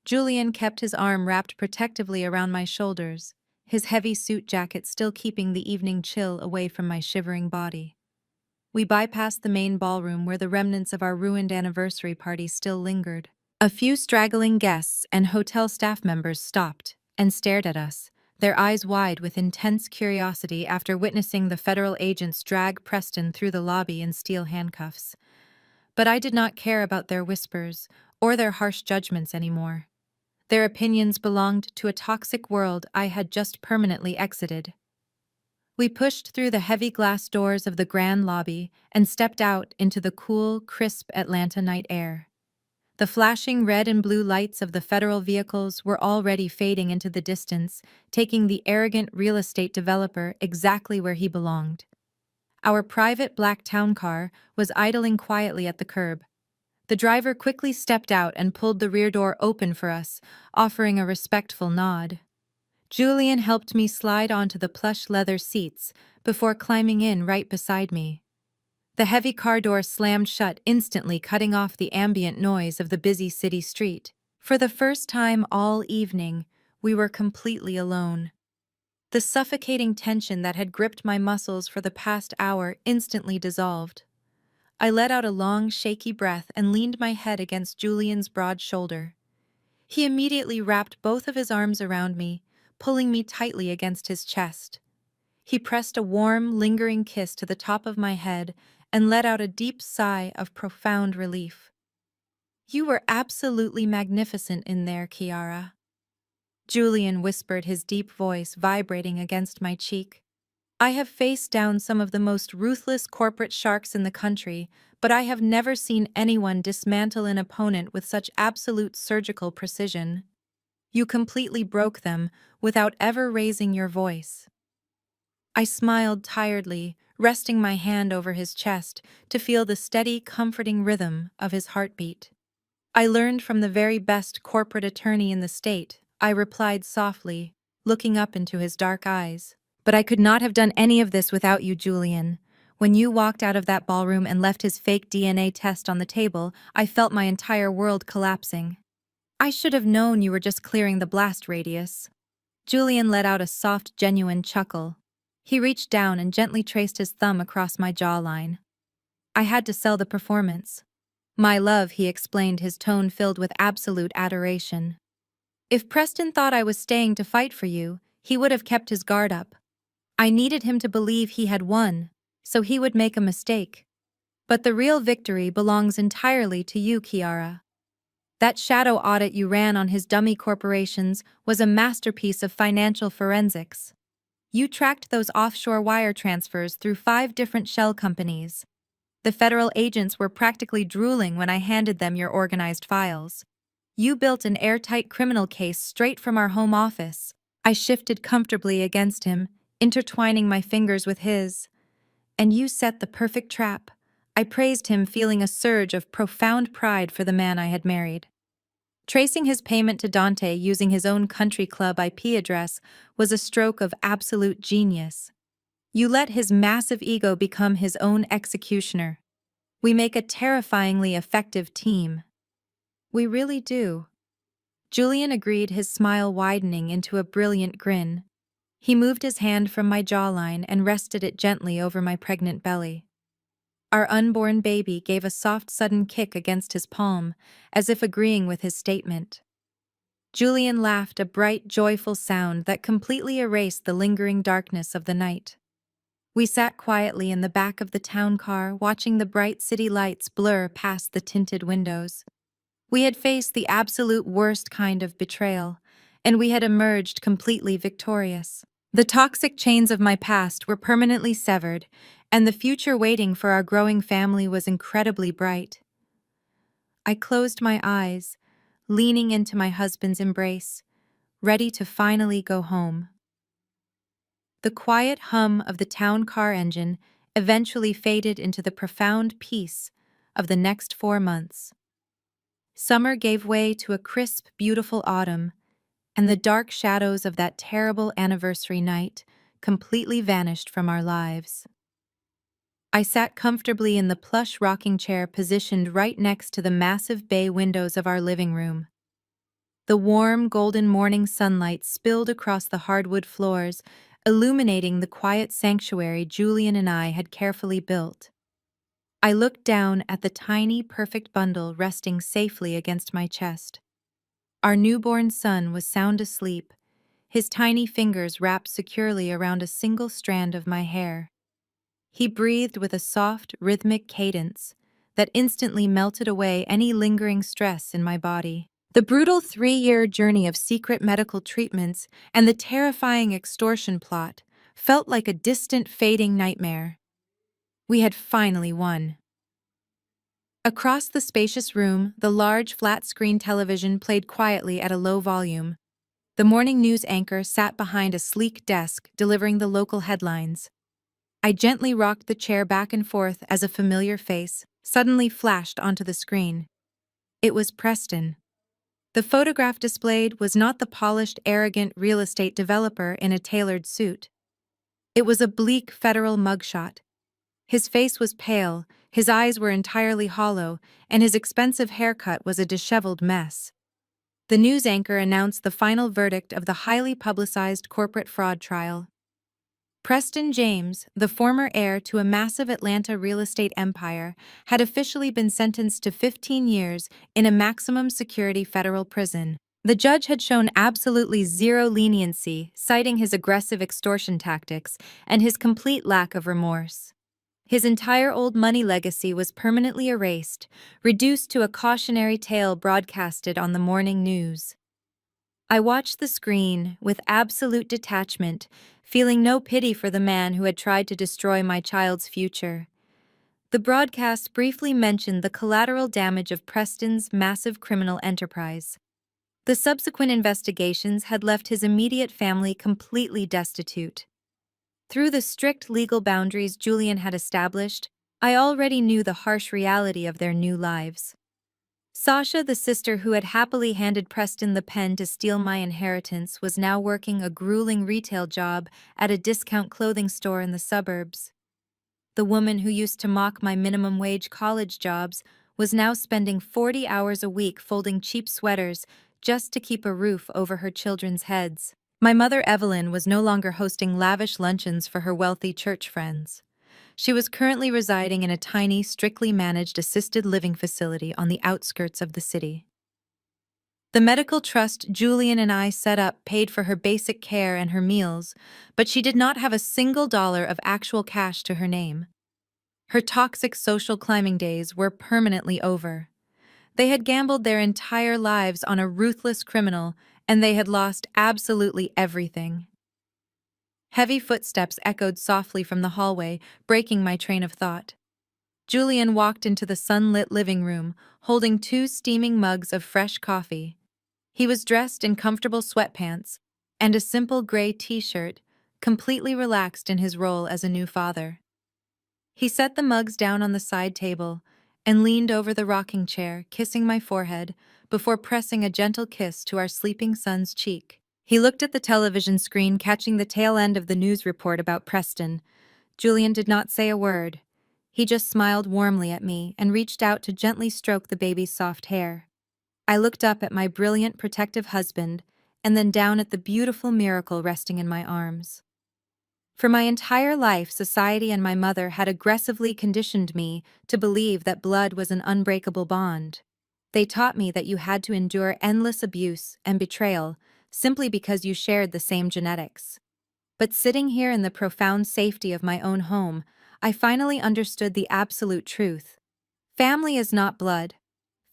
Julian kept his arm wrapped protectively around my shoulders, his heavy suit jacket still keeping the evening chill away from my shivering body. We bypassed the main ballroom where the remnants of our ruined anniversary party still lingered. A few straggling guests and hotel staff members stopped and stared at us, their eyes wide with intense curiosity after witnessing the federal agents drag Preston through the lobby in steel handcuffs. But I did not care about their whispers or their harsh judgments anymore. Their opinions belonged to a toxic world I had just permanently exited. We pushed through the heavy glass doors of the grand lobby and stepped out into the cool, crisp Atlanta night air. The flashing red and blue lights of the federal vehicles were already fading into the distance, taking the arrogant real estate developer exactly where he belonged. Our private black town car was idling quietly at the curb. The driver quickly stepped out and pulled the rear door open for us, offering a respectful nod. Julian helped me slide onto the plush leather seats before climbing in right beside me. The heavy car door slammed shut instantly, cutting off the ambient noise of the busy city street. For the first time all evening, we were completely alone. The suffocating tension that had gripped my muscles for the past hour instantly dissolved. I let out a long, shaky breath and leaned my head against Julian's broad shoulder. He immediately wrapped both of his arms around me, pulling me tightly against his chest. He pressed a warm, lingering kiss to the top of my head and let out a deep sigh of profound relief. "You were absolutely magnificent in there, Kiara," Julian whispered, his deep voice vibrating against my cheek. "I have faced down some of the most ruthless corporate sharks in the country, but I have never seen anyone dismantle an opponent with such absolute surgical precision. You completely broke them without ever raising your voice." I smiled tiredly, resting my hand over his chest to feel the steady, comforting rhythm of his heartbeat. "I learned from the very best corporate attorney in the state," I replied softly, looking up into his dark eyes. "But I could not have done any of this without you, Julian. When you walked out of that ballroom and left his fake DNA test on the table, I felt my entire world collapsing. I should have known you were just clearing the blast radius." Julian let out a soft, genuine chuckle. He reached down and gently traced his thumb across my jawline. "I had to sell the performance." "My love," he explained, his tone filled with absolute adoration. "If Preston thought I was staying to fight for you, he would have kept his guard up. I needed him to believe he had won, so he would make a mistake. But the real victory belongs entirely to you, Kiara. That shadow audit you ran on his dummy corporations was a masterpiece of financial forensics. You tracked those offshore wire transfers through 5 different shell companies. The federal agents were practically drooling when I handed them your organized files. You built an airtight criminal case straight from our home office." I shifted comfortably against him, intertwining my fingers with his. "And you set the perfect trap." I praised him, feeling a surge of profound pride for the man I had married. Tracing his payment to Dante using his own country club IP address was a stroke of absolute genius. You let his massive ego become his own executioner. We make a terrifyingly effective team. "We really do." Julian agreed, his smile widening into a brilliant grin. He moved his hand from my jawline and rested it gently over my pregnant belly. Our unborn baby gave a soft, sudden kick against his palm, as if agreeing with his statement. Julian laughed, a bright, joyful sound that completely erased the lingering darkness of the night. We sat quietly in the back of the town car, watching the bright city lights blur past the tinted windows. We had faced the absolute worst kind of betrayal, and we had emerged completely victorious. The toxic chains of my past were permanently severed, and the future waiting for our growing family was incredibly bright. I closed my eyes, leaning into my husband's embrace, ready to finally go home. The quiet hum of the town car engine eventually faded into the profound peace of the next 4 months. Summer gave way to a crisp, beautiful autumn, and the dark shadows of that terrible anniversary night completely vanished from our lives. I sat comfortably in the plush rocking chair positioned right next to the massive bay windows of our living room. The warm, golden morning sunlight spilled across the hardwood floors, illuminating the quiet sanctuary Julian and I had carefully built. I looked down at the tiny, perfect bundle resting safely against my chest. Our newborn son was sound asleep, his tiny fingers wrapped securely around a single strand of my hair. He breathed with a soft, rhythmic cadence that instantly melted away any lingering stress in my body. The brutal 3-year journey of secret medical treatments and the terrifying extortion plot felt like a distant, fading nightmare. We had finally won. Across the spacious room, the large flat-screen television played quietly at a low volume. The morning news anchor sat behind a sleek desk, delivering the local headlines. I gently rocked the chair back and forth as a familiar face suddenly flashed onto the screen. It was Preston. The photograph displayed was not the polished, arrogant real estate developer in a tailored suit. It was a bleak federal mugshot. His face was pale, his eyes were entirely hollow, and his expensive haircut was a disheveled mess. The news anchor announced the final verdict of the highly publicized corporate fraud trial. Preston James, the former heir to a massive Atlanta real estate empire, had officially been sentenced to 15 years in a maximum security federal prison. The judge had shown absolutely zero leniency, citing his aggressive extortion tactics and his complete lack of remorse. His entire old money legacy was permanently erased, reduced to a cautionary tale broadcasted on the morning news. I watched the screen with absolute detachment, feeling no pity for the man who had tried to destroy my child's future. The broadcast briefly mentioned the collateral damage of Preston's massive criminal enterprise. The subsequent investigations had left his immediate family completely destitute. Through the strict legal boundaries Julian had established, I already knew the harsh reality of their new lives. Sasha, the sister who had happily handed Preston the pen to steal my inheritance, was now working a grueling retail job at a discount clothing store in the suburbs. The woman who used to mock my minimum wage college jobs was now spending 40 hours a week folding cheap sweaters just to keep a roof over her children's heads. My mother, Evelyn, was no longer hosting lavish luncheons for her wealthy church friends. She was currently residing in a tiny, strictly managed assisted living facility on the outskirts of the city. The medical trust Julian and I set up paid for her basic care and her meals, but she did not have a single dollar of actual cash to her name. Her toxic social climbing days were permanently over. They had gambled their entire lives on a ruthless criminal, and they had lost absolutely everything. Heavy footsteps echoed softly from the hallway, breaking my train of thought. Julian walked into the sunlit living room, holding 2 steaming mugs of fresh coffee. He was dressed in comfortable sweatpants and a simple gray t-shirt, completely relaxed in his role as a new father. He set the mugs down on the side table and leaned over the rocking chair, kissing my forehead before pressing a gentle kiss to our sleeping son's cheek. He looked at the television screen, catching the tail end of the news report about Preston. Julian did not say a word. He just smiled warmly at me and reached out to gently stroke the baby's soft hair. I looked up at my brilliant, protective husband and then down at the beautiful miracle resting in my arms. For my entire life, society and my mother had aggressively conditioned me to believe that blood was an unbreakable bond. They taught me that you had to endure endless abuse and betrayal simply because you shared the same genetics. But sitting here in the profound safety of my own home, I finally understood the absolute truth. Family is not blood.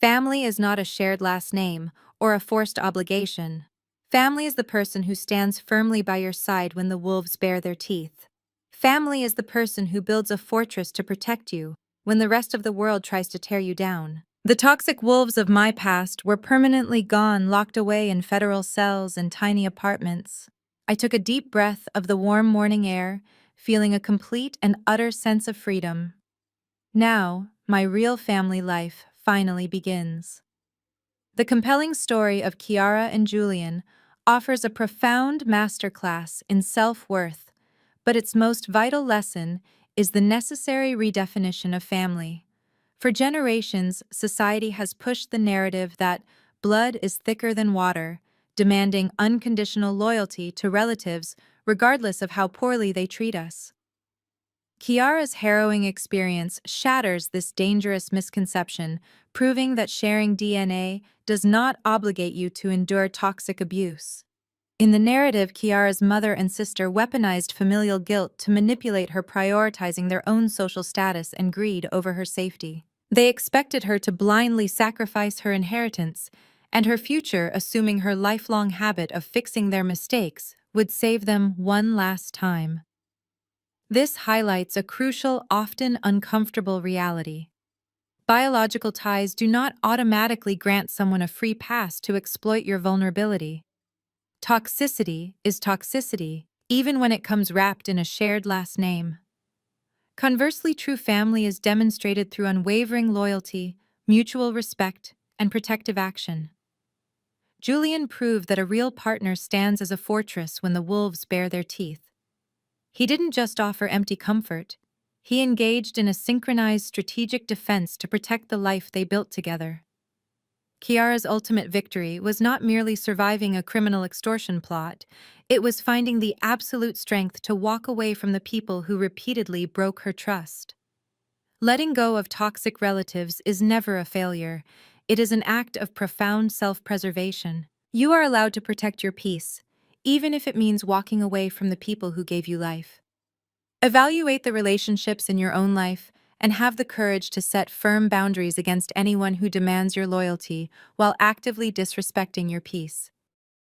Family is not a shared last name or a forced obligation. Family is the person who stands firmly by your side when the wolves bare their teeth. Family is the person who builds a fortress to protect you when the rest of the world tries to tear you down. The toxic wolves of my past were permanently gone, locked away in federal cells and tiny apartments. I took a deep breath of the warm morning air, feeling a complete and utter sense of freedom. Now, my real family life finally begins. The compelling story of Kiara and Julian, offers a profound masterclass in self-worth, but its most vital lesson is the necessary redefinition of family. For generations, society has pushed the narrative that blood is thicker than water, demanding unconditional loyalty to relatives regardless of how poorly they treat us. Kiara's harrowing experience shatters this dangerous misconception, proving that sharing DNA does not obligate you to endure toxic abuse. In the narrative, Kiara's mother and sister weaponized familial guilt to manipulate her, prioritizing their own social status and greed over her safety. They expected her to blindly sacrifice her inheritance and her future, assuming her lifelong habit of fixing their mistakes would save them one last time. This highlights a crucial, often uncomfortable reality. Biological ties do not automatically grant someone a free pass to exploit your vulnerability. Toxicity is toxicity, even when it comes wrapped in a shared last name. Conversely, true family is demonstrated through unwavering loyalty, mutual respect, and protective action. Julian proved that a real partner stands as a fortress when the wolves bare their teeth. He didn't just offer empty comfort, he engaged in a synchronized strategic defense to protect the life they built together. Kiara's ultimate victory was not merely surviving a criminal extortion plot, it was finding the absolute strength to walk away from the people who repeatedly broke her trust. Letting go of toxic relatives is never a failure, it is an act of profound self-preservation. You are allowed to protect your peace, even if it means walking away from the people who gave you life. Evaluate the relationships in your own life and have the courage to set firm boundaries against anyone who demands your loyalty while actively disrespecting your peace.